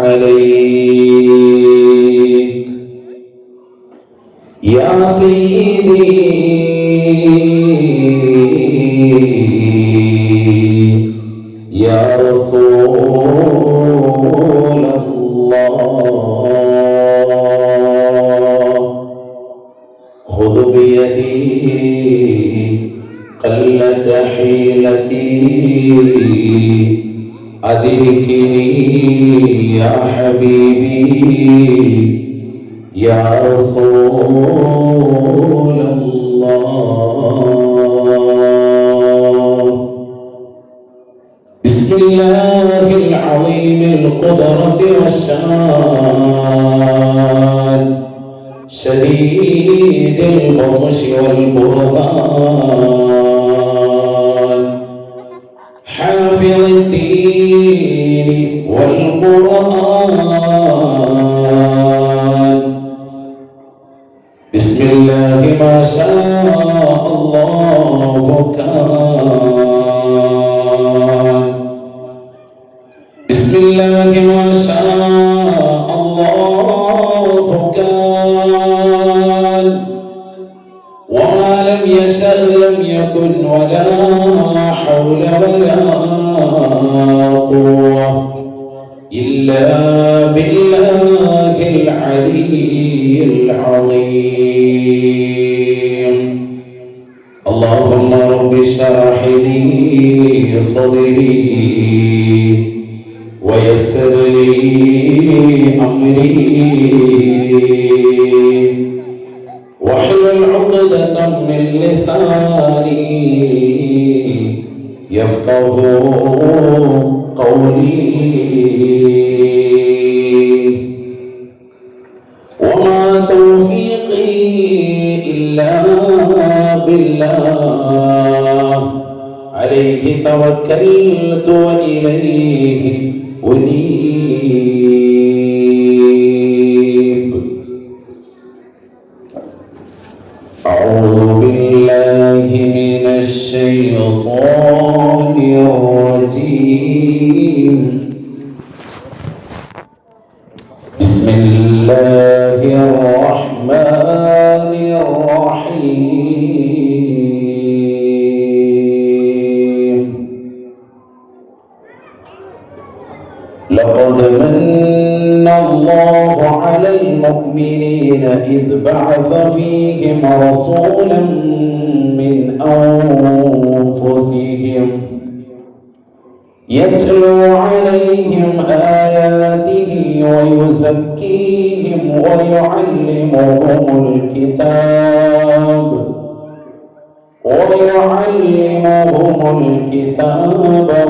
عليك يا سيدي يا رسول الله خذ بيدي قلت حيلتي أدركني يا حبيبي يا رسول الله بسم الله العظيم القدرة والشان شديد البطش والبرهان حافظ الدين والقرآن بسم الله ما شاء الله كان بسم الله ما شاء الله كان وما لم يشأ لم يكن ولا حول ولا قوة إلا بالله العلي العظيم اللهم رب اشرح لي صدري ويسر لي أمري واحلل عقدة من لساني يفقه قولي وما توفيقي إلا بالله عليه توكلت وإليه أنيب أعوذ بالله من الشيطان الرجيم بسم الله الرحمن الرحيم لقد من الله على المؤمنين إذ بعث فيهم رسولا من أنفسهم يتلو عليهم آياته ويزكيهم ويعلمهم الكتاب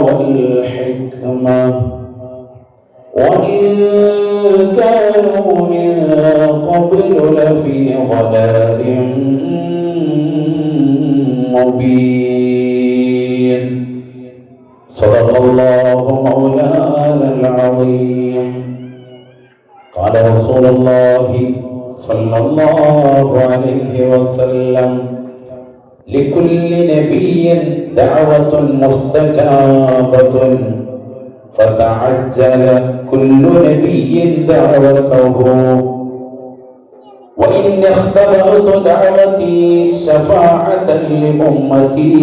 والحكمة وإن كانوا من قبل لفي ضلال مبين صدق الله مولانا العظيم قال رسول الله صلى الله عليه وسلم لكل نبي دعوة مستجابة فتعجل كل نبي دعوته وإن اختبأت دعوتي شفاعة لأمتي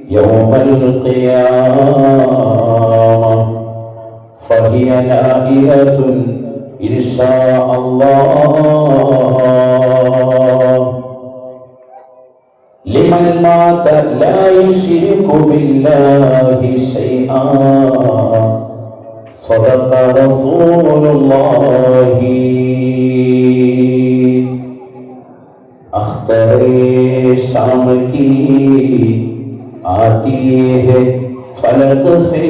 يوم القيامة فهي نائلة إن شاء الله لمن مات لا يشرك بالله شيئا صدق رسول الله अख्तर शाम की आती है फलक से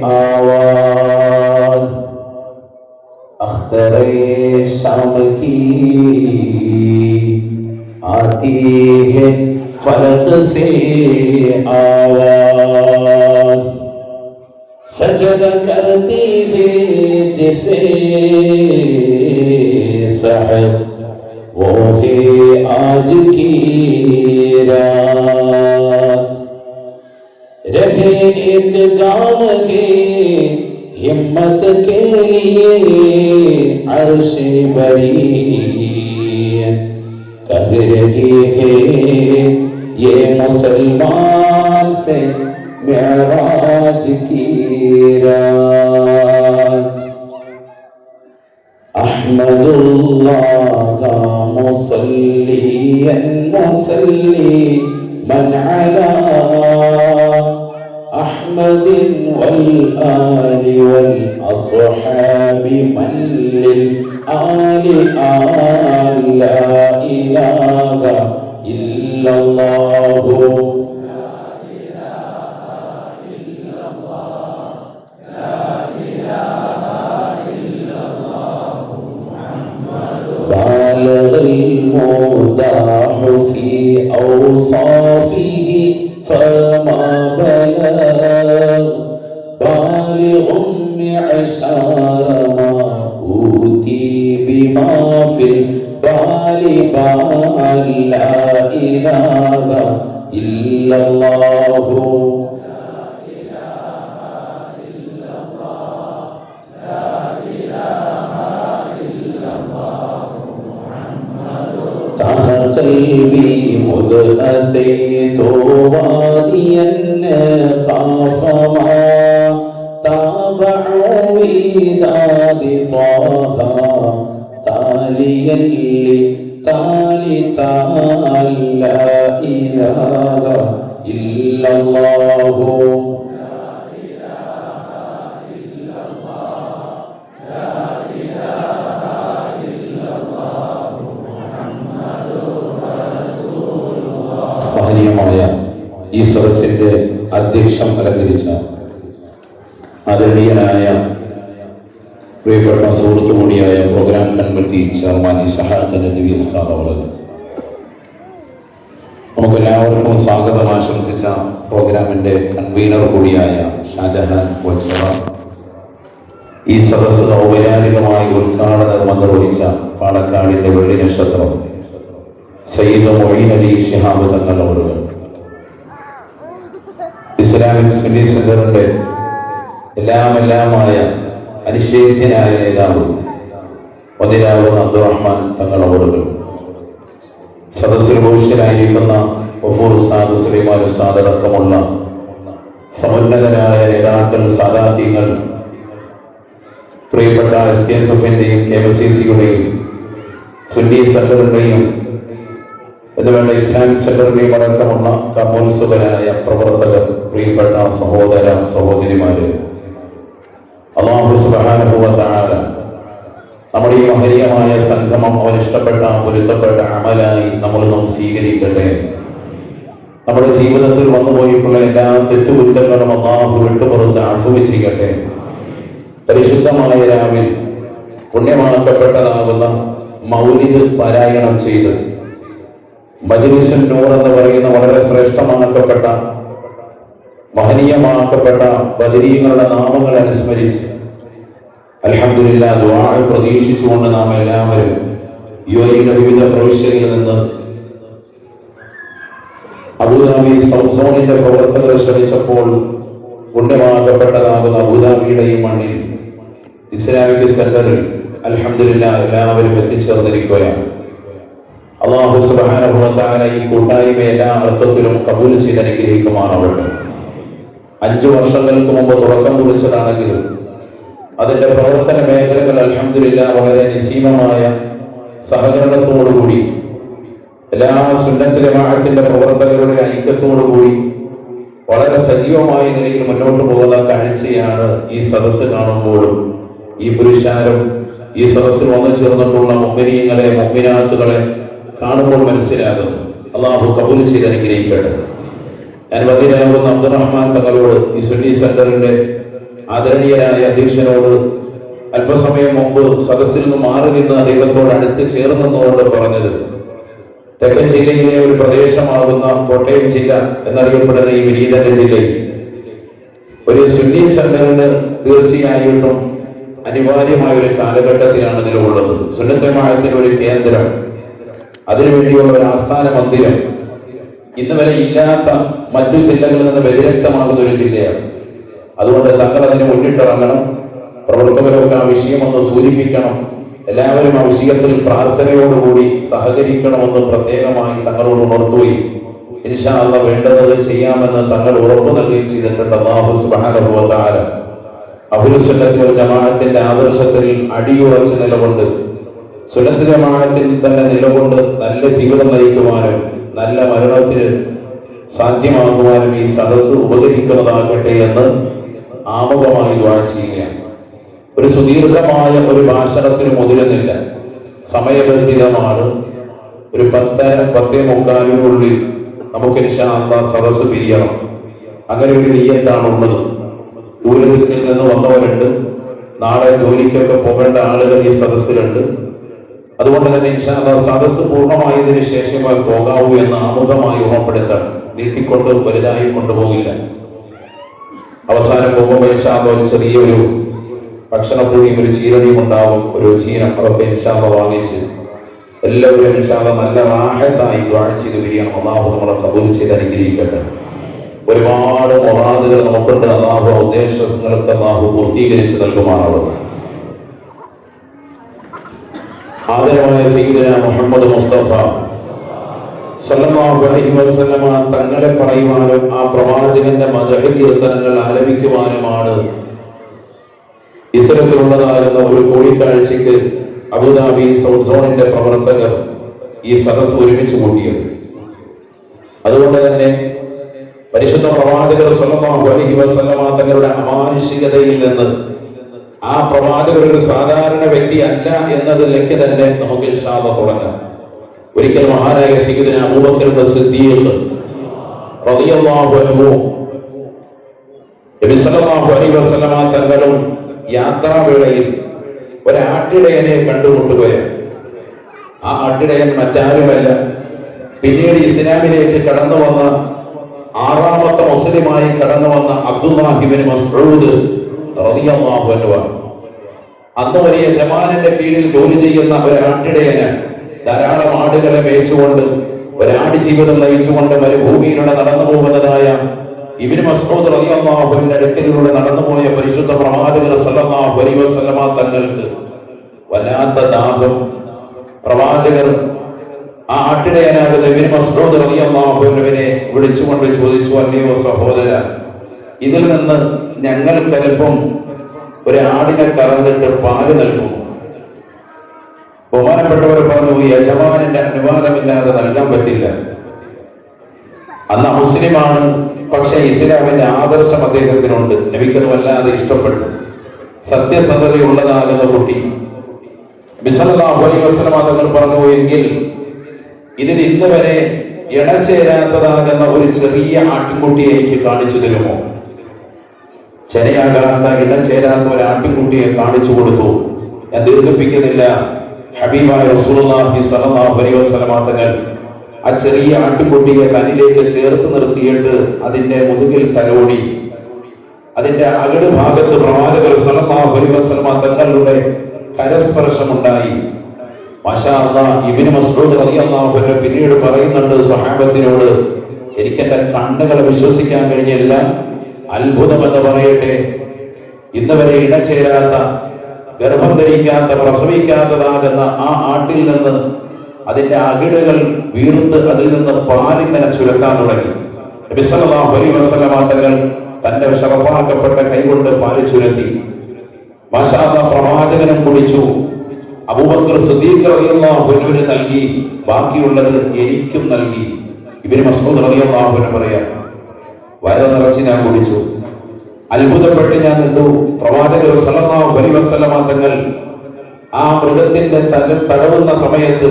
आवाज अख्तर शाम की आती है फलक से आवाज सजदा करती है जिसे सहर वो है आज की रात रहे एक गाँव की हिम्मत के लिए अर्श बरी कह रही है ये मुसलमान से मेराज की रात। अहमदुल्लाह मुसल्लियन मुसल्लिमन अला अहमदिन वल आलि वल अस्हाबि मन लिल आलि ला इलाहा इल्लल्लाह المداح في أوصافه فما بلغ بالغ معشار ما أوتي بما في البال بال لا إله إلا الله قلبي مذ أتيت واديا قاف ما تابع وداد طه تاليا لتالي تال لا إله إلا الله ഈ സദസ്സിന്റെ അധ്യക്ഷം അലങ്കരിച്ച ആദരണീയനായ പ്രിയപ്പെട്ട സുഹൃത്തു കൂടിയായ program committee chairman Ishaq Nadvi ഉസ്താദ് അവர்கள், നമുക്കെല്ലാവർക്കും സ്വാഗതം ആശംസിച്ച പ്രോഗ്രാമിന്റെ കൺവീനർ കൂടിയായ ഷാജഹാൻ കോച്ചറ, ഈ സദസ്സ് ഔപചാരികമായി ഉദ്ഘാടനം നിർവഹിച്ച പാണക്കാടിന്റെ വെള്ളി നക്ഷത്രം സയ്യിദ് മൊയ്ൻ അലി ശിഹാബ് തങ്ങൾ അവர்கள், ഇസ്ലാമിക് സുന്നി സെന്ററിന്റെ എല്ലാമായ അനിഷേധ്യനായ നേതാവ് വദിരാവുന്ന അബ്ദുറഹ്മാൻ തങ്ങൾ അവர்கள், സദസ്സിൽ ഭൂഷനായിരിക്കുന്ന വഫൂർ ഉസ്താദ് സുലൈമാൻ ഉസ്താദ് അടക്കമുള്ള സമുന്നതരായ നേതാക്കൾ, സാദാത്യങ്ങൾ, പ്രിയപ്പെട്ട SKSF-ന്റെയും KMCC-യുടെയും സുന്നി സെന്ററിന്റെയും എന്നുവേണ്ട ഇസ്ലാമിക് സെന്ററിന്റെയും അടക്കമുള്ള കമോത്സുകരായ പ്രവർത്തകർ, പ്രിയപ്പെട്ട സഹോദര സഹോദരിമാര്, അല്ലാഹു സുബ്ഹാനഹു വ തആല നമ്മുടെ ഈ മഹനീയമായ സംഗമം അവൻ ഇഷ്ടപ്പെട്ട പൊരുത്തപ്പെട്ട അമലായി നമ്മളും സ്വീകരിക്കട്ടെ. നമ്മുടെ ജീവിതത്തിൽ വന്നുപോയിട്ടുള്ള എല്ലാ തെറ്റുകുറ്റങ്ങളും അല്ലാഹു വിട്ടുപുറത്ത് അഫ്വ് ചെയ്യട്ടെ. പരിശുദ്ധമായ രാവിൽ പുണ്യമാക്കപ്പെട്ടതാകുന്ന മൗലിദ് പാരായണം ചെയ്ത് മജ്ലിസുൻ നൂർ എന്ന് പറയുന്ന വളരെ ശ്രേഷ്ഠമാക്കപ്പെട്ട മഹനീയമാക്കപ്പെട്ട ബദരീങ്ങളുടെ നാമങ്ങൾ അനുസ്മരിച്ച് അൽഹംദുലില്ലാഹ് ദുആ പ്രതീക്ഷിച്ചുകൊണ്ട് നാം എല്ലാവരും യുഎഇയുടെ വിവിധ പ്രവിശ്യകളിൽ നിന്ന് അബുദാബി സൗത്ത് സോണിന്റെ പ്രവർത്തകർ ശ്രമിച്ചപ്പോൾ പുണ്യമാക്കപ്പെട്ടതാകുന്ന അബുദാബിയുടെ ഈ മണ്ണിൽ ഇസ്ലാമിക് സെന്ററിൽ അൽഹംദുലില്ലാഹ് എല്ലാവരും എത്തിച്ചേർന്നിരിക്കുകയാണ്. അല്ലാഹു സുബ്ഹാനഹു വ തആല ഈ കൂട്ടായ്മ എല്ലാ അർത്ഥത്തിലും കബൂൽ ചെയ്ത് അനുഗ്രഹിക്കുമാറാവട്ടെ. 5 വർഷങ്ങൾക്ക് മുമ്പ് തുടക്കം കുറിച്ചതാണെങ്കിലും അതിന്റെ പ്രവർത്തന മേഖലകൾ അൽഹംദുലില്ലാഹ് വളരെ നിസീമമായ സഹകരണത്തോടുകൂടി എല്ലാ സുന്നത്ത് ജമാഅത്തിന്റെ പ്രവർത്തകരുടെ ഐക്യത്തോടുകൂടി വളരെ സജീവമായ നിലയിൽ മുന്നോട്ട് പോകുന്ന കാഴ്ചയാണ് ഈ സദസ്സ് കാണുമ്പോഴും ഈ പുരുഷാരം ഈ സദസ്സിൽ വന്നു ചേർന്നിട്ടുള്ള മുഅ്മിനീങ്ങളെ മുഅ്മിനാത്തുകളെ കാണുമ്പോൾ മനസ്സിലാകും. അല്ലാഹു കബൂൽ ചെയ്ത് അനുഗ്രഹിക്കട്ടെ. ഞാൻ വദിരാവുന്ന അബ്ദുറഹ്മാൻ തങ്ങളോട്, ഈ സുന്നി സെന്ററിന്റെ ആദരണീയനായ അധ്യക്ഷനോട് അല്പസമയം മുമ്പ് സദസ്സിൽ നിന്ന് മാറി നിന്ന് അദ്ദേഹത്തോട് അടുത്ത് ചേർന്നുകൊണ്ട് പറഞ്ഞത്, തെക്കൻ ജില്ലയിലെ ഒരു പ്രദേശമാകുന്ന കോട്ടയം ജില്ല എന്നറിയപ്പെടുന്ന ഈ വിനീതന്റെ ജില്ലയിൽ ഒരു സുന്നി സെന്ററിന് തീർച്ചയായിട്ടും അനിവാര്യമായ ഒരു കാലഘട്ടത്തിലാണ് നിലകൊള്ളുന്നത്. സുന്നത്ത് ജമാഅത്തിന്റെ ഒരു കേന്ദ്രം, അതിനുവേണ്ടിയുള്ള ഒരു ആസ്ഥാന മന്ദിരം ഇന്ന് വരെ ഇല്ലാത്ത മറ്റു ജില്ലകളിൽ നിന്ന് വ്യതിരക്തമാകുന്ന ഒരു ജില്ലയാണ്. അതുകൊണ്ട് തങ്ങൾ അതിന് മുന്നിട്ടിറങ്ങണം. പ്രവർത്തകരൊക്കെ ആ വിഷയമൊന്ന് സൂചിപ്പിക്കണം, എല്ലാവരും ആ വിഷയത്തിൽ പ്രാർത്ഥനയോടുകൂടി സഹകരിക്കണമെന്ന് പ്രത്യേകമായി തങ്ങളോട് ഉണർത്തുകയും ഇൻഷാ അല്ലാഹ് വേണ്ടത് ചെയ്യാമെന്ന് തങ്ങൾ ഉറപ്പു നൽകുകയും ചെയ്തിട്ടുണ്ട്. അല്ലാഹു സുബ്ഹാനഹു വ തആല അഹ്ലുസ് സുന്നത്തി വൽ ജമാഅത്തിന്റെ ആദർശത്തിൽ അടിയുറച്ച് നിലകൊണ്ട് സുന്നത്ത് ജമാഅത്തിൽ തന്നെ നിലകൊണ്ട് നല്ല ജീവിതം നയിക്കുവാനും നല്ല മരണത്തിന് സാധ്യമാകുവാനും ഈ സദസ്സ് ഉപകരിക്കുന്നതാകട്ടെ എന്ന് ആമുഖമായി ദുആ ചെയ്യുകയാണ്. ഒരു സുദീർഘമായ ഒരു ഭാഷണത്തിന് മുതിരുന്നില്ല, സമയബന്ധിതമാണ്. ഒരു 10:45 നമുക്ക് ഇൻഷാ അല്ലാഹ് സദസ്സ് പിരിയണം. അങ്ങനെ ഒരു നിയ്യത്താണുള്ളത്. ദൂരത്തിൽ നിന്ന് വന്നവരുണ്ട്, നാളെ ജോലിക്കൊക്കെ പോകേണ്ട ആളുകൾ ഈ സദസ്സിലുണ്ട്. അതുകൊണ്ട് തന്നെ ഇൻഷാ അല്ലാഹ് സദസ്സ് പൂർണ്ണമായതിനു ശേഷമേ പോകാവൂ എന്ന് ആമുഖമായി ഓർമ്മപ്പെടുത്തണം. നീട്ടിക്കൊണ്ട് വലുതായി കൊണ്ടുപോകില്ല. അവസാനം പോകുമ്പോൾ ഇൻഷാ അല്ലാഹ് ഒരു ചെറിയൊരു ഭക്ഷണപ്പൊടിയും ഒരു ചീരണിയും ഉണ്ടാവും, ഒരു ചീനം, അതൊക്കെ ഇൻഷാ അല്ലാഹ് വാങ്ങിച്ച് എല്ലാവരും ഇൻഷാ അല്ലാഹ് നല്ല റാഹത്തായി ദുആ ചെയ്ത് വരികയാണ്. അല്ലാഹു നമ്മളെ ഖബൂൽ ചെയ്ത് അനുഗ്രഹിക്കട്ടെ. ഒരുപാട് മുറാദുകൾ നമുക്കുണ്ട്. അല്ലാഹു ഉദ്ദേശങ്ങൾക്ക് അല്ലാഹു പൂർത്തീകരിച്ച് നൽകുമാറാവട്ടെ. ആദരവായ സയ്യിദുനാ മുഹമ്മദ് മുസ്തഫ സല്ലല്ലാഹു അലൈഹി വസല്ലമ തങ്ങളെ പറയുവാനും ആ പ്രവാചകന്റെ മദ്ഹ് കീർത്തനങ്ങൾ ആലപിക്കുവാനുമാണ് ഇത്തരത്തിലുള്ളതാകുന്ന ഒരു കൂടിക്കാഴ്ചയ്ക്ക് അബുദാബി സൗത്ത് സോണിന്റെ പ്രവർത്തകർ ഈ സദസ്സ് ഒരുമിച്ച് കൂട്ടിയത്. അതുകൊണ്ട് തന്നെ പരിശുദ്ധ പ്രവാചകർ സല്ലല്ലാഹു അലൈഹി വസല്ലമ തങ്ങളുടെ അമാനുഷികതയിൽ നിന്ന് ആ പ്രവാചകർ ഒരു സാധാരണ വ്യക്തി അല്ല എന്നതിലേക്ക് തന്നെ നമുക്ക് ഇൻഷാ അല്ലാഹ് തുടങ്ങാം. ഒരിക്കൽ മഹാനായ സയ്യിദുനാ അബൂബക്കർ സിദ്ദീഖ് റളിയല്ലാഹു അൻഹു നബി സല്ലല്ലാഹു അലൈഹി വസല്ലമ തങ്ങളും യാത്രാവേളയിൽ ഒരാട്ടിടയനെ കണ്ടുമുട്ടുകയാണ്. ആ ആട്ടിടയൻ മറ്റാരുമല്ല, പിന്നീട് ഇസ്ലാമിലേക്ക് കടന്നു വന്ന 6ാമത്തെ മുസ്ലിമായി കടന്നു വന്ന അബ്ദുല്ലാഹി ഇബ്നു മസ്ഊദ് റളിയല്ലാഹു അൻഹു. അന്ന് വലിയ ജമാലിന്റെ കീഴിൽ ജോലി ചെയ്യുന്ന ഒരു ആട്ടിടയന് ധാരാളം ആടുകളെ മേച്ചുകൊണ്ട് ഒരാടി ജീവിതം നയിച്ചുകൊണ്ട് മരുഭൂമിയിലൂടെ നടന്നു പോകുന്നതായ ഇബ്നു മസ്ഊദ് റളിയല്ലാഹു അൻഹുവിന്റെ അടുക്കലൂടെ നടന്നുപോയ പരിശുദ്ധ പ്രവാചകർ സല്ലല്ലാഹു അലൈഹി വസല്ലമ തങ്ങൾക്ക് വല്ലാത്ത ദാഹം. പ്രവാചകർ ആ ആട്ടിടയനാകുന്ന ഇബ്നു മസ്ഊദ് റളിയല്ലാഹു അൻഹുവിനെ വിളിച്ചുകൊണ്ട് ചോദിച്ചു, അല്ലയോ സഹോദര, ഇതിൽ നിന്ന് ഞങ്ങൾക്കൽപ്പം ഒരു ആടിനെ കറന്നിട്ട് പാല് നൽകും. ബഹുമാനപ്പെട്ടവർ പറഞ്ഞു, യജമാനന്റെ അനുവാദമില്ലാതെ നൽകാൻ പറ്റില്ല. അന്ന് മുസ്ലിമാണ്, പക്ഷെ ഇസ്ലാമിന്റെ ആദർശം അദ്ദേഹത്തിനുണ്ട്. നബിക്കത് വല്ലാതെ ഇഷ്ടപ്പെട്ടു. സത്യസന്ധതയുള്ളതാകുന്ന കുട്ടി. സല്ലല്ലാഹു അലൈഹി വസല്ലമ തങ്ങൾ പറഞ്ഞു, എങ്കിൽ ഇതിൽ ഇന്ന് വരെ ഇണചേരാത്തതാകുന്ന ഒരു ചെറിയ ആട്ടിൻകുട്ടിയെ എനിക്ക് കാണിച്ചു തരുമോ? ചെനയാകാത്ത ഇണചേരാത്ത ഒരു ആട്ടിൻകുട്ടിയെ കാണിച്ചു കൊടുത്തു. ഞാൻ ദീർഘിപ്പിക്കുന്നില്ല. ഹബീബായ റസൂലുള്ളാഹി സ്വല്ലല്ലാഹു അലൈഹി വസല്ലമ തങ്ങൾ ആ ചെറിയ ആട്ടിൻകുട്ടിയെ തന്നിലേക്ക് ചേർത്ത് നിർത്തിയിട്ട് അതിന്റെ മുതുകിൽ തലോടി. അതിന്റെ അകട് ഭാഗത്ത് പ്രവാചകർ സല്ലല്ലാഹു അലൈഹി വസല്ലമ തങ്ങളുടെ കരസ്പർശമുണ്ടായി. മാഷാ അല്ലാഹ്. ഇബ്നു മസ്ഊദ് റളിയല്ലാഹു അൻഹു പിന്നീട് പറയുന്നുണ്ട് സഹാബത്തിനോട്, എനിക്ക് എന്റെ കണ്ണുകളെ വിശ്വസിക്കാൻ കഴിഞ്ഞില്ല. അത്ഭുതമെന്ന് പറയട്ടെ, ഇന്ന് വരെ ഇണചേരാത്ത, ഗർഭം ധരിക്കാത്ത, പ്രസവിക്കാത്തതാകുന്ന ആ ആട്ടിൽ നിന്ന് അതിന്റെ അകിടുകൾ വീർത്ത് അതിൽ നിന്ന് പാലിങ്ങനെ ചുരത്താൻ തുടങ്ങി. നബി സല്ലല്ലാഹു അലൈഹി വസല്ലമ തങ്ങൾ തന്റെ ശറഫാക്കപ്പെട്ട കൈകൊണ്ട് പാല് ചുരത്തി. മാഷാ അല്ലാഹ്. പ്രവാചകനും കുടിച്ചു. അബൂബക്കർ സിദ്ദീഖ് റളിയല്ലാഹു അൻഹുവിന് നൽകി. ബാക്കിയുള്ളത് എനിക്കും നൽകി. ഇബ്നു മസ്ഊദ് റളിയല്ലാഹു അൻഹു പറയാം, വയറ് നിറച്ച് ഞാൻ കുടിച്ചു. അത്ഭുതപ്പെട്ട് ഞാൻ നിന്നു. പ്രവാചകർ സല്ലല്ലാഹു അലൈഹി വസല്ലമ തങ്ങൾ ആ മൃഗത്തിന്റെ തടവുന്ന സമയത്ത്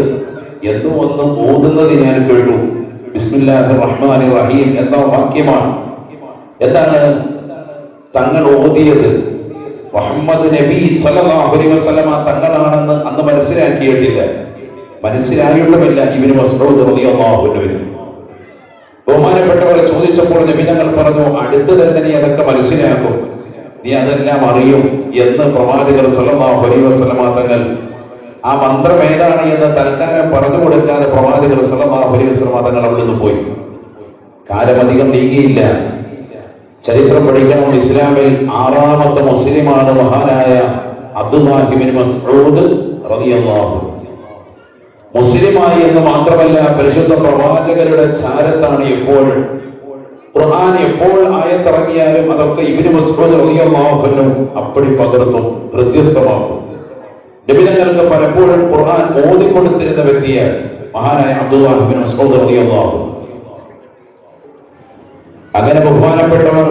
എന്തോ ഒന്ന് ഓതുന്നത് ഞാൻ കേട്ടു. ബിസ്മില്ലാഹിർ റഹ്മാനിർ റഹീം എന്ന വാക്യമാണ്. എന്താണ് തങ്ങൾ ഓതിയത്? മുഹമ്മദ് നബി സല്ലല്ലാഹു അലൈഹി വസല്ലമ തങ്ങളാണെന്ന് അന്ന് മനസ്സിലാക്കിയിട്ടില്ല, മനസ്സിലായിട്ടുമില്ല ഇബ്നു മസ്ഊദ് റളിയല്ലാഹു അൻഹു. ബഹുമാനപ്പെട്ടവരെ ചോദിച്ചപ്പോൾ നബി തങ്ങൾ പറഞ്ഞു, അടുത്ത് തന്നെ നീ അതൊക്കെ മനസ്സിലാക്കും, നീ അതെല്ലാം അറിയും എന്ന് പ്രവാചകർ സല്ലല്ലാഹു അലൈഹി വസല്ലമ തങ്ങൾ ആ മന്ത്രം ഏതാണ് എന്ന് തൽക്കാലം പറഞ്ഞു കൊടുക്കാതെ പ്രവാചകർ സല്ലല്ലാഹു അലൈഹി വസല്ലമ തങ്ങൾ അവിടെ നിന്ന് പോയി. കാലമധികം നീങ്ങിയില്ല. ചരിത്രം പഠിക്കണം. ഇസ്ലാമിൽ 6ാമത്തെ മുസ്ലിമാണ് മഹാനായ അബ്ദുല്ലാഹി ഇബ്നു മസ്ഊദ് റളിയല്ലാഹു അൻഹു. മുസ്ലിമായി എന്ന് മാത്രമല്ല, പരിശുദ്ധ പ്രവാചകരുടെ ചാരത്താണ് എപ്പോഴും. ഖുർആൻ എപ്പോൾ ആയത്തിറങ്ങിയാലും അതൊക്കെ ഇബ്നു മസ്ഊദ് റളിയല്ലാഹു അൻഹു അപ്പടി പകർത്തും, ഹൃദ്യസ്ഥമാക്കും. നബിതങ്ങൾക്ക് പലപ്പോഴും ഖുർആൻ ഓതിക്കൊടുത്തിരുന്ന വ്യക്തിയാണ് മഹാനായ അബ്ദുല്ലാഹി ഇബ്നു മസ്ഊദ് റളിയല്ലാഹു അൻഹു. അങ്ങനെ ബഹുമാനപ്പെട്ടവർ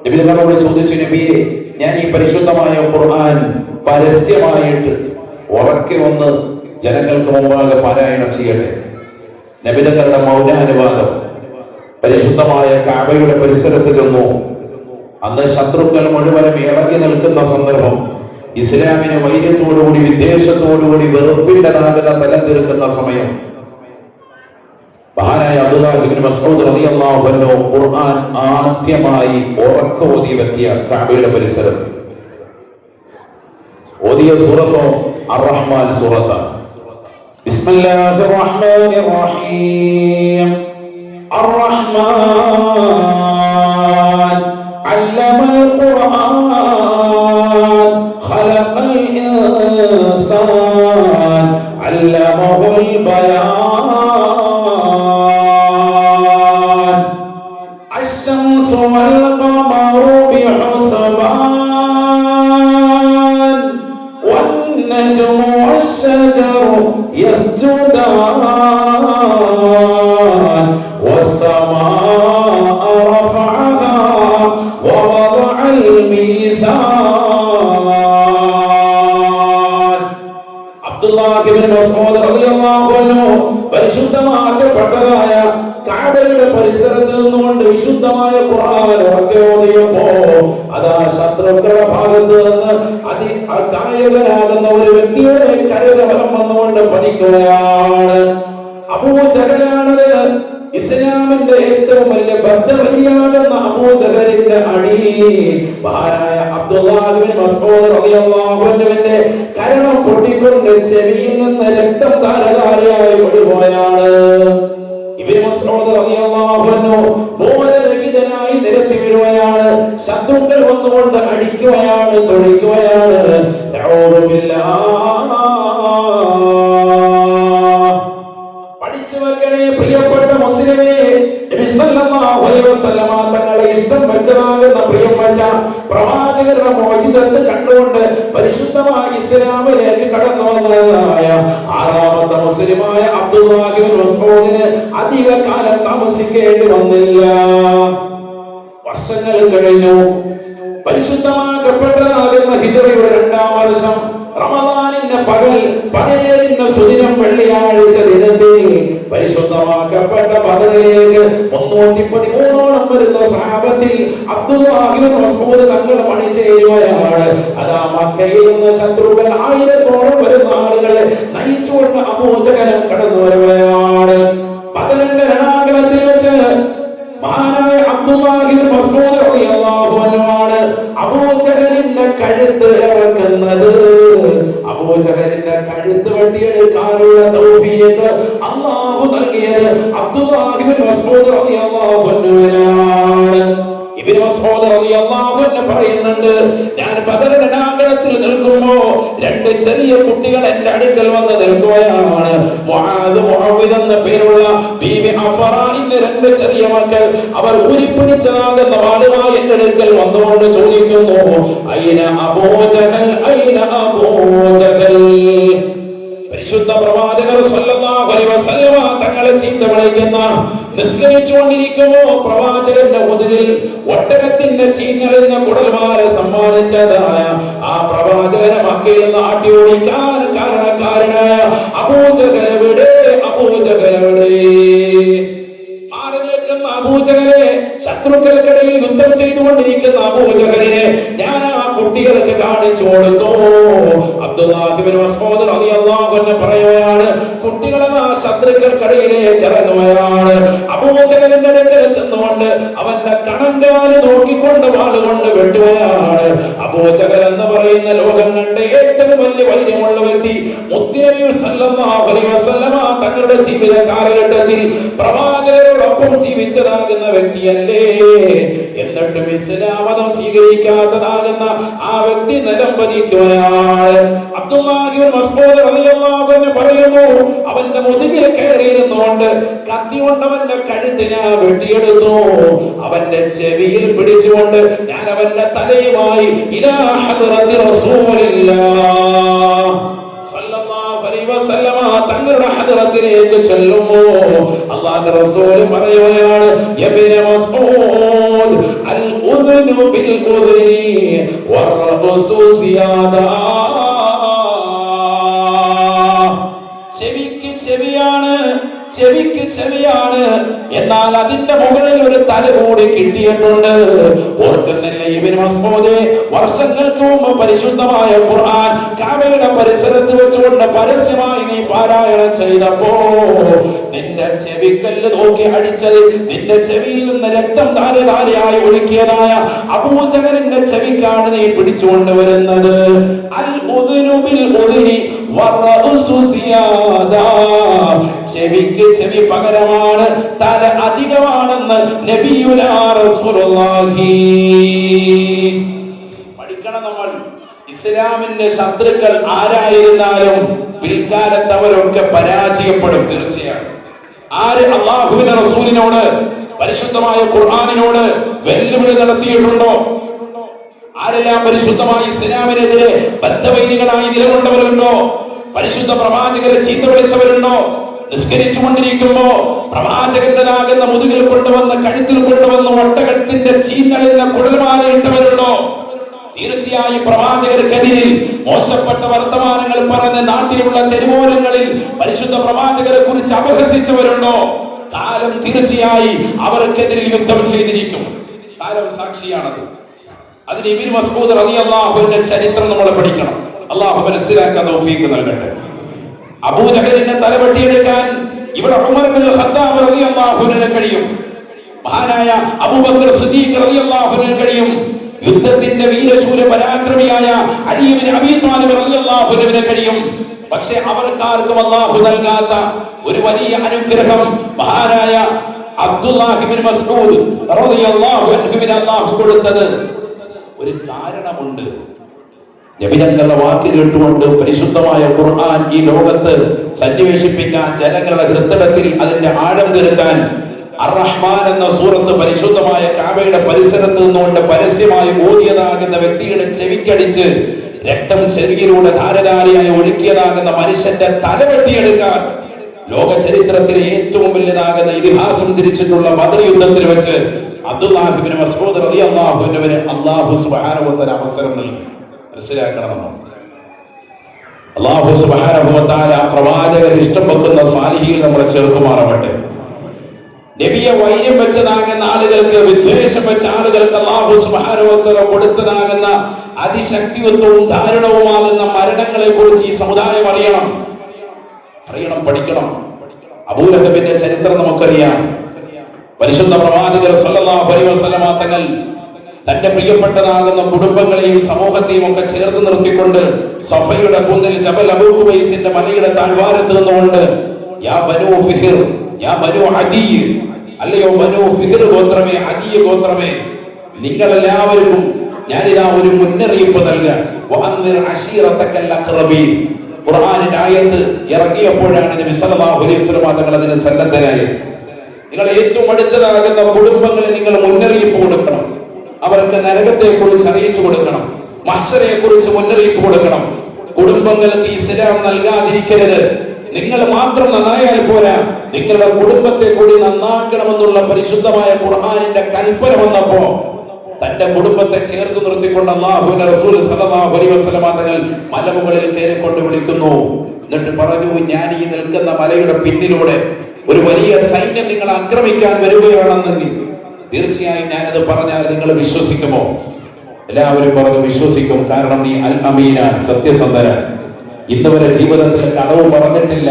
നബിതങ്ങളോട് ചോദിച്ചു, നബിയെ, ഞാൻ ഈ പരിശുദ്ധമായ ഖുർആൻ പരസ്യമായിട്ട് ഉറക്കെ ഒന്ന് ജനങ്ങൾക്ക് മുമ്പാകെ പാരായണം ചെയ്യട്ടെ. നബിതങ്ങളുടെ മൗനാനുവാദം. പരിശുദ്ധമായ കഅബയുടെ പരിസരത്ത് ചെന്നു. അന്ന് ശത്രുക്കൾ മുഴുവനും ഇറങ്ങി നിൽക്കുന്ന സന്ദർഭം. ഇസ്ലാമിന് വൈര്യത്തോടുകൂടി, വിദ്വേഷത്തോടുകൂടി, വെറുപ്പിൻ്റെതാകുന്ന തലം തീർക്കുന്ന സമയം. മഹാനായ അബ്ദുല്ലാഹി ഇബ്നു മസ്ഊദ് റളിയല്ലാഹു അൻഹു ഖുർആൻ ആദ്യമായി ഉറക്കെ ഓതിയ വ്യക്തിയാണ് കഅബയുടെ പരിസരത്ത്. ഓതിയ സൂറത്ത് അർ-റഹ്മാൻ സൂറത്താണ്. ബിസ്മില്ലാഹിർ റഹ്മാനിർ റഹീം. الرحمن علم القرآن خلق الإنسان علمه البيان الشمس والقمر بحسبان والنجم والشجر يسجدان والسماء رفعها ووضع الميزان. അബ്ദുല്ലാഹി ഇബ്നു മസ്ഊദ് റളിയല്ലാഹു അൻഹു പരിശുദ്ധമാക്കപ്പെട്ടതായ കഅബയുടെ പരിസരത്ത് നിന്നുകൊണ്ട് വിശുദ്ധമായ ഖുർആൻ ഉറക്കെ ഓതിയപ്പോ അതാ ശത്രുക്കളുടെ ഭാഗത്ത് നിന്ന് അതികായകനാകുന്ന ഒരു വ്യക്തിയുടെ കരതലം വന്നുകൊണ്ട് പതിക്കുകയാണ്. അബൂജഹലാണത്. ഇസ്ലാമിന്റെ ഏറ്റവും വലിയ ബദ്ധവലിയാകുന്ന അബൂജഹലിന്റെ അടി മഹാനായ അബ്ദുല്ലാഹി ഇബ്നു മസ്ഊദ് റളിയല്ലാഹു അൻഹുവിന്റെ കരണം പൊട്ടിക്കൊണ്ട് ചെവിയിൽ നിന്ന് രക്തം ധാരധാരയായി ഒഴുകുകയാണ്. ഇബ്നു മസ്ഊദ് റളിയല്ലാഹു അൻഹു ബോധരഹിതനായി നിരത്തി വീഴുകയാണ്. ശത്രുക്കൾ വന്നുകൊണ്ട് അടിക്കുകയാണ്, തൊഴിക്കുകയാണ്. നഊദു ബില്ലാഹ്. പഠിച്ചു വെക്കണേ പ്രിയപ്പെട്ട മുസ്ലിമേ, നബി സല്ലല്ലാഹു അലൈഹി വസല്ലമ തങ്ങളെ ഇഷ്ടം വെച്ചതാകുന്ന പ്രിയം വെച്ച പ്രവാചകരുടെ മോചിതത്ത് കണ്ടുകൊണ്ട് പരിശുദ്ധമായ ഇസ്ലാമിലേക്ക് കടന്നു വന്നതായ 6ാമത്തെ മുസ്ലിമായ അബ്ദുല്ലാഹി ഇബ്നു മസ്ഊദിന് അധിക കാലം താമസിക്കേണ്ടി വന്നില്ല. വർഷങ്ങൾ കഴിഞ്ഞു. പരിശുദ്ധമാക്കപ്പെട്ടതാകുന്ന ഹിജ്റയുടെ 2ാം വർഷം റമദാനിന്റെ പകൽ 17 സുദിനം വെള്ളിയാഴ്ച ദിനത്തിൽ പരിശുദ്ധമാക്കപ്പെട്ട ബദറിലേക്ക് 313ഓളം വരുന്ന സഹാബത്തിൽ അബ്ദുല്ലാഹി ഇബ്നു മസ്ഊദ് തങ്ങൾ അണിചേരുകയാണ്. അതാ മക്കയിൽ നിന്ന് ശത്രുക്കൾ 1000ഓളം വരുന്ന ആളുകളെ നയിച്ചുകൊണ്ട് അബൂജഹലും കടന്നു വരുകയാണ്. ബദറിന്റെ രണാങ്കണത്തിൽ വെച്ച് മഹാനായ അബ്ദുല്ലാഹി ഇബ്നു മസ്ഊദ് റളിയല്ലാഹു അൻഹു അബൂജഹലിന്റെ കഴുത്ത് ഇറക്കുന്നത്. അബൂജഹലിന്റെ കഴുത്ത് വെട്ടിയെടുക്കാനുള്ള തൗഫീഖ് അല്ലാഹു നൽകിയത് അബ്ദുല്ലാഹി ഇബ്നു മസ്ഊദ് റളിയല്ലാഹു അൻഹുവിനാണ്. ഇബ്നു മസ്ഊദ് റളിയല്ലാഹു അൻഹു പറയുന്നുണ്ട്, ഞാൻ ബദറിന്റെ രണാങ്കണത്തിൽ നിൽക്കുമ്പോൾ 2 ചെറിയ കുട്ടികൾ എന്റെ അടുക്കൽ വന്ന് നിൽക്കുകയാണ്. മുആദ്, മുഅവ്വിദ് എന്ന പേരുള്ള ബീവി അഫറാഇന്റെ 2 ചെറിയ മക്കൾ. അവർ ഊരിപ്പിടിച്ചതാകുന്ന വാളുമായി എന്റെ അടുക്കൽ വന്നുകൊണ്ട് ചോദിക്കുന്നു, ഐന അബൂജഹൽ, ഐന അബൂജഹൽ. പരിശുദ്ധ പ്രവാചകർ സല്ലല്ലാഹു അലൈഹി വസല്ലമ തങ്ങളെ ചീത്ത വിളിക്കുന്ന നിസ്കരിച്ചുകൊണ്ടിരിക്കുമോ പ്രവാചകന്റെ മുതുകിൽ ഒട്ടകത്തിന്റെ ചീഞ്ഞളിഞ്ഞ കുടൽമാരെ സമ്മാനിച്ചതായ ആ പ്രവാചകനെ മക്കയിൽ നിന്ന് ആട്ടി ഓടിക്കാൻ കാരണക്കാരനായ അബൂജഹൽ എവിടെ? അബൂജഹൽ എവിടെ? മാറി നിൽക്കുന്ന അബൂജഹലെ, ശത്രുക്കൾക്കിടയിൽ യുദ്ധം ചെയ്തുകൊണ്ടിരിക്കുന്ന അബൂജഹലിനെ ഞാൻ ആ കുട്ടികൾക്ക് കാണിച്ചു കൊടുത്തു. അബ്ദുല്ലാഹ് ഇബ്നു മസ്ഊദ് റളിയല്ലാഹു അൻഹു പറയുകയാണ്, കുട്ടികളെ ആ ശത്രുക്കൾക്കിടയിലേക്ക് ഇറങ്ങുകയാണ്. അബൂജഹലിന്റെ അടുക്കൽ ചെന്നുകൊണ്ട് അവന്റെ കണങ്കാല് നോക്കിക്കൊണ്ട് വാളുകൊണ്ട് വെട്ടുകയാണ്. അബൂജഹൽ എന്ന് പറയുന്ന ലോകം കണ്ട ഏറ്റവും വലിയ വൈര്യമുള്ള വ്യക്തി, മുത്തുനബി സല്ലല്ലാഹു അലൈഹി വസല്ലമ തങ്ങളുടെ ജീവിത കാലഘട്ടത്തിൽ പ്രവാചകരോടൊപ്പം ജീവിച്ചതാകുന്ന വ്യക്തിയല്ലേ. എന്നിട്ടും ഇസ്ലാം മതം സ്വീകരിക്കാത്തതാകുന്ന ആ വ്യക്തി നിലം പതിക്കുകയാണ്. അബ്ദുല്ലാഹ് ഇബ്നു മസ്ഊദ് റളിയല്ലാഹു അൻഹു പറയുന്നു, അവന്റെ മുതുകിൽ കയറിയിരുന്നുകൊണ്ട് കത്തി കൊണ്ട് അവന്റെ കഴുത്തിനെ വെട്ടിയെടുത്തു. അവന്റെ ചെവിയിൽ പിടിച്ചുകൊണ്ട് ഞാൻ അവന്റെ തലയുമായി ഇലാ ഹദ്റത്തി റസൂലില്ലാഹ് സല്ലല്ലാഹു അലൈഹി വസല്ലമ തങ്ങളുടെ ഹദ്റത്തിലേക്ക് ചെല്ലുന്നു. അല്ലാഹുവിന്റെ റസൂൽ പറയുകയാണ്, യബ്ന മസ്ഊദ് അൽ ഉദ്നു ബിൽ ഉദ്നി വറസു സിയാദാ. ചെവിക്ക് ചെവിയാണ്, ചെവിക്ക് ചെവിയാണ്, എന്നാൽ അതിന്റെ മുകളിൽ ഒരു തല കൂടി കിട്ടിയിട്ടുണ്ട്. ഓർക്കുന്നില്ലേ ഇബ്നു മസ്ഊദ്, വർഷങ്ങൾക്ക് മുമ്പ് പരിശുദ്ധമായ ഖുർആൻ കഅബയുടെ പരിസരത്ത് വെച്ചുകൊണ്ട് പരസ്യമായി നീ പാരായണം ചെയ്തപ്പോ നിന്റെ ചെവിക്കല്ല് നോക്കി അടിച്ചത്, നിന്റെ ചെവിയിൽ നിന്ന് രക്തം ധാരധാരയായി ഒഴുക്കിയതായ അബൂജഹലിന്റെ ചെവിക്കാണ് നീ പിടിച്ചുകൊണ്ട് വരുന്നത്. അൽ ഉദ്നു ബിൽ ഉദ്നി വറസു സിയാദാ. ചെവിക്ക് ചെവി പകരമാണ്, തല അധികമാണെന്ന് നബിയുനാ റസൂലുള്ളാഹി. പഠിക്കണം നമ്മൾ. ഇസ്ലാമിന്റെ ശത്രുക്കൾ ആരായിരുന്നാലും പിൽക്കാലത്ത് അവരൊക്കെ പരാജയപ്പെടും തീർച്ചയായും. ആര് അല്ലാഹുവിന്റെ റസൂലിനോട്, പരിശുദ്ധമായ ഖുർആനിനോട് വെല്ലുവിളി നടത്തിയിട്ടുണ്ടോ, ആരെല്ലാം പരിശുദ്ധമായ ഇസ്ലാമിനെതിരെ ബദ്ധവൈരികളായി നിലകൊണ്ടവരുണ്ടോ, പരിശുദ്ധ പ്രവാചകരെ ചീത്ത വിളിച്ചവരുണ്ടോ, നിസ്കരിച്ചു കൊണ്ടിരിക്കുമ്പോ പ്രവാചകന്റേതാകുന്ന മുതുകിൽ കൊണ്ടുവന്ന് കഴുത്തിൽ കൊണ്ടുവന്ന് ഒട്ടകത്തിന്റെ ചീന്തളിന്ന കുടൽമാലയിട്ടവരുണ്ടോ, തീർച്ചയായും പ്രവാചകർക്കെതിരിൽ മോശപ്പെട്ട വർത്തമാനങ്ങൾ പറഞ്ഞ് നാട്ടിലുള്ള തെരുവോരങ്ങളിൽ പരിശുദ്ധ പ്രവാചകരെ കുറിച്ച് അപഹസിച്ചവരുണ്ടോ, കാലം തീർച്ചയായി അവർക്കെതിരിൽ യുദ്ധം ചെയ്തിരിക്കും. കാലം സാക്ഷിയാണത്. അതിന് ഇബ്നു മസ്ഊദ് റളിയല്ലാഹു അൻഹുവിന്റെ ചരിത്രം നമ്മൾ പഠിക്കണം. അല്ലാഹു മനസ്സിലാക്കാൻ തൗഫീഖ് നൽകട്ടെ. അബൂജഹലിനെ തലവെട്ടിയെടുക്കാൻ ഇവിടെ ഉമർ ഇബ്നുൽ ഖത്താബ് റളിയല്ലാഹു അൻഹുവിന് കഴിയും, മഹാനായ അബൂബക്കർ സിദ്ദീഖ് റളിയല്ലാഹു അൻഹുവിന് കഴിയും, യുദ്ധത്തിന്റെ വീരശൂര പരാക്രമിയായ അലി ഇബ്നു അബീ ത്വാലിബ് റളിയല്ലാഹു അൻഹുവിന് കഴിയും. പക്ഷേ അവർക്കാർക്കും അല്ലാഹു നൽകാത്ത ഒരു വലിയ അനുഗ്രഹം മഹാനായ അബ്ദുല്ലാഹ് ഇബ്നു മസ്ഊദ് റളിയല്ലാഹു അൻഹുവിന് അല്ലാഹു കൊടുത്തത് ഒരു കാരണമുണ്ട്. നബിതങ്ങളുടെ വാക്ക് കേട്ടുകൊണ്ട് പരിശുദ്ധമായ ഖുർആൻ ഈ ലോകത്ത് സന്നിവേശിപ്പിക്കാൻ, ജനങ്ങളുടെ ഹൃദയത്തിൽ അതിന്റെ ആഴം തീർക്കാൻ അർ-റഹ്മാൻ എന്ന സൂറത്ത് പരിശുദ്ധമായ കഅബയുടെ പരിസരത്ത് നിന്നുകൊണ്ട് പരസ്യമായി ഓതിയതാകുന്ന വ്യക്തിയുടെ ചെവിക്കടിച്ച് രക്തം ചെവിയിലൂടെ ധാരധാരയായി ഒഴുക്കിയതാകുന്ന മനുഷ്യന്റെ തല വെട്ടിയെടുക്കാൻ ലോക ചരിത്രത്തിലെ ഏറ്റവും വലിയതാകുന്ന ഇതിഹാസം തിരിച്ചിട്ടുള്ള ബദർ യുദ്ധത്തിൽ വെച്ച് അബ്ദുല്ലാഹ് ഇബ്നു മസ്ഊദ് റളിയല്ലാഹു അൻഹുവിന് അല്ലാഹു സുബ്ഹാനഹു വ തആല അവസരം നൽകി. മനസ്സിലാക്കണം നമ്മൾ. അല്ലാഹു സുബ്ഹാനഹു വ തആല പ്രവാചകരെ ഇഷ്ടം വെക്കുന്ന സാലിഹീൻ നമ്മളെ ചേർക്കുമാറാവട്ടെ. നബിയെ വൈര്യം വെച്ചതാകുന്ന ആളുകൾക്ക്, വിദ്വേഷം വെച്ച ആളുകൾക്ക് അല്ലാഹു സുബ്ഹാനഹു വ തആല കൊടുത്തതാകുന്ന അതിശക്തിത്വവും ദാരുണവുമാകുന്ന മരണങ്ങളെ കുറിച്ച് ഈ സമുദായം അറിയണം, പഠിക്കണം. അബൂലഹബിന്റെ ചരിത്രം നമുക്കറിയാം. പരിശുദ്ധ പ്രവാചകർ സല്ലല്ലാഹു അലൈഹി വസല്ലമ തങ്ങൾ തന്റെ പ്രിയപ്പെട്ടതാകുന്ന കുടുംബങ്ങളെയും സമൂഹത്തെയും ഒക്കെ ചേർത്ത് നിർത്തിക്കൊണ്ട് സഫയുടെ കുന്നിൽ ജബൽ അബൂ ഖുബൈസിന്റെ മലയുടെ താഴ്വാരത്ത് നിന്നുകൊണ്ട് യാ ബനൂ ഫിഹ്ർ, യാ ബനൂ അദീ, അല്ലയോ ബനൂ ഫിഹ്ർ ഗോത്രമേ, അദീ ഗോത്രമേ, നിങ്ങൾ എല്ലാവർക്കും ഞാനിതാ ഒരു മുന്നറിയിപ്പ് നൽകാൻ. വഅൻദിർ അശീറതകൽ അഖ്റബീൻ. ഖുർആനിന്റെ ആയത്ത് ഇറങ്ങിയപ്പോഴാണ് നബി സല്ലല്ലാഹു അലൈഹി വസല്ലം തങ്ങൾ അതിന് സന്നദ്ധരായത്. നിങ്ങൾ ഏറ്റവും അടുത്തതാകുന്ന കുടുംബങ്ങളെ നിങ്ങൾ മുന്നറിയിപ്പ് കൊടുക്കണം, അവർക്ക് നരകത്തെ കുറിച്ച് അറിയിച്ചു കൊടുക്കണം, മഹ്ശറയെ കുറിച്ച് മുന്നറിയിപ്പ് കൊടുക്കണം. കുടുംബങ്ങൾക്ക് ഇസ്ലാം നൽകാതിരിക്കരുത്. നിങ്ങൾ മാത്രം നന്നായാൽ പോരാ, നിങ്ങളുടെ കുടുംബത്തെ കൂടി നന്നാക്കണമെന്നുള്ള പരിശുദ്ധമായ ഖുർആനിന്റെ കൽപ്പന വന്നപ്പോ തന്റെ കുടുംബത്തെ ചേർത്ത് നിർത്തിക്കൊണ്ട് അല്ലാഹുവിന്റെ റസൂൽ സല്ലല്ലാഹു അലൈഹി വസല്ലം തങ്ങൾ മലമുകളിൽ കയറിക്കൊണ്ട് വിളിക്കുന്നു. എന്നിട്ട് പറഞ്ഞു, ഞാൻ ഈ നിൽക്കുന്ന മലയുടെ പിന്നിലൂടെ ഒരു വലിയ സൈന്യം നിങ്ങൾ ആക്രമിക്കാൻ വരികയാണെന്നെങ്കിൽ തീർച്ചയായും ഞാനത് പറഞ്ഞാൽ നിങ്ങൾ വിശ്വസിക്കുമോ? എല്ലാവരും പറഞ്ഞു വിശ്വസിക്കും, കാരണം നീ അൽ അമീനാൻ, സത്യസന്ധനാൻ, ഇന്നുവരെ ജീവിതത്തിൽ കളവ് പറഞ്ഞിട്ടില്ല,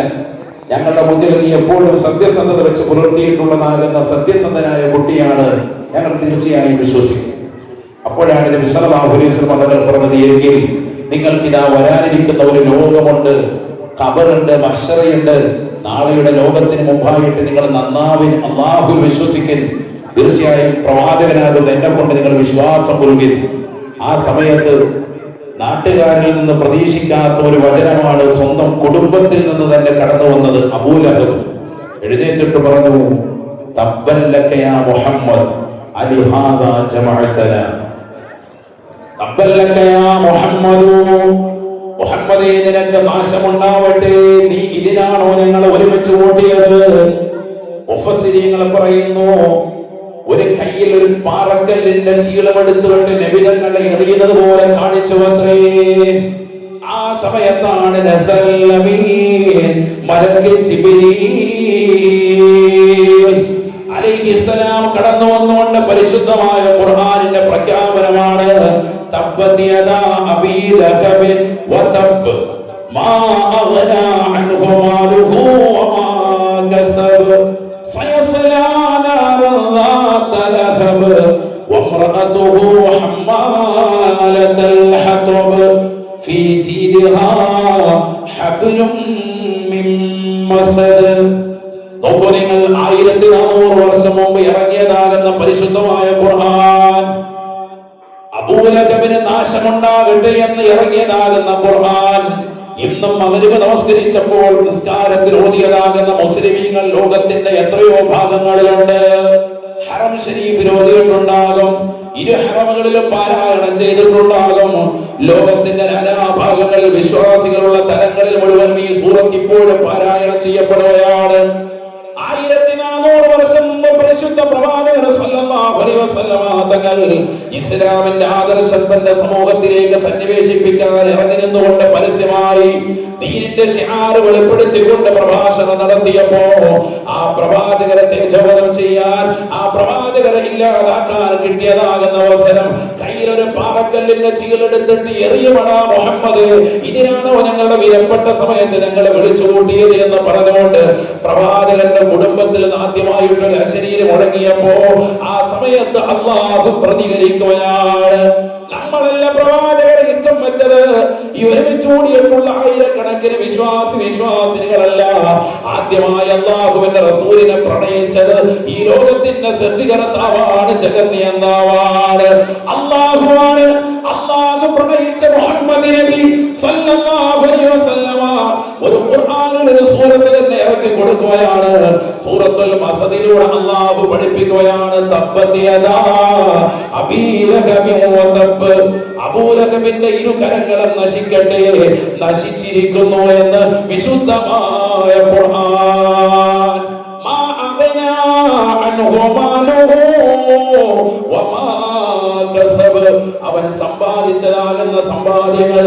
ഞങ്ങളുടെ മുന്നിൽ നീ എപ്പോഴും സത്യസന്ധത വെച്ച് പുലർത്തിയിട്ടുള്ളതാകുന്ന സത്യസന്ധനായ കുട്ടിയാണ്, ഞങ്ങൾ തീർച്ചയായും വിശ്വസിക്കും. അപ്പോഴാണ് നബി സല്ലല്ലാഹു അലൈഹി വസല്ലം തങ്ങൾ പറഞ്ഞത്, എങ്കിൽ നിങ്ങൾക്കിതാ വരാനിരിക്കുന്ന ഒരു ലോകമുണ്ട്, ഖബറുണ്ട്, മഹ്ശറയുണ്ട്. നാളെയുടെ ലോകത്തിന് മുമ്പായിട്ട് നിങ്ങൾ നന്നാവിൻ, അല്ലാഹുവിൽ വിശ്വസിക്കും, തീർച്ചയായും പ്രവാചകനാകുന്ന എന്നെ കൊണ്ട് നിങ്ങൾ വിശ്വാസം പുൽകിൻ. ആ സമയത്ത് നാട്ടുകാരിൽ നിന്ന് പ്രതീക്ഷിക്കാത്ത ഒരു വചനമാണ് സ്വന്തം കുടുംബത്തിൽ നിന്ന് തന്നെ കടന്നു വന്നത്. അബൂ ലഹബ് എഴുന്നേറ്റിട്ട് പറഞ്ഞു, തബ്ബൻ ലക യാ മുഹമ്മദ് അലിഹാദാ ജമഅതനാ, തബ്ബൻ ലക യാ മുഹമ്മദു, മുഹമ്മദേ നിനക്ക് നാശമുണ്ടാവട്ടെ, നീ ഇതിനാണോ ഞങ്ങൾ ഒരുമിച്ച് കൂട്ടിയത്? മുഫസ്സിരീങ്ങൾ പറയുന്നു, ഒരു കയ്യിൽ ഒരു പാറക്കല്ലിന്റെ ചീളമെടുത്തുകൊണ്ട് നബി തങ്ങളെ എറിയുന്നത് പോലെ കാണിച്ചു അത്രേ. ആ സമയത്താണ് നസൽ അമീൻ മലക്ക് ജിബ്രീൽ അലൈഹിസ്സലാം കടന്നു വന്നുകൊണ്ട് പരിശുദ്ധമായ ഖുർആനിന്റെ പ്രഖ്യാപനമാണ്, തബ്ബത് യദാ അബീ ലഹബിൻ വതബ് മാ അഗ്നാ അൻഹു മാലുഹു വമാ കസബ് സയസ്ലാ നാറൻ ذات لهب وامرأته حمالة الحطب في جيدها حبل من مسد. നോക്കൂ നിങ്ങൾ, 1400 വർഷം മുമ്പ് ഇറങ്ങിയതാകുന്ന പരിശുദ്ധമായ ഖുർആൻ, അബൂ ലഹബിന് നാശമുണ്ടാകട്ടെ എന്ന് ഇറങ്ങിയതാകുന്ന ഖുർആൻ, ഇന്നും മഗ്രിബ് നമസ്കരിച്ചപ്പോൾ നിസ്കാരത്തിൽ ഓതിയതാകുന്ന മുസ്ലിമീങ്ങൾ ലോകത്തിന്റെ എത്രയോ ഭാഗങ്ങളിലുണ്ട്. ഹറം ഷരീഫിൽ ഓതിയിട്ടുണ്ടാകും, ഇരു ഹറമുകളിലും പാരായണം ചെയ്തിട്ടുണ്ടാകും. ലോകത്തിന്റെ നാനാഭാഗങ്ങളിൽ വിശ്വാസികളുള്ള തലങ്ങളിൽ മുഴുവൻ ഈ സൂറത്ത് ഇപ്പോഴും പാരായണം ചെയ്യപ്പെടുകയാണ്. 1400 വർഷം മുമ്പ് പരിശുദ്ധ പ്രവാചകൻ സല്ലല്ലാഹു അലൈഹി വസല്ലമ തങ്ങൾ ഇസ്ലാമിന്റെ ആദർശം തന്റെ സമൂഹത്തിലേക്ക് സന്നിവേശിപ്പിക്കാൻ ഇറങ്ങി നിന്നുകൊണ്ട് പരസ്യമായി ദീനിന്റെ ശിആർ വെളിപ്പെടുത്തിക്കൊണ്ട് പ്രഭാഷണം നടത്തിയപ്പോ ആ പ്രവാചകരെ തേജോവധം ചെയ്യാൻ, ആ പ്രവാചകരെ ഇല്ലാതാക്കാൻ കിട്ടിയതാകുന്ന അവസരം, കയ്യിലൊരു പാറക്കല്ലിന്റെ ചീലെടുത്തിട്ട് എറിയുമടാ മുഹമ്മദ്, ഇതിനാണോ ഞങ്ങളുടെ വിലപ്പെട്ട സമയത്ത് ഞങ്ങളെ വിളിച്ചു കൂട്ടിയത് എന്ന് പറഞ്ഞുകൊണ്ട് പ്രവാചകന്റെ കുടുംബത്തിൽ ആദ്യമായിട്ടൊരു അശരീരം മുടങ്ങിയപ്പോ ആ സമയത്ത് അല്ലാഹു പ്രതികരിക്കുകയാണ്. നമ്മളല്ല പ്രവാചകരെ ഇഷ്ടം വെച്ചത്, ഈ ഒരുമിച്ച് കൂടിയിട്ടുള്ള ആയിരക്കണക്കിന് വിശ്വാസിനികളല്ല. ആദ്യമായി അല്ലാഹുവിന്റെ റസൂലിനെ പ്രണയിച്ചത് ഈ ലോകത്തിന്റെ സൃഷ്ടികർത്താവാണ്, ജഗന്നിയന്താവാണ്, അല്ലാഹുവാണ്. അല്ലാഹു പ്രണയിച്ച മുഹമ്മദ് നബി സല്ലല്ലാഹു അലൈഹി വസല്ലമ ഒരു ഖുർആനിൽ ഒരു സൂറത്ത് തന്നെ ഇറക്കി കൊടുക്കുകയാണ്. സൂറത്തുൽ മസദിലൂടെ അല്ലാഹു പഠിപ്പിക്കുകയാണ്, തബ്ബത് യദാ അബീ ലഹബിൻ വതബ്, അബൂ ലഹബിന്റെ ഇരു കരങ്ങളും നശിക്കട്ടെ, നശിച്ചിരിക്കുന്നു എന്ന് വിശുദ്ധമായ ഖുർആൻ. മാ അഗ്നാ അൻഹു മാലുഹു വമാ കസബ്, അവൻ സമ്പാദിച്ചതാകുന്ന സമ്പാദ്യങ്ങൾ,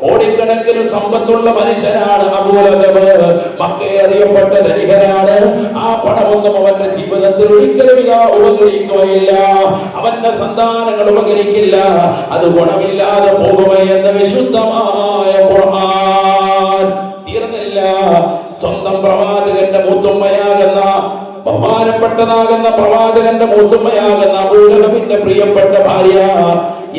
കോടിക്കണക്കിന് സമ്പത്തുള്ള മനുഷ്യനാണ് അബൂ ലഹബ്, മക്കയെ അറിയപ്പെട്ട ധനികനാണ്. ആ പണമൊന്നും അവന്റെ ജീവിതത്തിൽ ഒരിക്കലും ഉപകരിക്കുകയില്ല, അവന്റെ സന്താനങ്ങൾ ഉപകരിക്കില്ല, അത് ഗുണമില്ലാതെ പോകുമെന്ന് വിശുദ്ധമായ ഖുർആൻ. തീർന്നില്ല, സ്വന്തം പ്രവാചകന്റെ മൂത്തുമ്മയാകുന്ന ബഹുമാനപ്പെട്ടതാകുന്ന പ്രവാചകന്റെ മൂത്തുമ്മയാകുന്ന അബൂ ലഹബിന്റെ പ്രിയപ്പെട്ട ഭാര്യ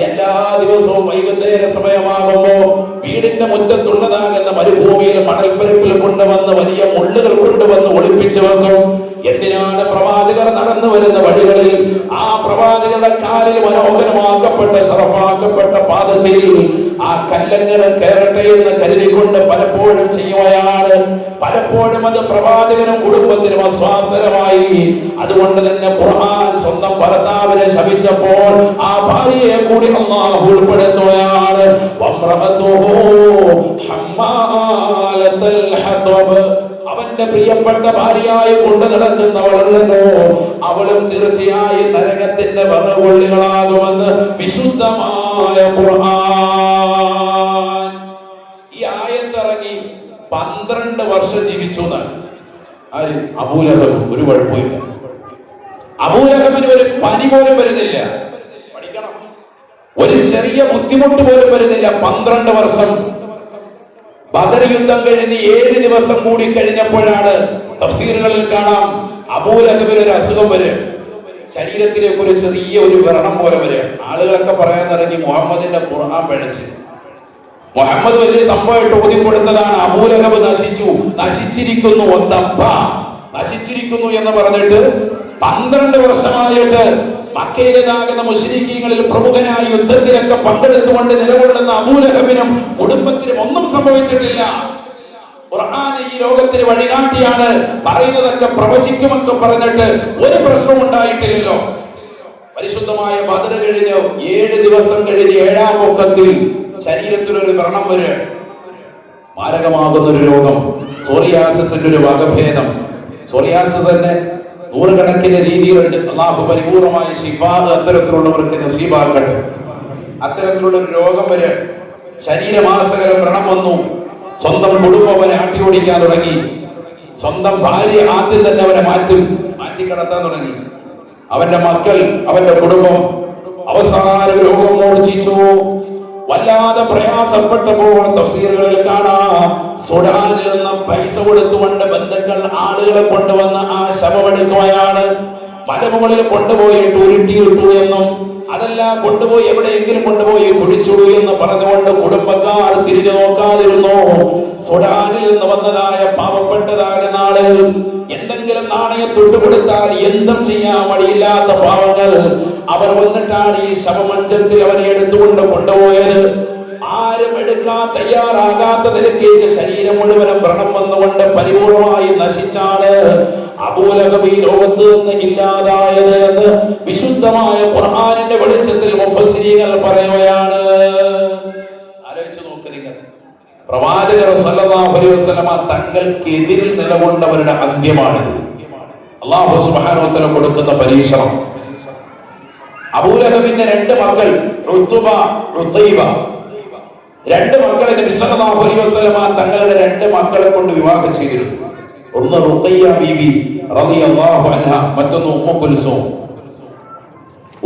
എല്ലാ ദിവസവും വൈകുന്നേര സമയമാകുമ്പോ വീടിന്റെ മുറ്റത്തുള്ളതാകുന്ന മരുഭൂമിയിൽ മണൽപ്പരപ്പിൽ കൊണ്ടുവന്ന് വലിയ മുള്ളുകൾ കൊണ്ടുവന്ന് ഒളിപ്പിച്ചു വെക്കും. എന്തിനാണ്? പ്രവാചകർ നടന്നു വരുന്ന വഴികളിൽ ആ പ്രവാചകരുടെ കാലിൽ മനോഹരമാക്കപ്പെട്ട ശറഫാക്കപ്പെട്ട പാദത്തിൽ ആ കല്ലങ്ങൾ കയറട്ടെ എന്ന് കരുതിക്കൊണ്ട് പലപ്പോഴും ചെയ്യുകയാണ്. പലപ്പോഴും അത് പ്രവാചകനും കുടുംബത്തിനും ആശ്വാസകരമായി. അതുകൊണ്ട് തന്നെ ഖുർആൻ സ്വന്തം ഭർത്താവിനെ ശപിച്ചപ്പോൾ ആ ഭാര്യയെ കൂടി അല്ലാഹു ഉൾപ്പെടുത്തുകയാണ്. വംറഅതുഹു ഹമ്മാലത്തുൽ ഹതബ്, അവന്റെ പ്രിയപ്പെട്ട ഭാര്യയായി കൊണ്ടു നടക്കുന്നവളല്ലോ, അവളും തീർച്ചയായും നരകത്തിന്റെ വറകൊള്ളികളാകുമെന്ന് വിശുദ്ധമായ ഖുർആൻ. ഈ ആയത്തിറങ്ങി 12 വർഷം ജീവിച്ചു എന്നാണ്. ആര്? അബൂ ലഹബ്. ഒരു കുഴപ്പമില്ല, അബൂ ലഹബിന് ഒരു പനി പോലും വരുന്നില്ല. പഠിക്കണം, ഒരു ചെറിയ ബുദ്ധിമുട്ട് പോലും വരുന്നില്ല. 12 വർഷം ബദർ യുദ്ധം കഴിഞ്ഞ് 7 ദിവസം കൂടി കഴിഞ്ഞപ്പോഴാണ് തഫ്സീറുകളിൽ കാണാം അബൂലഹബിന് ഒരു അസുഖം വരും, ശരീരത്തിലേക്ക് ഒരു ചെറിയ ഒരു വ്രണം പോലെ വരും. ആളുകളൊക്കെ പറയാൻ തുടങ്ങി മുഹമ്മദിന്റെ ഖുർആൻ പിഴച്ച്. മുഹമ്മദ് വലിയ സംഭവമായിട്ട് ഓതി കൊടുത്തതാണ്. അബൂലഹബ് നശിച്ചിരിക്കുന്നു, നശിച്ചിരിക്കുന്നു എന്ന് പറഞ്ഞിട്ട് 12 വർഷമായിട്ട് മക്കയിലേതാകുന്ന മുശ്രിക്കീങ്ങളിൽ പ്രമുഖനായ യുദ്ധത്തിലൊക്കെ പങ്കെടുത്തുകൊണ്ട് നിലകൊള്ളുന്ന അബൂലഹബിനും കുടുംബത്തിനും ഒന്നും സംഭവിച്ചിട്ടില്ല. ഖുർആൻ ഈ ലോകത്തിന് വഴികാട്ടിയാണ്, പറയുന്നതൊക്കെ പ്രവചിക്കുമൊക്കെ പറഞ്ഞിട്ട് ഒരു പ്രശ്നവും ഉണ്ടായിട്ടില്ലല്ലോ. പരിശുദ്ധമായ ബദർ കഴിഞ്ഞ് 7 ദിവസം കഴിഞ്ഞ് 7-ാം പൊക്കത്തിൽ ശരീരത്തിലൊരു വ്രണം വരും, മാരകമാകുന്നൊരു രോഗം, സോറിയാസിന്റെ ഒരു വകഭേദം. സോറിയാസിസ് തന്നെ നൂറുകണക്കിന് രീതിയിലുണ്ട്. അല്ലാഹു പരിപൂർണമായ ശിഫാ അത്തരത്തിലുള്ളവർക്ക് നസീബാക്കട്ടെ. അത്തരത്തിലുള്ള ഒരു രോഗം വരും, ശരീരമാസകരം വ്രണം വന്നു. സ്വന്തം കുടുംബം അവനെ ആട്ടിയോടിക്കാൻ തുടങ്ങി. സ്വന്തം ഭാര്യ ആദ്യം തന്നെ അവനെ മാറ്റി കടത്താൻ തുടങ്ങി. അവന്റെ മക്കൾ, അവന്റെ കുടുംബം. അവസാനം രോഗം മൂർച്ഛിച്ചു. വല്ലാതെ പ്രയാസപ്പെട്ടപ്പോൾ തഫ്സീറുകളിൽ കാണാം, സുഡാനിൽ നിന്ന് പൈസ കൊടുത്തുകൊണ്ട് ബന്ധുക്കൾ ആളുകളെ കൊണ്ടുവന്ന് ആ ശവമെടുക്കുകയാണ്. മലമുകളിൽ കൊണ്ടുപോയിട്ട് ഉരുട്ടിയിട്ടു എന്നും അതല്ല കൊണ്ടുപോയി എവിടെയെങ്കിലും കൊണ്ടുപോയി കുഴിച്ചിടൂ എന്ന് പറഞ്ഞുകൊണ്ട് കുടുംബക്കാർ തിരിഞ്ഞു നോക്കാതിരുന്നു. സുഡാനിൽ നിന്ന് വന്നതായ പാവപ്പെട്ടതായ നാളുകൾ എന്തെങ്കിലും നാണയത്തൊട്ട് കൊടുത്താൽ എന്തും ചെയ്യാൻ മടിയില്ലാത്ത പാവങ്ങൾ അവർ വന്നിട്ടാണ് ഈ ശവമഞ്ചത്തിൽ അവനെ എടുത്തുകൊണ്ട് കൊണ്ടുപോയത്. ആരും എടുക്കാൻ തയ്യാറാകാത്ത നിലയ്ക്ക് ശരീരം മുഴുവനും വ്രണം വന്നുകൊണ്ട് പരിപൂർണമായി നശിച്ചാണ് അബൂലഹബ് ഈ ലോകത്ത് നിന്ന് ഇല്ലാതായത് എന്ന് വിശുദ്ധമായ ഖുർആനിന്റെ വെളിച്ചത്തിൽ മുഫസ്സിരീങ്ങൾ പറയുകയാണ്. ആലോചിച്ചു നോക്ക് നിങ്ങൾ, പ്രവാചകർ സല്ലല്ലാഹു അലൈഹി വസല്ലമ തങ്ങൾക്കെതിരിൽ നിലകൊണ്ടവരുടെ അന്ത്യമാണിത്. അല്ലാഹു സുബ്ഹാനഹു വ തആല കൊടുക്കുന്ന പരീക്ഷണം. അബൂലഹബിന്റെ 2 മക്കൾ ഉത്ബ, ഉതൈബ, 2 മക്കളെ നബി സല്ലല്ലാഹു അലൈഹി വസല്ലമ തങ്ങളുടെ 2 മക്കളെ കൊണ്ട് വിവാഹം ചെയ്തിരുന്നു. ഒന്ന് റുഖയ്യ ബീബി റളിയല്ലാഹു അൻഹ, മറ്റൊന്ന് ഉമ്മു കുൽസൂം.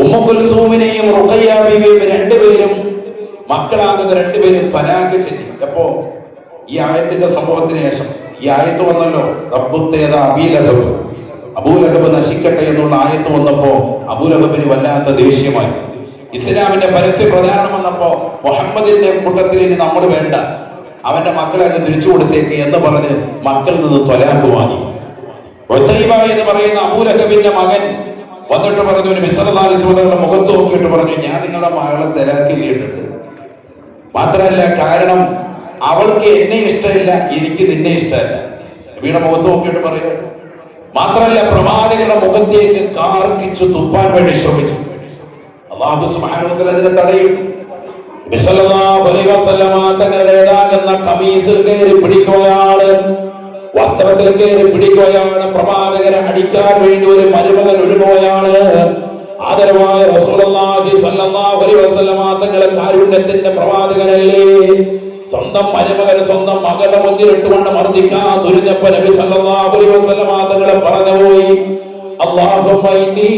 ഉമ്മു കുൽസൂമിനെയും റുഖയ്യ ബീബിയും 2 പേരും മക്കളാകുന്ന 2 പേരും തലാഖ് ചൊല്ലി. അപ്പോ ഈ ആയത്തിന്റെ സംഭവത്തിന് ശേഷം ഈ ആയത്ത് വന്നല്ലോ, റബ്ബുത്തേദ അബീലഹബ്, അബൂലഹബ് നശിക്കട്ടെ എന്നുള്ള ആയത്ത് വന്നപ്പോ അബൂലഹബിന് വല്ലാത്ത ദേഷ്യമായി. ഇസ്ലാമിന്റെ പരസ്യ പ്രചാരണം വന്നപ്പോ മുഹമ്മദിന്റെ കൂട്ടത്തിൽ ഇനി നമ്മൾ വേണ്ട, അവന്റെ മക്കളെ അങ്ങ് തിരിച്ചു കൊടുത്തേക്ക് എന്ന് പറഞ്ഞ് മക്കളിൽ നിന്ന് ത്വലാഖ് വാങ്ങി. ഉതൈബ എന്ന് പറയുന്ന അബൂലഹബിന്റെ മകൻ വന്നിട്ട് പറഞ്ഞു, നബി സല്ലല്ലാഹു അലൈഹി വസല്ലമയുടെ മുഖത്ത് നോക്കിയിട്ട് പറഞ്ഞു, ഞാൻ നിങ്ങളുടെ മകളെ തലാഖില്ലിട്ടുണ്ട്. മാത്രമല്ല, കാരണം അവൾക്ക് എന്നെ ഇഷ്ടമില്ല, എനിക്ക് നിന്നെ ഇഷ്ടമല്ല. നബിയുടെ മുഖത്ത് നോക്കിയിട്ട് പറയുക. മാത്രമല്ല, പ്രവാചകരുടെ മുഖത്തേക്ക് കാർക്കിച്ചു തുപ്പാൻ വേണ്ടി ശ്രമിച്ചു. അല്ലാഹു സുബ്ഹാനഹു വ തആല അതിനെ തടയും. നബി സല്ലല്ലാഹു അലൈഹി വസല്ലമ തങ്ങളുടേതാകുന്ന ഖമീസിൽ കയറി പിടിക്കുകയാണ്, വസ്ത്രത്തിൽ കയറി പിടിക്കുകയാണ്. പ്രവാചകരെ അടിക്കാൻ വേണ്ടി ഒരു മരുമകൻ ഒരുങ്ങുകയാണ്. ആദരവായ റസൂലുള്ളാഹി സ്വല്ലല്ലാഹു അലൈഹി വസല്ലമ തങ്ങളെ കാരുണ്യത്തിന്റെ പ്രവാചകനല്ലേ, സ്വന്തം മരുമകൻ സ്വന്തം മകളുടെ മുന്നിലിട്ടുകൊണ്ട് മർദ്ദിക്കാൻ തുനിഞ്ഞപ്പോൾ നബി സല്ലല്ലാഹു അലൈഹി വസല്ലമ തങ്ങളെ പറഞ്ഞുപോയി, അല്ലാഹുമ്മ ഇന്നി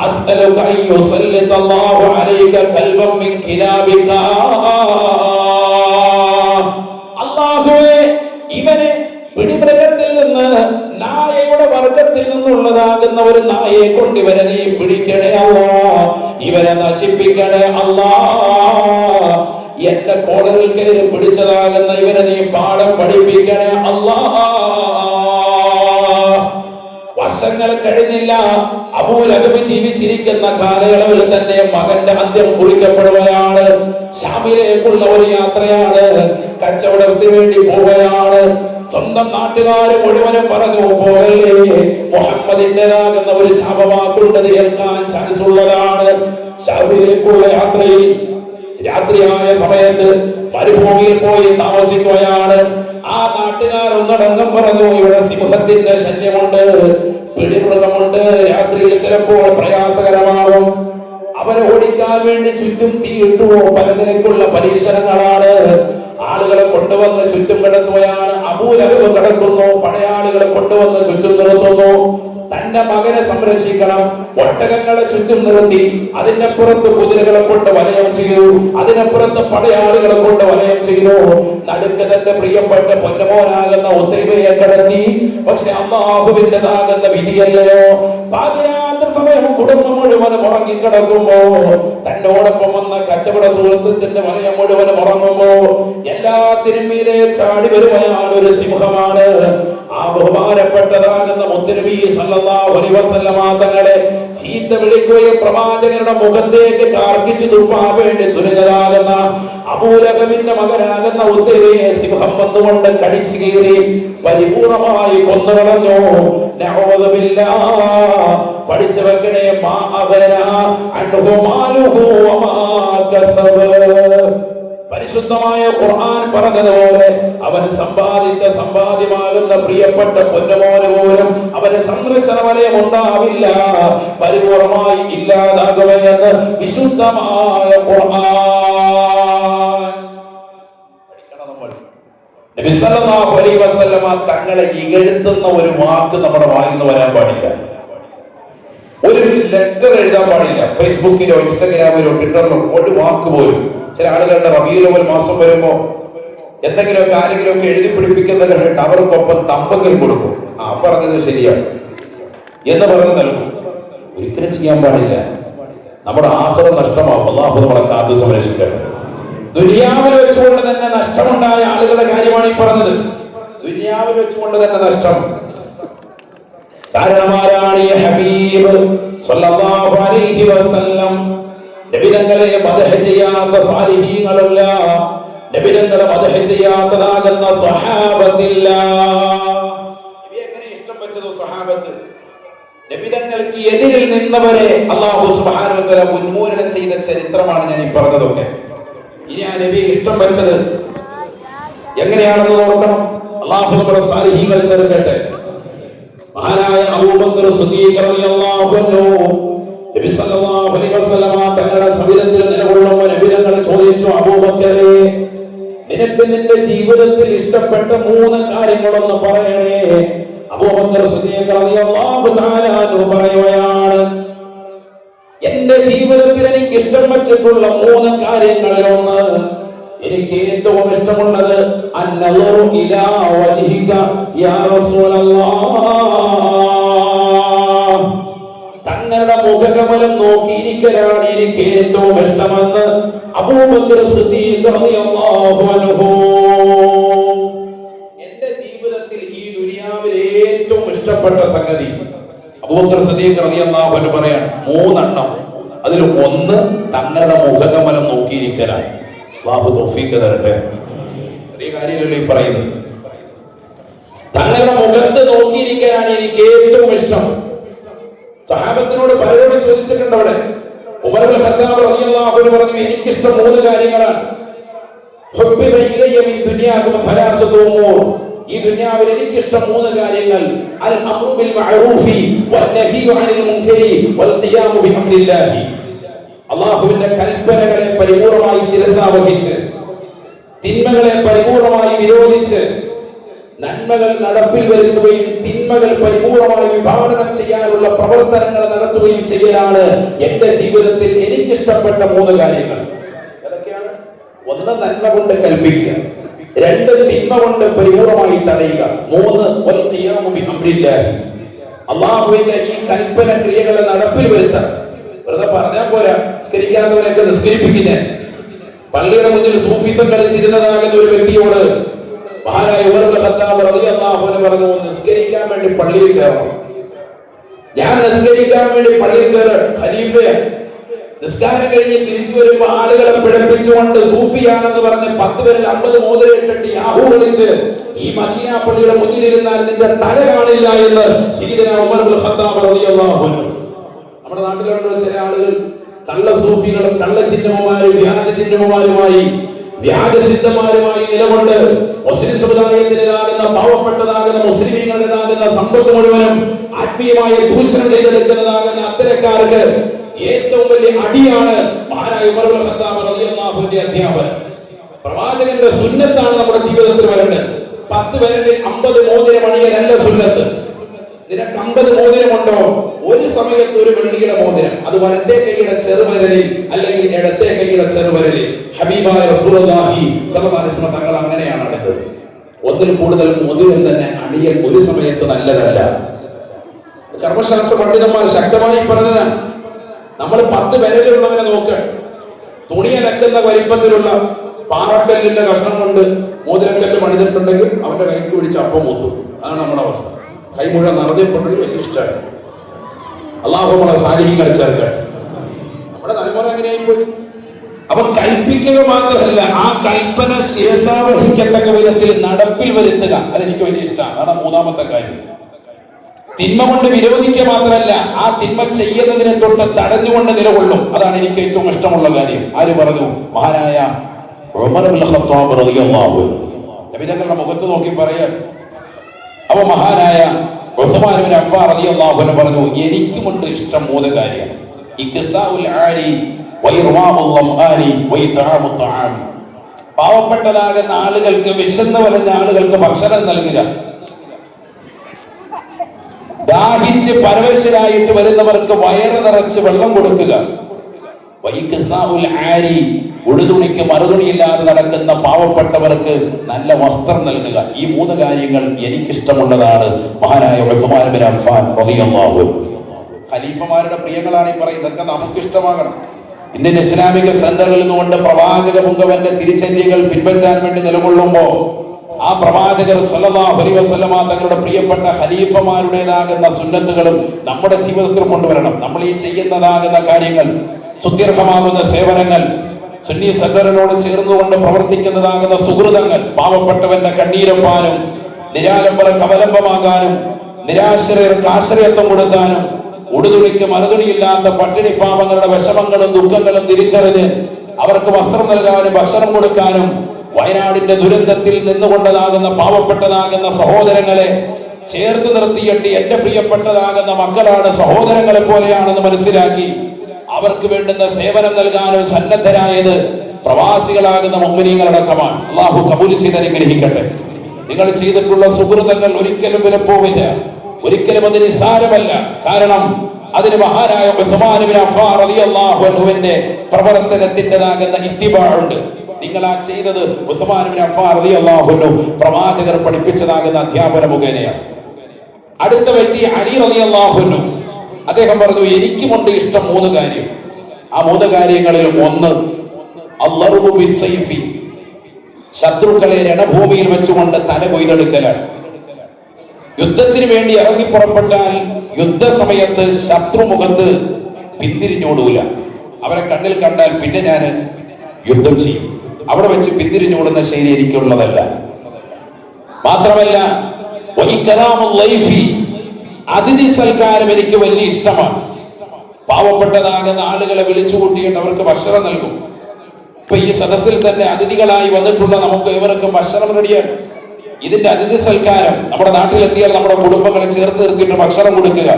അസ്അലുക അൻ യുസല്ലിത അല്ലാഹു അലൈക കൽബൻ മിൻ കിലാബിക. അല്ലാഹുവേ, ഇവനെ പിടിമൃഗത്തിൽ നിന്ന്, നായയുടെ വർഗത്തിൽ നിന്നുള്ളതാകുന്ന ഒരു നായയെ കൊണ്ട് ഇവനെ നീ പിടിക്കണേ അല്ലാഹ്, ഇവനെ നശിപ്പിക്കണേ അല്ലാഹ്. എന്റെ കോളറിൽ കയറി പിടിച്ചതാകുന്ന ഇവനെ നീ പാഠം പഠിപ്പിക്കണേ അല്ലാഹ്. വർഷങ്ങൾ കഴിഞ്ഞില്ല, അബൂലഹബ് ജീവിച്ചിരിക്കുന്ന കാലയളവിൽ തന്നെ മകന്റെ അന്ത്യം കുറിക്കപ്പെടുകയാണ്. ശാമിലേക്കുള്ള ഒരു യാത്രയാണ്, കച്ചവടത്തിന് വേണ്ടി പോവുകയാണ്. സ്വന്തം നാട്ടുകാർ മുഴുവനും പറഞ്ഞു, പോകല്ലേ, മുഹമ്മദിന്റേതാകുന്ന ഒരു ശാപവാക്കുണ്ടത് കേൾക്കാൻ ചാൻസ് ഉള്ളതാണ്. ശാമിലേക്കുള്ള യാത്രയിൽ രാത്രിയായ സമയത്ത് മരുഭൂമിയിൽ പോയി താമസിക്കുകയാണ്. ആ നാട്ടുകാർ ഒന്നടങ്കം പറഞ്ഞു, ഇവിടെ സിംഹത്തിന്റെ ശല്യമുണ്ട്, പിടിമൃഗമുണ്ട്, രാത്രിയിൽ ചിലപ്പോൾ പ്രയാസകരമാകും. അവരെ ഓടിക്കാൻ വേണ്ടി ചുറ്റും തീയിട്ടുവോ, പല നിലയ്ക്കുള്ള പരീക്ഷണങ്ങളാണ്. ആളുകളെ കൊണ്ടുവന്ന് ചുറ്റും കിടത്തുകയാണ്. അബൂലഹബ് കിടക്കുന്നു, പടയാളികളെ കൊണ്ടുവന്ന് ചുറ്റും നിർത്തുന്നു. തന്റെ മകനെ സംരക്ഷിക്കണം. ഒട്ടകങ്ങളെ ചുറ്റും നിർത്തി അതിനപ്പുറത്ത് കുതിരകളെ കൊണ്ട് വലയം ചെയ്തു, അതിനപ്പുറത്ത് പടയാളികളെ കൊണ്ട് വലയം ചെയ്തു. നടുക്ക് തന്റെ പ്രിയപ്പെട്ട പൊന്നമോനാകുന്ന ഉത്തൈബയെ കടത്തി. പക്ഷെ അല്ലാഹുവിൻ്റെതാകുന്ന വിധിയല്ലയോ. പാതിരാത്രി സമയം കുടുംബം മുഴുവനും ഉറങ്ങിക്കിടക്കുമ്പോ, തന്നോടൊപ്പം വന്ന കച്ചവട സുഹൃത്തിന്റെ വലയം മുഴുവനും ഉറങ്ങുമ്പോ എല്ലാത്തിനും മീതെ ചാടി വരുവാണ് ഒരു സിംഹമാണ്. ആ ബഹുമാനപ്പെട്ടതാകുന്ന മുത്തുനബി സല്ലല്ലാഹു അലൈഹി വസല്ലമ തങ്ങളെ ചീത്ത വിളിക്കുകയും പ്രവാചകരുടെ മുഖത്തേക്ക് കാർക്കിച്ചു തുപ്പാൻ വേണ്ടി തുനിഞ്ഞതാകുന്ന അബൂലഹബിന്റെ മകനാകുന്ന ഉത്തൈബയെ സിംഹം വന്നുകൊണ്ട് കടിച്ചു കീറി പരിപൂർണമായി കൊന്നുകളഞ്ഞു. നഊദു ബില്ലാഹ്. പഠിച്ചു വെക്കണേ, മാ അഗന അൻഹു മാലുഹു വമാ കസബ. പരിശുദ്ധമായ ഖുർആൻ പറഞ്ഞതുപോലെ അവൻ സമ്പാദിച്ച സമ്പാദ്യമാകുന്ന പ്രിയപ്പെട്ട പൊന്നുമോന് പോലും അവന് സംരക്ഷണ വലയം ഉണ്ടാവില്ല, പരിപൂർണമായി ഇല്ലാതാകുമെന്ന് വിശുദ്ധമായ ഖുർആൻ. നബി സല്ലല്ലാഹു അലൈഹി വസല്ലമ തങ്ങളെ ഇകഴ്ത്തുന്ന ഒരു വാക്ക് നമ്മുടെ വായിൽ നിന്ന് വരാൻ പാടില്ല. ഒരു ലെറ്റർ എഴുതാൻ പാടില്ല. ഫേസ്ബുക്കിലോ ഇൻസ്റ്റാഗ്രാമിലോ ട്വിറ്ററിലോ ഒരു വാക്ക് പോലും. ചില ആളുകളുടെ റബീഉൽ അവ്വൽ മാസം വരുമ്പോ എന്തെങ്കിലുമൊക്കെ ആരെങ്കിലുമൊക്കെ എഴുതി പിടിപ്പിക്കുന്നത് കണ്ടിട്ട് അവർക്കൊപ്പം തമ്പെങ്കിലും കൊടുക്കും. ആ പറഞ്ഞത് ശരിയാണ് എന്ന് പറഞ്ഞ് നൽകും. ഒരിക്കലും ചെയ്യാൻ പാടില്ല. നമ്മുടെ ആഖിറത്ത് നഷ്ടമാവും. അല്ലാഹു നമ്മളെ കാത്തു സംരക്ഷിക്കട്ടെ. ദുനിയാവിൽ വെച്ചുകൊണ്ട് തന്നെ നഷ്ടമുണ്ടായ ആളുകളുടെ കാര്യമാണ് ഈ പറഞ്ഞത്. ദുനിയാവിൽ വെച്ചുകൊണ്ട് തന്നെ നഷ്ടം. കാരണമാരാണ് ഈ ഹബീബ് സല്ലല്ലാഹു അലൈഹി വസല്ലം. നബിതങ്ങളെ മദ്ഹ് ചെയ്യാത്ത സാലിഹീങ്ങളല്ല, നബിതങ്ങളെ മദ്ഹ് ചെയ്യാത്തതാകുന്ന സ്വഹാബത്തില്ല. നബി എങ്ങനെ ഇഷ്ടം വെച്ചത് സ്വഹാബത്ത്? നബിതങ്ങൾക്ക് എതിരിൽ നിന്നവരെ അല്ലാഹു സുബ്ഹാനഹു വ തആല ഉന്മൂലനം ചെയ്ത ചരിത്രമാണ് ഞാൻ ഈ പറഞ്ഞതൊക്കെ. ഇനി ആ നബി ഇഷ്ടം വെച്ചത് എങ്ങനെയാണെന്ന് ഓർക്കണം. അല്ലാഹു നമ്മുടെ സാലിഹീങ്ങൾ ചേർക്കട്ടെ. മഹാനായ അബൂബക്കർ സിദ്ദീഖ് റളിയല്ലാഹു അൻഹു നബി സല്ലല്ലാഹു അലൈഹി വസല്ലമ തങ്ങളുടെ സവിധത്തിൽ നിലകൊള്ളുമ്പോൾ നബി തങ്ങൾ ചോദിച്ചു, അബൂബക്കറേ, നിനക്ക് നിന്റെ ജീവിതത്തിൽ ഇഷ്ടപ്പെട്ട 3 കാര്യങ്ങളൊന്ന് പറയണേ. അബൂബക്കർ സിദ്ദീഖ് റളിയല്ലാഹു തആല അൻഹു പറയുകയാണ്, എന്റെ ജീവിതത്തിൽ എനിക്ക് ഇഷ്ടം വെച്ചിട്ടുള്ള 3 കാര്യങ്ങളിലൊന്ന്, എനിക്ക് ഏറ്റവും ഇഷ്ടമുള്ളത് അന്നളു ഇലാ വജ്ഹിക യാ റസൂലല്ലാഹ്, തങ്ങളുടെ മുഖകമലം നോക്കിയിരിക്കലാണ് എനിക്ക് ഏറ്റവും ഇഷ്ടമെന്ന് അബൂബക്കർ സിദ്ദീഖ് റളിയല്ലാഹു അൻഹു. എന്റെ ജീവിതത്തിൽ ഈ ദുനിയാവിൽ ഏറ്റവും ഇഷ്ടപ്പെട്ട സംഗതി അബൂബക്കർ സിദ്ദീഖ് റളിയല്ലാഹു അൻഹു പറയാൻ 3 എണ്ണം. അതിൽ 1 തങ്ങളുടെ മുഖകമലം നോക്കിയിരിക്കലാണ്. അല്ലാഹു തൗഫീഖ് തരട്ടെ. ചെറിയ കാര്യമല്ലല്ലോ ഈ പറയുന്നത്. തങ്ങളുടെ മുഖത്ത് നോക്കിയിരിക്കാനാണ് എനിക്ക് ഏറ്റവും ഇഷ്ടം. സഹാബത്തിനോട് പലരോട് ചോദിച്ചിട്ടുണ്ട്. അവിടെ ഉമർ ഇബ്നുൽ ഖത്താബ് റളിയല്ലാഹു അൻഹു പറഞ്ഞു, എനിക്കിഷ്ടം 3 കാര്യങ്ങളാണ്. ഹുബ്ബിബ ഇലയ്യ മിൻ ദുനിയാകും സലാസതു ഉമൂർ, ഈ ദുനിയാവിൽ എനിക്കിഷ്ടം 3 കാര്യങ്ങൾ. അൽ അംറു ബിൽ മഅറൂഫി വന്നഹ്യു അനിൽ മുൻകരി വൽ ഖിയാമു ബി അംരില്ലാഹി, അല്ലാഹുവിന്റെ കൽപ്പനകളെ പരിപൂർണമായി ശിരസാവഹിച്ച് തിന്മകളെ പരിപൂർണമായി വിരോധിച്ച് നന്മകൾ നടപ്പിൽ വരുത്തുകയും തിന്മകൾ പരിപൂർണമായി വിഭാവനം ചെയ്യാനുള്ള പ്രവർത്തനങ്ങൾ നടത്തുകയും ചെയ്യലാണ് എന്റെ ജീവിതത്തിൽ എനിക്കിഷ്ടപ്പെട്ട 3 കാര്യങ്ങൾ. ഏതൊക്കെയാണ്? 1 നന്മ കൊണ്ട് കൽപ്പിക്കുക, 2 തിന്മ കൊണ്ട് പരിപൂർണമായി തടയുക, 3 വൽ ഖിയാമു ബി അംരില്ലാഹി, അല്ലാഹുവിന്റെ ഈ കൽപ്പന ക്രിയകളെ നടപ്പിൽ വരുത്താൻ. വെറുതെ പറഞ്ഞാൽ പോരാ, നിസ്കരിക്കാത്തവരൊക്കെ നിസ്കരിപ്പിക്കുന്ന പള്ളിയുടെ മുന്നിൽ സൂഫിസം കളിച്ചിരുന്നതാകുന്ന ഒരു വ്യക്തിയോട് മഹാനായ ഉമർ ഇബ്നുൽ ഖത്താബ് റളിയല്ലാഹു അൻഹു പറഞ്ഞു, നിസ്കരിക്കാൻ വേണ്ടി പള്ളിയിൽ കയറണം. ഞാൻ നിസ്കരിക്കാൻ വേണ്ടി പള്ളിയിൽ കയറാൻ ഖലീഫയാണ്. നിസ്കാരം കഴിഞ്ഞ് തിരിച്ചു വരുമ്പോൾ ആളുകളെ പിഴപ്പിച്ചുകൊണ്ട് സൂഫിയാണെന്ന് പറഞ്ഞ് 10 പേരിൽ 50 മോതിരയിട്ടിട്ട് യാഹൂ വിളിച്ച് ഈ മദീന പള്ളിയുടെ മുന്നിലിരുന്നാൽ നിന്റെ തല കാണില്ല എന്ന് സയ്യിദുനാ ഉമർ ഇബ്നുൽ ഖത്താബ് റളിയല്ലാഹു അൻഹു. നമ്മുടെ നാട്ടിലുള്ള ചില ആളുകൾ കള്ള സൂഫികളും കള്ള ചിഹ്നന്മാരും വ്യാജ ചിഹ്നന്മാരുമായി വ്യാജസിദ്ധന്മാരുമായി നിലകൊണ്ട് മുസ്ലിം സമുദായത്തിൻ്റെതാകുന്ന പാവപ്പെട്ടതാകുന്ന മുസ്ലിമീങ്ങളുടേതാകുന്ന സമ്പത്ത് മുഴുവനും ആത്മീയമായ ചൂഷണം ചെയ്തെടുക്കുന്നതാകുന്ന അത്തരക്കാർക്ക് ഏറ്റവും വലിയ അടിയാണ് മഹാനായ ഉമർ ഇബ്നുൽ ഖത്താബ് റളിയല്ലാഹു അൻഹുവിന്റെ അധ്യാപനം. പ്രവാചകന്റെ സുന്നത്താണ് നമ്മുടെ ജീവിതത്തിൽ വരേണ്ടത്. 10 പേരിൽ 50 മോതിരം അണിയലല്ല സുന്നത്ത്. നിനക്ക് 50 മോതിരമുണ്ടോ? ഒരു സമയത്ത് ഒരു വെള്ളിയുടെ മോതിരം, അത് വലത്തെ കൈയുടെ ചെറുവിരലിൽ അല്ലെങ്കിൽ ഇടത്തെ കൈയുടെ ചെറുവിരലിൽ. ഹബീബായ റസൂലുള്ളാഹി സ്വല്ലല്ലാഹു അലൈഹി വസല്ലം തങ്ങൾ അങ്ങനെയാണ് അണിഞ്ഞത്. ഒന്നിൽ കൂടുതൽ മോതിരം തന്നെ അണിയൽ ഒരു സമയത്ത് നല്ലതല്ല. കർമ്മശാസ്ത്ര പണ്ഡിതന്മാർ ശക്തമായി പറഞ്ഞതാണ്. നമ്മൾ 10 വിരലുള്ളവനെ നോക്ക്, തുണിയലക്കുന്ന വലിപ്പത്തിലുള്ള പാറക്കല്ലിന്റെ കഷ്ണം കൊണ്ട് മോതിരക്കല്ല് പണിതിട്ടുണ്ടെങ്കിൽ അവന്റെ കൈക്ക് പിടിച്ച് അപ്പം മൂത്തും. അതാണ് നമ്മുടെ അവസ്ഥ. കൈ മുഴുവൻ നിറഞ്ഞിട്ടുണ്ടെങ്കിൽ വലിയ ഇഷ്ടമാണ്. അള്ളാഹു നമ്മളെ സാലിഹീങ്ങളെ ചേർക്കാൻ. നമ്മുടെ തലമുറ എങ്ങനെയായി പോയി. അപ്പൊ കൽപ്പിക്കുക മാത്രമല്ല, ആ കൽപ്പന ശിരസാവഹിക്കത്തക്ക വിധത്തിൽ നടപ്പിൽ വരുത്തുക, അതെനിക്ക് വലിയ ഇഷ്ടമാണ്. അതാണ് മൂന്നാമത്തെ കാര്യം. തിന്മ കൊണ്ട് വിരോധിക്കുക മാത്രമല്ല, ആ തിന്മ ചെയ്യുന്നതിനെ തൊട്ട് തടഞ്ഞുകൊണ്ട് നിലകൊള്ളും. അതാണ് എനിക്ക് ഏറ്റവും ഇഷ്ടമുള്ള കാര്യം. ആര് പറഞ്ഞു? മഹാനായ ഉമർ ഇബ്നുൽ ഖത്താബ് റളിയല്ലാഹു അൻഹു. നബി തങ്ങളുടെ മുഖത്ത് നോക്കി പറയാൻ. അപ്പൊ മഹാനായ ഉസ്മാൻ ഇബ്നു അഫ്ഫാൻ റളിയല്ലാഹു അൻഹു പറഞ്ഞു, എനിക്കുമുണ്ട് ഇഷ്ടം 3 കാര്യം. ഇക്സാഉൽ ആരി വഇർവാമുൽ ലംആനി വഇത്ആമുൽ തആമി. പാവപ്പെട്ടതാകുന്ന ആളുകൾക്ക്, വിശന്ന് വലഞ്ഞ ആളുകൾക്ക് ഭക്ഷണം നൽകുക. ദാഹിച്ച് പരവശരായിട്ട് വരുന്നവർക്ക് വയറ് നിറച്ച് വെള്ളം കൊടുക്കുക. വഇക്സാഉൽ ആരി, ഉടുതുണിക്ക് മറുതുണിയില്ലാതെ നടക്കുന്ന പാവപ്പെട്ടവർക്ക് നല്ല വസ്ത്രം നൽകുക. ഈ 3 കാര്യങ്ങൾ എനിക്കിഷ്ടമുള്ളതാണ്. മഹാനായ ഉസ്മാൻ ഇബ്നു അഫ്ഫാൻ റളിയല്ലാഹു അൻഹു. ഖലീഫമാരുടെ പ്രിയങ്ങളാണ് ഈ പറയുന്നത്. ഇതൊക്കെ നമുക്ക് ഇഷ്ടമാകണം. ഇന്ത്യൻ ഇസ്ലാമിക സെന്ററിൽ നിന്നുകൊണ്ട് പ്രവാചക പുങ്കവന്റെ തിരിച്ചര്യകൾ പിൻപറ്റാൻ വേണ്ടി നിലകൊള്ളുമ്പോ ആ പ്രവാചകർ സല്ലല്ലാഹു അലൈഹി വസല്ലമ തങ്ങളുടെ പ്രിയപ്പെട്ട ഖലീഫമാരുടേതാകുന്ന സുന്നത്തുകളും നമ്മുടെ ജീവിതത്തിൽ കൊണ്ടുവരണം. നമ്മൾ ഈ ചെയ്യുന്നതാകുന്ന കാര്യങ്ങൾ, സുദീർഘമാകുന്ന സേവനങ്ങൾ, സുന്നി സെന്ററിനോട് ചേർന്നുകൊണ്ട് പ്രവർത്തിക്കുന്നതാകുന്ന സുഹൃതങ്ങൾ, പാവപ്പെട്ടവന്റെ കണ്ണീരൊപ്പാനും നിരാലംബർക്ക് അവലംബമാകാനും നിരാശ്രയർക്ക് ആശ്രയത്വം കൊടുക്കാനും ഉടുതുണിക്ക് മറുതുണിയില്ലാത്ത പട്ടിണി പാവങ്ങളുടെ വിഷമങ്ങളും ദുഃഖങ്ങളും തിരിച്ചറിഞ്ഞ് അവർക്ക് വസ്ത്രം നൽകാനും ഭക്ഷണം കൊടുക്കാനും, വയനാടിന്റെ ദുരന്തത്തിൽ നിന്നുകൊണ്ടതാകുന്ന പാവപ്പെട്ടതാകുന്ന സഹോദരങ്ങളെ ചേർത്ത് നിർത്തിയിട്ട് എന്റെ പ്രിയപ്പെട്ടതാകുന്ന മക്കളാണ്, സഹോദരങ്ങളെ പോലെയാണെന്ന് മനസ്സിലാക്കി അവർക്ക് വേണ്ടുന്ന സേവനം നൽകാനും സന്നദ്ധരായത് പ്രവാസികളാകുന്ന മുഅ്മിനീങ്ങളടക്കമാണ്. അല്ലാഹു കബൂൽ ചെയ്ത് അനുഗ്രഹിക്കട്ടെ. നിങ്ങൾ ചെയ്തിട്ടുള്ള സുഹൃതങ്ങൾ ഒരിക്കലും വിലപ്പോവില്ല, ഒരിക്കലും അത് നിസ്സാരമല്ല. കാരണം അതിന് മഹാനായ ഉസ്മാൻ ഇബ്നു അഫ്ഫാൻ റളിയല്ലാഹു അൻഹുവിന്റെ പ്രവർത്തനത്തിൻ്റെതാകുന്ന ഇത്തിബാഉണ്ട്. നിങ്ങൾ ആ ചെയ്തത് ഉസ്മാൻ ഇബ്നു അഫ്ഫാൻ റളിയല്ലാഹു അൻഹു പ്രവാചകർ പഠിപ്പിച്ചതാകുന്ന അധ്യാപന മുഖേനയാണ്. അടുത്ത വ്യക്തി അലി റളിയല്ലാഹു അൻഹു. അദ്ദേഹം പറഞ്ഞു, എനിക്കുമുണ്ട് ഇഷ്ടം 3 കാര്യം. ആ 3 കാര്യങ്ങളിൽ ഒന്ന് അൽളർബു ബിസ്സൈഫി, ശത്രുക്കളെ രണഭൂമിയിൽ വെച്ചുകൊണ്ട് തല കൊയ്തെടുക്കലാണ്. യുദ്ധത്തിന് വേണ്ടി ഇറങ്ങി പുറപ്പെട്ടാൽ യുദ്ധസമയത്ത് ശത്രുമുഖത്ത് പിന്തിരിഞ്ഞോടൂല. അവരെ കണ്ണിൽ കണ്ടാൽ പിന്നെ ഞാൻ യുദ്ധം ചെയ്യും. അവിടെ വെച്ച് പിന്തിരിഞ്ഞോടുന്ന ശൈലി എനിക്കുള്ളതല്ല. മാത്രമല്ല അതിഥി സൽക്കാരം എനിക്ക് വലിയ ഇഷ്ടമാണ്. പാവപ്പെട്ടതാകുന്ന ആളുകളെ വിളിച്ചു കൂട്ടിയിട്ട് അവർക്ക് ഭക്ഷണം നൽകും. ഇപ്പൊ ഈ സദസ്സിൽ തന്നെ അതിഥികളായി വന്നിട്ടുള്ള നമുക്ക് ഇവർക്കും ഭക്ഷണം റെഡിയാണ്. ഇതിന്റെ അതിഥി സൽക്കാരം നമ്മുടെ നാട്ടിലെത്തിയാൽ നമ്മുടെ കുടുംബങ്ങളെ ചേർത്ത് നിർത്തിയിട്ട് ഭക്ഷണം കൊടുക്കുക,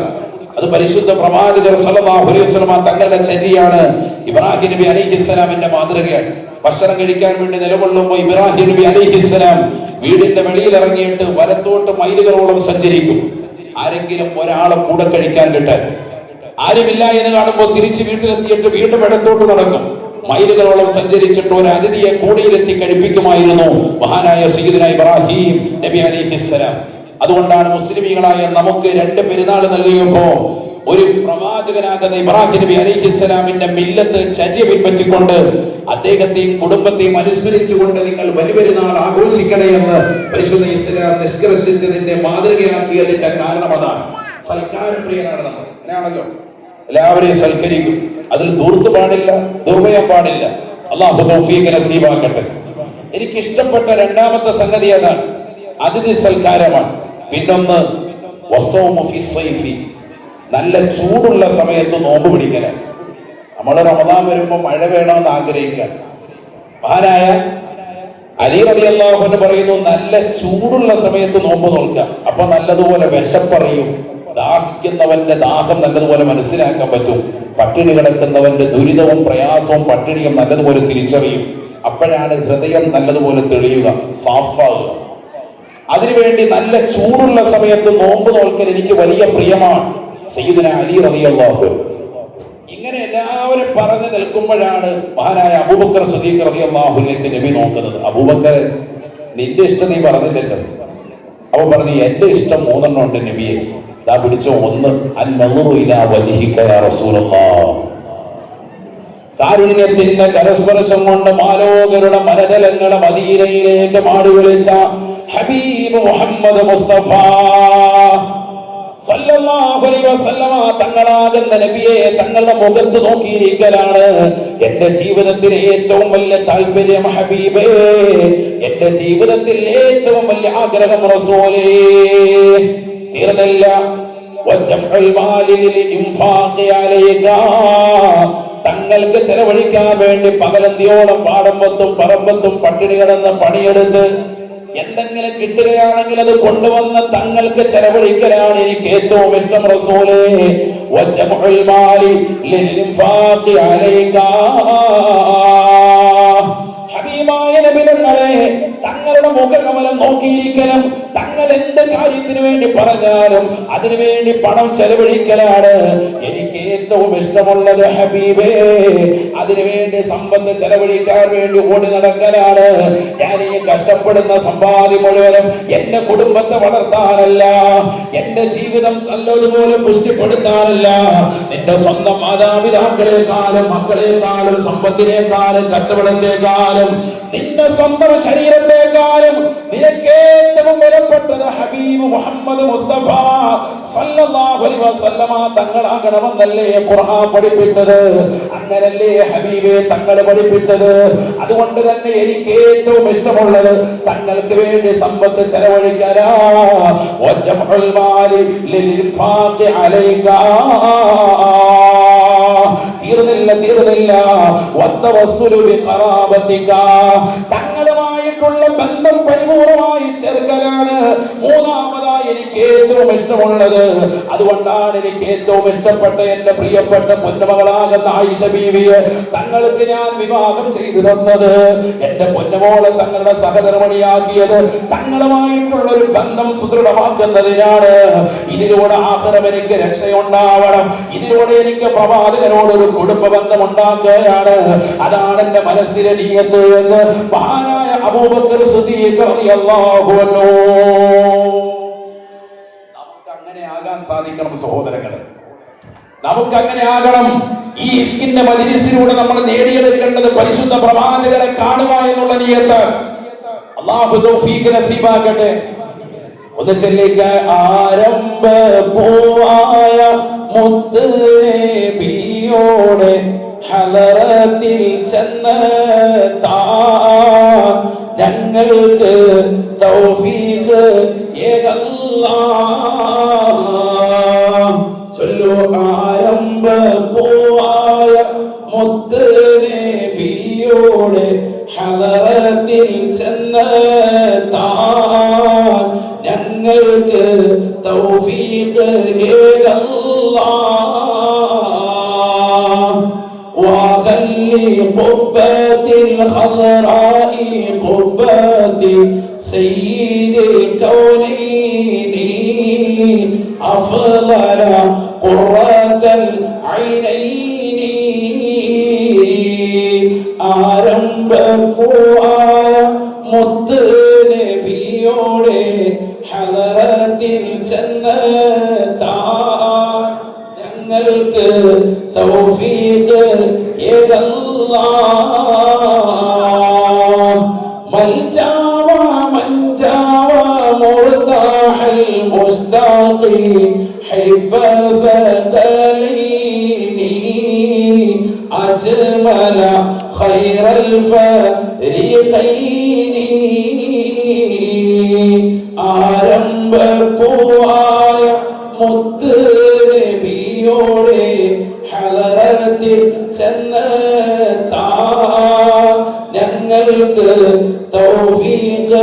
അത് പരിശുദ്ധ പ്രവാചകർ സല്ലല്ലാഹു അലൈഹി വസല്ലമ തങ്ങളുടെ ചര്യയാണ്. ഇബ്രാഹിം നബി അലൈഹിസ്സലാമിന്റെ മാതൃകയാണ്. ഭക്ഷണം കഴിക്കാൻ വേണ്ടി നിലകൊള്ളുമ്പോൾ ഇബ്രാഹിം നബി അലൈഹിസ്സലാം വീടിന്റെ വെളിയിൽ ഇറങ്ങിയിട്ട് വലത്തോട്ട് മൈലുകളോളം സഞ്ചരിക്കും. ആരെങ്കിലും ഒരാളെ കൂടെ കഴിക്കാൻ കിട്ടാൻ, ആരുമില്ല എന്ന് കാണുമ്പോൾ തിരിച്ച് വീട്ടിലെത്തിയിട്ട് വീണ്ടും ഇടത്തോട്ട് നടക്കും. മൈലുകളോളം സഞ്ചരിച്ചിട്ട് ഒരു അതിഥിയെ കൂടിയിലെത്തി കഴിപ്പിക്കുമായിരുന്നു മഹാനായ സയ്യിദുനാ ഇബ്രാഹിം നബി അലൈഹിസ്സലാം. അതുകൊണ്ടാണ് മുസ്ലിമീങ്ങളായ നമുക്ക് 2 പെരുന്നാൾ നൽകിയപ്പോ ഒരു പ്രവാചകനാകുന്ന ഇബ്രാഹിം നബി അലൈഹിസ്സലാമിന്റെ മില്ലത്ത് ചര്യ പിൻപറ്റിക്കൊണ്ട് അദ്ദേഹത്തെയും കുടുംബത്തെയും അനുസ്മരിച്ചുകൊണ്ട് നിങ്ങൾ ബലിപെരുന്നാൾ ആഘോഷിക്കണേ എന്ന് പരിശുദ്ധ ഇസ്ലാം നിഷ്കർഷിച്ചതിന്റെ മാതൃകയാക്കിയതിന്റെ കാരണം അതാണ്. സൽക്കാരപ്രിയനാണ് നമ്മൾ. അങ്ങനെയാണല്ലോ, എല്ലാവരെയും സൽക്കരിക്കും. അതിൽ ദൂർത്ത് പാടില്ല, ദുർവയം പാടില്ല. അല്ലാഹു തൗഫീഖ് നസീബാക്കട്ടെ. എനിക്ക് ഇഷ്ടപ്പെട്ട 2ാമത്തെ സംഗതി അതാണ്, അതിഥി സൽക്കാരമാണ്. പിന്നൊന്ന് വസൗമു ഫി സൈഫി, നല്ല ചൂടുള്ള സമയത്ത് നോമ്പ് പിടിക്കലാണ്. നമ്മൾ റമദാൻ വരുമ്പോൾ മഴ വേണമെന്ന് ആഗ്രഹിക്കുകയാണ്. മഹാനായ അലി റളിയല്ലാഹു അൻഹു പറയുന്നു, നല്ല ചൂടുള്ള സമയത്ത് നോമ്പ് നോൽക്കുക. അപ്പൊ നല്ലതുപോലെ വിശപ്പറിയും, ദാഹിക്കുന്നവന്റെ ദാഹം നല്ലതുപോലെ മനസ്സിലാക്കാൻ പറ്റും. പട്ടിണി കിടക്കുന്നവന്റെ ദുരിതവും പ്രയാസവും പട്ടിണിയും നല്ലതുപോലെ തിരിച്ചറിയും. അപ്പോഴാണ് ഹൃദയം നല്ലതുപോലെ തെളിയുക, സാഫാവുക. അതിനുവേണ്ടി നല്ല ചൂടുള്ള സമയത്ത് നോമ്പ് നോൽക്കൽ എനിക്ക് വലിയ പ്രിയമാണ്. സയ്യിദുന അലി റളിയല്ലാഹു ഇങ്ങനെ എല്ലാവരും പറഞ്ഞു നിൽക്കുമ്പോഴാണ് മഹാനായ അബൂബക്കർ സിദ്ദീഖ് റളിയല്ലാഹു അൻഹുവിലേക്ക് നബി നോക്കുന്നത്. അബൂബക്കർ, നിന്റെ ഇഷ്ടം നീ പറഞ്ഞില്ലല്ലോ. അവൻ പറഞ്ഞു, എന്റെ ഇഷ്ടം 3 ഉണ്ട് നബിയെ. ദാ പിടിച്ചോ. 1, അൻ-നദറു ഇലാ വജ്ഹിക യാ റസൂലല്ലാഹ്. കാരുണ്യത്തിന്റെ കരസ്പർശം കൊണ്ട് മാലോകരുടെ മനതലങ്ങളെ മദീനയിലേക്ക് മാടി വിളിച്ച ഹബീബ് മുഹമ്മദ് മുസ്തഫ സല്ലല്ലാഹു അലൈഹി വസല്ലമ തങ്ങളാകുന്ന നബിയെ തങ്ങളുടെ മുഖത്ത് നോക്കിയിരിക്കലാണ് എന്റെ ജീവിതത്തിലെ ഏറ്റവും വലിയ താല്പര്യം ഹബീബേ, എന്റെ ജീവിതത്തിൽ ഏറ്റവും വലിയ ആഗ്രഹം റസൂലേ. തീർന്നില്ല. വജംഉൽ മാലി ലിൽ ഇൻഫാഖി അലൈക, തങ്ങൾക്ക് ചെലവഴിക്കാൻ വേണ്ടി പകലന്തിയോളം പാടമ്പത്തും പറമ്പത്തും പട്ടിണി കിടന്ന് പണിയെടുത്ത് എന്തെങ്കിലും കിട്ടുകയാണെങ്കിൽ അത് കൊണ്ടുവന്ന് തങ്ങൾക്ക് ചെലവഴിക്കലാണ് എനിക്ക് ഏറ്റവും ഇഷ്ടം റസൂലേ. വജംഉൽ മാലി ലിൽ ഇൻഫാഖി അലൈക, ഹബീബായ നബി തങ്ങളെ തങ്ങളുടെ മുഖകമലം നോക്കിയിരിക്കണം. തങ്ങൾ എന്ത് കാര്യത്തിന് വേണ്ടി പറഞ്ഞാലും അതിനു വേണ്ടി പണം ചെലവഴിക്കലാണ് എനിക്ക് ഏറ്റവും ഇഷ്ടമുള്ളത് ഹബീബേ. അതിനുവേണ്ടി സമ്പത്ത് ചെലവഴിക്കാൻ വേണ്ടി ഓടി നടക്കലാണ്. ഞാൻ ഈ കഷ്ടപ്പെടുന്ന സമ്പാദ്യം മുഴുവനും എന്റെ കുടുംബത്തെ വളർത്താനല്ല, എന്റെ ജീവിതം നല്ലതുപോലെ പുഷ്ടിപ്പെടുത്താനല്ല, നിന്റെ സ്വന്തം മാതാപിതാക്കളെക്കാളും മക്കളെക്കാളും സമ്പത്തിനേക്കാളും കച്ചവടത്തെക്കാളും നിന്റെ സ്വന്തം ശരീരത്തെക്കാളും നിനക്ക് ഏറ്റവും വിലപ്പെട്ടത് ഹബീബ് മുഹമ്മദ് മുസ്തഫ സല്ലല്ലാഹു അലൈഹി വസല്ലമ തങ്ങളാകണമെന്നല്ലേ ഖുർആൻ പഠിപ്പിച്ചത്. അങ്ങനല്ലേ ഹബീബെ തങ്ങൾ പഠിപ്പിച്ചത്. അതുകൊണ്ട് തന്നെ എനിക്ക് ഏറ്റവും ഇഷ്ടമുള്ളത് തങ്ങൾക്ക് വേണ്ടി സമ്പത്ത് ചെലവഴിക്കാനാ. വജംഉൽ മാലി ലിൽ ഇൻഫാഖി അലൈക, തീർന്നില്ല. വത്തവസ്സുലു ബിഖറാബതിക, തങ്ങളുമായിട്ടുള്ള ബന്ധം പരിപൂർണമായി ചേർക്കലാണ് മൂന്നാമതായി എനിക്ക് ഏറ്റവും ഇഷ്ടമുള്ളത്. അതുകൊണ്ടാണ് എനിക്ക് ഏറ്റവും ഇഷ്ടപ്പെട്ട എന്റെ പ്രിയപ്പെട്ട പൊന്നുമകളാകുന്ന ആയിഷ ബീവിയെ തങ്ങൾക്ക് ഞാൻ വിവാഹം ചെയ്തു തന്നത്. എന്റെ പൊന്നുമോളെ തങ്ങളുടെ സഹധർമ്മിണിയാക്കിയത് തങ്ങളുമായിട്ടുള്ള ഒരു ബന്ധം സുദൃഢമാക്കുന്നതിനാണ്. ഇതിലൂടെ ആഖിറം എനിക്ക് രക്ഷയുണ്ടാവണം, ഇതിലൂടെ എനിക്ക് പ്രവാചകനോട് ഒരു കുടുംബ ബന്ധം ഉണ്ടാക്കുകയാണ്. അതാണ് എന്റെ മനസ്സിലെ നിയ്യത്ത് എന്ന് മഹാനായ അബൂബക്കർ സിദ്ദീഖ് റളിയല്ലാഹു അൻഹു. നമുക്ക് അങ്ങനെ ആകാൻ സാധിക്കണം സഹോദരങ്ങളെ, നമുക്ക് അങ്ങനെ ആകണം. ഈ ഇഷ്കിന്റെ മജ്‌ലിസിലൂടെ നമ്മൾ നേടിയെടുക്കേണ്ടത് പരിശുദ്ധ പ്രവാചകരെ കാണുക എന്നുള്ള നിയ്യത്ത്. അല്ലാഹു തൗഫീഖ് നസീബാക്കട്ടെ. ഒന്ന് ചൊല്ലിക്ക. ആരംഭ പൂവായ മുത്ത് നബിയോടെ ഹളറത്തിൽ ചെന്നെത്താൻ ഞങ്ങൾക്ക് തൗഫീഖ് ഏകല്ലാഹ്. ചൊല്ലു. ആരംഭ പൂവായ മുത്ത് നബിയോടെ ഹളറത്തിൽ ചെന്നെത്താൻ ഞങ്ങൾക്ക് തൗഫീഖ് ഏകല്ലാഹ്. وَذَلِّ قُبَّةِ الْخَضْرَاءِ قُبَّةِ سَيِّدِ الْكَوْنَيْنِ أَفْضَلَ قُرَّةَ الْعَيْنَيْنِ. ആരംഭപ്പൂവായ മുത്ത് നബിയോടെ ഹളറത്തിൽ ചെന്നെത്താൻ ഞങ്ങൾക്ക് തൗഫീഖ് ഏകല്ലാഹ്. മൽജാവ മൻജാവ മുർതാഹൽ മുസ്താഖി ഹിബ്ബ ഫഖലൈനി അജ്മല ഖൈറൽ ഫരീഖൈനി. ആരംഭപ്പൂവായ മുത്ത് നബിയോടെ ഹളറത്തിൽ ചെന്നെത്താൻ ഞങ്ങൾക്ക് തൗഫീഖ്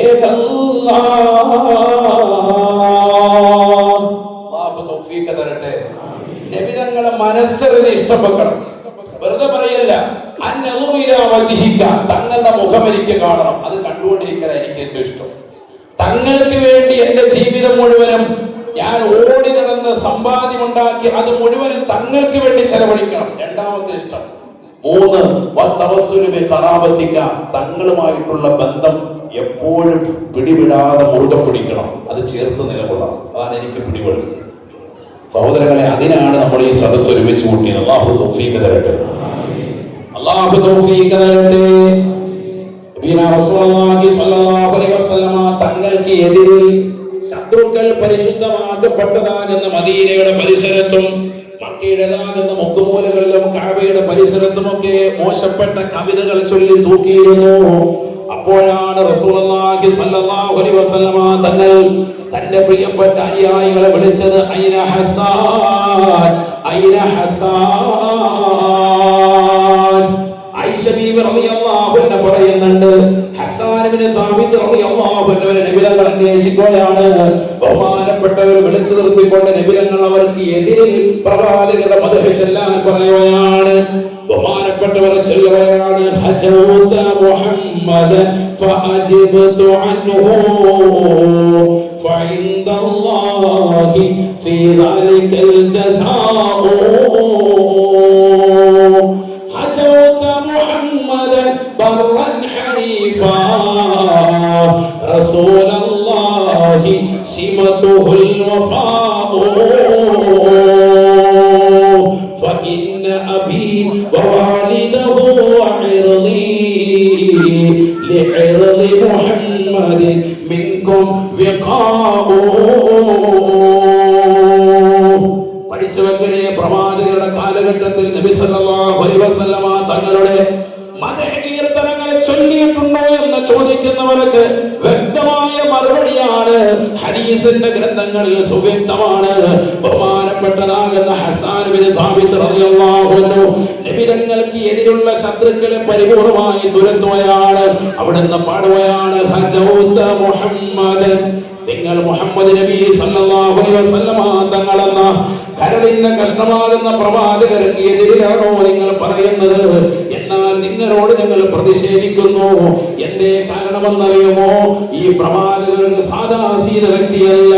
ഏകല്ലാഹ്. അല്ലാഹു തൗഫീഖ് തരട്ടെ. നബി തങ്ങളെ മനസ്സറിഞ്ഞ് ഇഷ്ടം വെക്കണം, വെറുതെ പറയല്ല. അന്നദുറു ഇലാ വജ്ഹിക, തങ്ങളുടെ മുഖം എനിക്ക് കാണണം, അത് കണ്ടുകൊണ്ടിരിക്കാൻ എനിക്ക് ഏറ്റവും ഇഷ്ടം. തങ്ങൾക്ക് വേണ്ടി എന്റെ ജീവിതം മുഴുവനും ഞാൻ ഓടി നടന്ന് സമ്പാദ്യമുണ്ടാക്കി അത് മുഴുവനും തങ്ങൾക്ക് വേണ്ടി ചെലവഴിക്കണം. രണ്ടാമത്തെ ഇഷ്ടം. 3 ഖറാബത്തിക, തങ്ങളുമായിട്ടുള്ള ബന്ധം എപ്പോഴും പിടിവിടാതെ മുറുകെ പിടിക്കണം, അത് ചേർത്ത് നിലകൊള്ളണം. അതാണ് എനിക്ക് പിടിവള്ളി. സഹോദരങ്ങളെ, അതിനാണ് നമ്മൾ ഈ സദസ്സ് ഒരുമിച്ച് കൂട്ടിയത്. അല്ലാഹു തൗഫീഖ് തരട്ടെ, അല്ലാഹു തൗഫീഖ് തരട്ടെ. റസൂലുള്ളാഹി സ്വല്ലല്ലാഹു അലൈഹി വസല്ലമ തങ്ങൾക്ക് എതിരിൽ ശത്രുക്കൾ പരിശുദ്ധമാക്കപ്പെട്ടതാകുന്ന മദീനയുടെ പരിസരത്തും മക്കയുടേതാകുന്ന മുക്കുമൂലകളിലും കഅബയുടെ പരിസരത്തുമൊക്കെ മോശപ്പെട്ട കവിതകൾ ചൊല്ലി തൂക്കിയിരുന്നു. അപ്പോഴാണ് റസൂലുള്ളാഹി സ്വല്ലല്ലാഹു അലൈഹി വസല്ലമ തങ്ങൾ തന്റെ പ്രിയപ്പെട്ട അനുയായികളെ വിളിച്ചത്, ഐന ഹസാൻ, ഐന ഹസാൻ. ആയിഷ ബീവി റളിയല്ലാഹു അൻഹ പറയുന്നുണ്ട്, ഹസ്സാൻ ഇബ്നു സാബിത്ത് റളിയല്ലാഹു അൻഹുവിനെ നബിതങ്ങൾ അന്വേഷിക്കുകയാണ്. ബഹുമാനപ്പെട്ടവർ വിളിച്ചു നിർത്തിക്കൊണ്ട് നബിതങ്ങൾ അവർക്ക് എതിരിൽ പ്രവാചകരുടെ മദ്ഹ് ചൊല്ലാൻ പറയുകയാണ്. ബഹുമാനപ്പെട്ടവർ ചൊല്ലുകയാണ്, ഹജൗത മുഹമ്മദൻ ഫഅജിബ്തു അൻഹു ഫഇൻദല്ലാഹി ഫീ ദാലികൽ ജസാഉ. ഹജൗത മുഹമ്മദൻ ബർറൻ ഹനീഫാ റസൂലല്ലാഹി സിമതുഹുൽ വഫാഉ. فإن أبي ووالده وعرضي لعرض محمد منكم وقاء. പഠിച്ചു വെക്കണേ, പ്രവാചകരുടെ കാലഘട്ടത്തിൽ നബി സല്ലല്ലാഹു അലൈഹി വസല്ലമ തങ്ങളുടെ മദ്ഹ് കീർത്തനങ്ങൾ ചൊല്ലിയിട്ടുണ്ടോ എന്ന് ചോദിക്കുന്നവർക്ക് വ്യക്തമായ മറുപടിയാണ് ഹദീസിന്റെ ഗ്രന്ഥങ്ങളിൽ സുവ്യക്തമാണ്. ബഹുമാനപ്പെട്ടതാകുന്ന ഹസ്സാൻ ഇബ്നു സാബിത്ത് റളിയല്ലാഹു അൻഹു നബിതങ്ങൾക്ക് എതിരുള്ള ശത്രുക്കളെ പരിപൂർണമായി തുരത്തുകയാണ്. അവിടുന്ന് പാടുകയാണ്, ഹജൗത മുഹമ്മദൻ, നിങ്ങൾ മുഹമ്മദ് നബി സല്ലല്ലാഹു അലൈഹി വസല്ലമ തങ്ങളെന്ന കരളിന്റെ കഷ്ണമാകുന്ന പ്രവാചകർക്ക് എതിരിലാണോ നിങ്ങൾ പറയുന്നത്? എന്നാൽ നിങ്ങളോട് ഞങ്ങൾ പ്രതിഷേധിക്കുന്നു. എന്തേ കാരണമെന്നറിയുമോ? ഈ പ്രവാചകർക്ക് സാധാസീത വ്യക്തിയല്ല.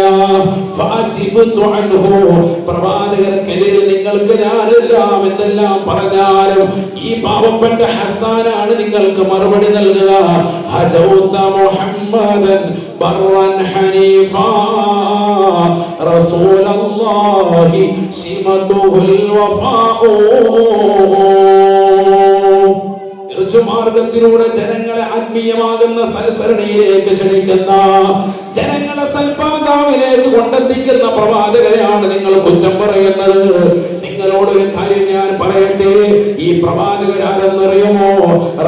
പ്രവാചകർക്കെതിരിൽ നിങ്ങൾക്ക് ഞാനെല്ലാം എന്തെല്ലാം പറഞ്ഞാലും ഈ പാവപ്പെട്ട ഹസ്സാനാണ് നിങ്ങൾക്ക് മറുപടി നൽകുക. ഹജൗത മുഹമ്മദൻ ബർറൻ ഹനീഫാ റസൂലല്ലാഹി സിമതുഹുൽ വഫാഉ. മാർഗത്തിലൂടെ ജനങ്ങളെ ആത്മീയമാകുന്ന സൽസരണിയിലേക്ക് ക്ഷണിക്കുന്ന, ജനങ്ങളെ സൽപാതാവിലേക്ക് കൊണ്ടെത്തിക്കുന്ന പ്രവാചകരെയാണ് നിങ്ങൾ കുറ്റം പറയുന്നത്. നിങ്ങളോട് ഒരു കാര്യം ഞാൻ പറയട്ടെ, ഈ പ്രവാചകരാരെന്നറിയുമോ?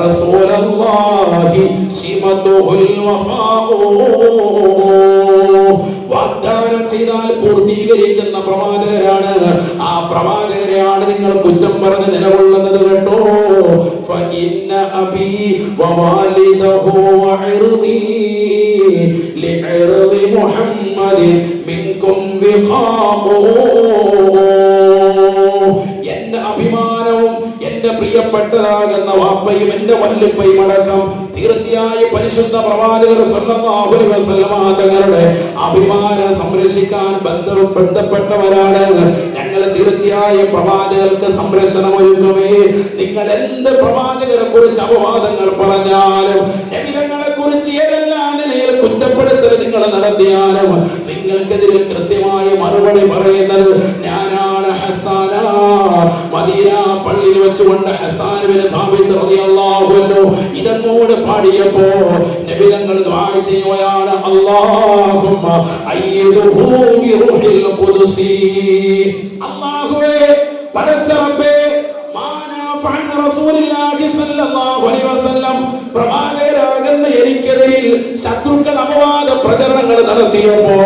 റസൂലല്ലാഹി സിമതുഹുൽ വഫാഉ. വാഗ്ദാനം ചെയ്താൽ പൂർത്തീകരിക്കുന്ന പ്രവാചകരാണ്. ആ പ്രവാചകരെയാണ് നിങ്ങൾ കുറ്റം പറഞ്ഞ് നിലകൊള്ളുന്നത് കേട്ടോ. ഫഇന്ന അബി വവാലിദഹു വഇർദി ലിഇർദി മുഹമ്മദിൻ മിൻകും വിഖാഉ. എന്റെ അഭിമാനവും എന്റെ പ്രിയപ്പെട്ടതാകുന്ന വാപ്പയും എന്റെ വല്ലിപ്പയും അടക്കം തീർച്ചയായും പരിശുദ്ധ പ്രവാചകർ സല്ലല്ലാഹു അലൈഹി വസല്ലമ തങ്ങളുടെ അഭിമാനം സംരക്ഷിക്കാൻ ബന്ധപ്പെട്ടവരാണ് ഞങ്ങൾ. തീർച്ചയായും പ്രവാചകർക്ക് സംരക്ഷണം ഒരുക്കുമേ. നിങ്ങൾ എന്ത് പ്രവാചകരെ കുറിച്ച് അപവാദങ്ങൾ പറഞ്ഞാലും, നബിതങ്ങളെ കുറിച്ച് ഏതെല്ലാം നിലയിൽ കുറ്റപ്പെടുത്തൽ നിങ്ങൾ നടത്തിയാലും നിങ്ങൾക്കെതിരെ കൃത്യമായ മറുപടി പറയുന്നത് ഞാനാണ്. ഹസ്സാന മദീന പള്ളിയിൽ വെച്ചുകൊണ്ട് ഹസ്സാൻ ഇബ്നു സാബിത്ത് റളിയല്ലാഹു അൻഹു ഇതങ്ങോട് പാടിയപ്പോ നബിതങ്ങൾ ദുആ ചെയ്യുകയാണ്, അല്ലാഹുമ്മ അയ്യിദുഹു ബിറൂഹിൽ ഖുദ്സി. അല്ലാഹുവേ, പടച്ച റബ്ബേ, റസൂലുള്ളാഹി സ്വല്ലല്ലാഹു അലൈഹി വസല്ലം പ്രവാചകരാകുന്ന എനിക്കെതിരിൽ ശത്രുക്കൾ അപവാദ പ്രചരണങ്ങൾ നടത്തിയപ്പോ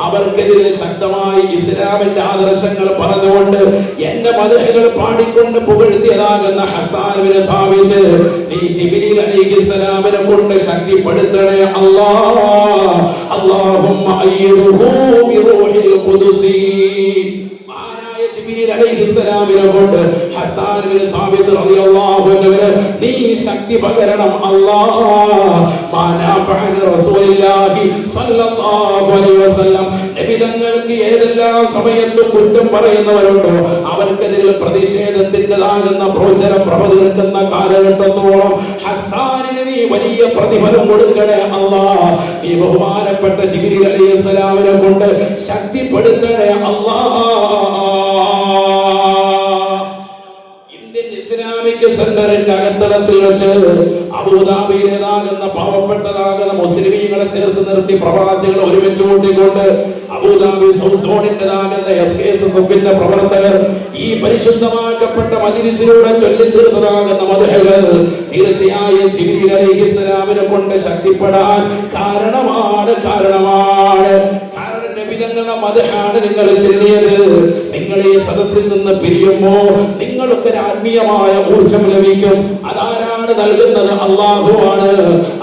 അവർക്കെതിരെ ശക്തമായി ഇസ്ലാമിന്റെ ആദർശങ്ങൾ പറഞ്ഞുകൊണ്ട് എന്റെ മദ്ഹുകൾ പാടിക്കൊണ്ട് പുകഴ്ത്തിയതാകുന്ന ഹസ്സാൻ ഇബ്നു സാബിത്ത് നീ ജിബ്രീൽ അലൈഹിസ്സലാമിനെ കൊണ്ട് ശക്തിപ്പെടുത്തണേ അല്ലാഹ്. അല്ലാഹുമ്മ അയ്യിദുഹു ബിറൂഹിൽ ഖുദ്സി. ജിബ്രീൽ അലൈഹിസ്സലാമിനെ കൊണ്ട് ഹസ്സാൻ ഇബ്നു സാബിത്ത് റളിയല്ലാഹു അൻഹുവിനെ നീ ശക്തി പകരണം അല്ലാഹ്. നബി തങ്ങൾക്ക് ഏതെല്ലാം സമയത്ത് കുറ്റം പറയുന്നവരുണ്ടോ അവർക്കെതിരെ പ്രതിഷേധത്തിൻ്റെതാകുന്ന പ്രോചനം പ്രവചിക്കുന്ന കാലഘട്ടത്തോളം ഹസ്സാനിന് നീ വലിയ പ്രതിഫലം കൊടുക്കണേ അല്ലാഹ്. ഈ ബഹുമാനപ്പെട്ട ജിബ്രീൽ അലൈഹിസ്സലാമിനെ കൊണ്ട് ശക്തിപ്പെടുത്തണേ അല്ലാഹ്. ഇസ്ലാമിക് സെന്ററിന്റെ അകത്തളത്തിൽ വെച്ച് അബൂദാബിയിലേതാകുന്ന പാവപ്പെട്ടതാകുന്ന മുസ്ലിമീങ്ങളെ ചേർത്ത് നിർത്തി പ്രവാസികളെ ഒരുമിച്ച് കൂട്ടിക്കൊണ്ട് അബൂദാബി സൗത്ത് സോണിന്റെതാകുന്ന SKSFന്റെ പ്രവർത്തകർ ഈ പരിശുദ്ധമാക്കപ്പെട്ട മജ്‌ലിസിലൂടെ ചൊല്ലി തീർത്തതാകുന്ന മദ്ഹുകൾ തീർച്ചയായും ജിബ്രീൽ അലൈഹിസ്സലാമിനെ കൊണ്ട് ശക്തിപ്പെടാൻ കാരണമാണ്. നബിതങ്ങളുടെ മദ്ഹാണ് നിങ്ങൾ ചൊല്ലിയത്. നിങ്ങൾ ഈ സദസ്സിൽ നിന്ന് പിരിയുമ്പോൾ നിങ്ങൾക്ക് ആത്മീയമായ ഊർജം ലഭിക്കും. അതാരാണ് നൽകുന്നത്? അല്ലാഹുവാണ്.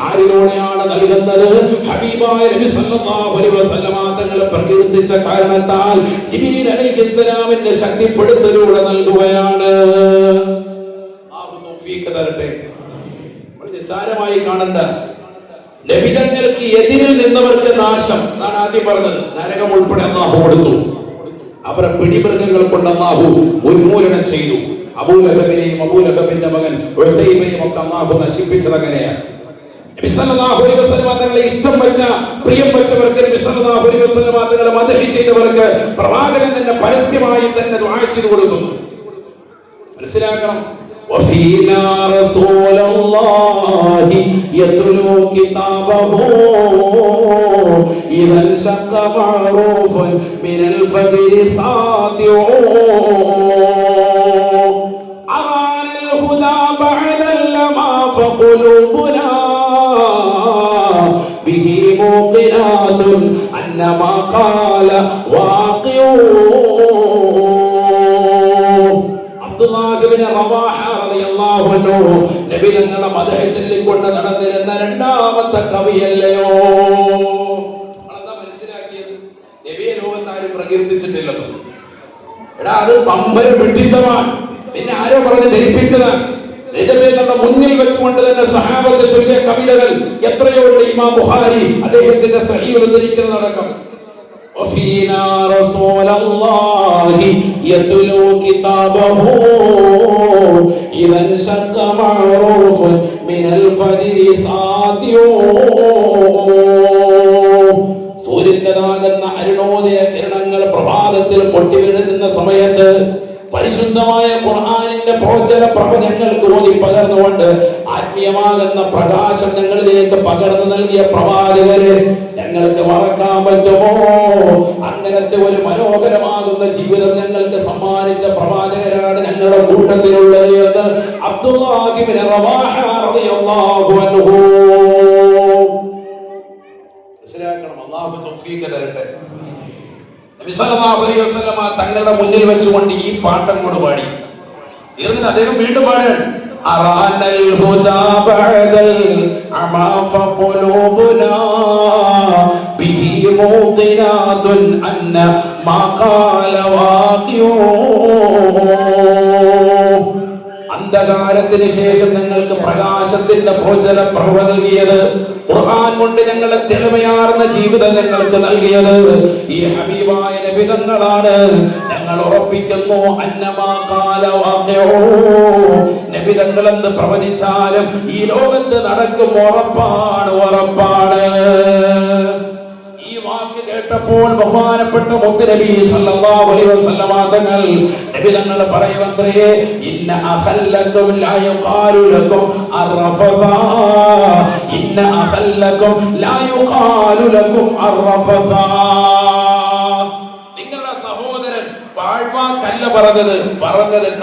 ആരിലൂടെയാണ് നൽകുന്നത്? ഹബീബായ നബി സല്ലല്ലാഹു അലൈഹി വസല്ലമ തങ്ങളെ പ്രകീർത്തിച്ച കാരണത്താൽ ജിബ്രീൽ അലൈഹിസ്സലാമിന്റെ ശക്തിപ്പെടുത്തലൂടെ നൽകുകയാണ്. അല്ലാഹു തൗഫീഖ് തരട്ടെ. നിസ്സാരമായി കാണണ്ട. നബിതങ്ങൾക്ക് എതിരിൽ നിന്നവർക്ക് നാശം എന്നാണ് ആദ്യം പറഞ്ഞത്. നരകം ഉൾപ്പെടെ അല്ലാഹു കൊടുത്തു. അവരെ പിടിമൃഗങ്ങൾ കൊണ്ട് അല്ലാഹു ഉന്മൂലനം ചെയ്തു. അബൂലഹബിനെയും അബൂലഹബിന്റെ മകൻ ഉത്തൈബയും ഒക്കെ അല്ലാഹു നശിപ്പിച്ചത് അങ്ങനെയാണ്. നബി സല്ലല്ലാഹു അലൈഹി വസല്ലം തങ്ങളെ ഇഷ്ടം വെച്ച പ്രിയം വെച്ചവർക്ക്, നബി സല്ലല്ലാഹു അലൈഹി വസല്ലം തങ്ങളെ മദ്ഹ് ചെയ്തവർക്ക് പ്രവാചകൻ തന്നെ പരസ്യമായി തന്നെ ദുആ ചെയ്തു കൊടുക്കുന്നു. മനസ്സിലാക്കണം. وفينا رسول الله يتلو كتابه إذا انشق معروف من الفجر ساطع أرانا الهدى بعد لما فقلوبنا به موقنات أن ما قال واقع. നബി തങ്ങളെ മദ്ഹ് ചൊല്ലിക്കൊണ്ട് നടന്നിരുന്ന രണ്ടാമത്തെ കവിയല്ലയോ? നമ്മളെന്താ മനസ്സിലാക്കിയത്? നബിയെ ലോകത്താരും പ്രകീർത്തിച്ചിട്ടില്ലല്ലോ. എടാ, അത് പമ്പര വിഡിത്തമാണ്. നിന്നെ ആരോ പറഞ്ഞ് ധരിപ്പിച്ചതാണ്. നിന്റെ പേരുടെ മുന്നിൽ വെച്ചുകൊണ്ട് തന്നെ സഹാബത്ത് ചൊല്ലിയ കവിതകൾ എത്രയോ ഉണ്ട്. ഇമാം ബുഖാരി അദ്ദേഹത്തിന്റെ സഹീഹ് ഉദ്ധരിക്കുന്നത് നടക്കും. وفينا رسول الله يتلو كتابه إذا انشق معروف من الفجر ساطع. സൂര്യന്റെതാകുന്ന അരുണോദയ കിരണങ്ങൾ പ്രഭാതത്തിൽ പൊട്ടിവിടുന്ന സമയത്ത് പരിശുദ്ധമായ ഖുർആനിന്റെ പ്രോചന പ്രവചനങ്ങൾക്ക് ഓതി പകർന്നുകൊണ്ട് ആത്മീയമാകുന്ന പ്രകാശം ഞങ്ങളിലേക്ക് പകർന്നു നൽകിയ പ്രവാചകരെ ഞങ്ങൾക്ക് മറക്കാൻ പറ്റുമോ? അങ്ങനത്തെ ഒരു മനോഹരമാകുന്ന ജീവിതം ഞങ്ങൾക്ക് സമ്മാനിച്ച പ്രവാചകരാണ് ഞങ്ങളുടെ കൂട്ടത്തിലുള്ളത് എന്ന് അബ്ദുല്ലാഹി ഇബ്നു റവാഹ റളിയല്ലാഹു അൻഹു. മനസ്സിലാക്കണം. അല്ലാഹു തൗഫീഖ് തരട്ടെ. നബി സല്ലല്ലാഹു അലൈഹി വസല്ലം തങ്ങളുടെ മുന്നിൽ വെച്ചുകൊണ്ട് ഈ പാട്ടങ്ങോട് പാടി തീർന്നിട്ട് അദ്ദേഹം വീണ്ടും പാടുകയാണ്. അറാനൽ ഹുദാ ബഅദൽ അമാ ഫഖുലൂബുനാ ബിഹി മൂഖിനാതുൻ അന്ന മാ ഖാല വാഖിഉ. അന്ധകാരത്തിന് ശേഷം ഞങ്ങൾക്ക് പ്രകാശത്തിന്റെ പ്രോജ്വല പ്രഭ നൽകിയത്, ഖുർആൻ കൊണ്ട് ഞങ്ങളെ തെളിമയാർന്ന ജീവിതം ഞങ്ങൾക്ക് നൽകിയത് ഈ ഹബീബായ നബി തങ്ങളാണ്. ഞങ്ങൾ ഉറപ്പിക്കുന്നു അന്നമാ ഖാല വാഖിഉ. നബി തങ്ങൾ എന്ത് പ്രവചിച്ചാലും ഈ ലോകത്ത് നടക്കും. ഉറപ്പാണ്. ഈ വാക്ക് കേട്ടപ്പോൾ ബഹുമാനപ്പെട്ട മുത്തുനബി സല്ലല്ലാഹു അലൈഹി വസല്ലമ തങ്ങൾ നബി തങ്ങൾ പറയുവത്രേ, ഇന്ന അഖല്ലക്കും ലാ യുഖാലു ലക്കും അർറഫസാ. ഇന്ന അഖല്ലക്കും ലാ യുഖാലു ലക്കും അർറഫസാ. നിങ്ങളുടെ സഹോദരൻ പാഴ്വാക്കല്ല പറഞ്ഞത്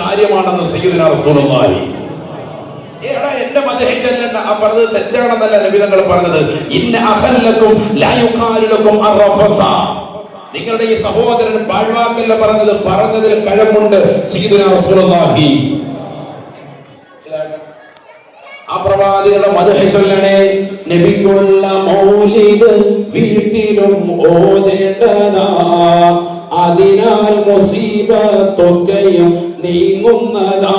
കാര്യമാണെന്ന് സയ്യിദുനാ റസൂലുള്ളാഹി. എന്റെ മദ്ഹ് ചൊല്ലണ്ട, ആ പറഞ്ഞത് തെറ്റാണെന്നല്ല നബി തങ്ങൾ പറഞ്ഞത്. ഇന്ന അഖല്ലക്കും ലാ യുഖാലു ലക്കും അർറഫസാ. നിങ്ങളുടെ ഈ സഹോദരൻ പാഴ്വാക്കല്ല പറഞ്ഞതിൽ കഴമ്പുണ്ട് സയ്യിദുനാ റസൂലുള്ളാഹി. ആ പ്രവാചകരുടെ മദ്ഹ് ചൊല്ലണേ. നബിക്കുള്ള മൗലിദ് വീട്ടിലും ഓതേണ്ടതാ, അതിനാൽ മുസീബത്തൊക്കെയും നീങ്ങുന്നതാ.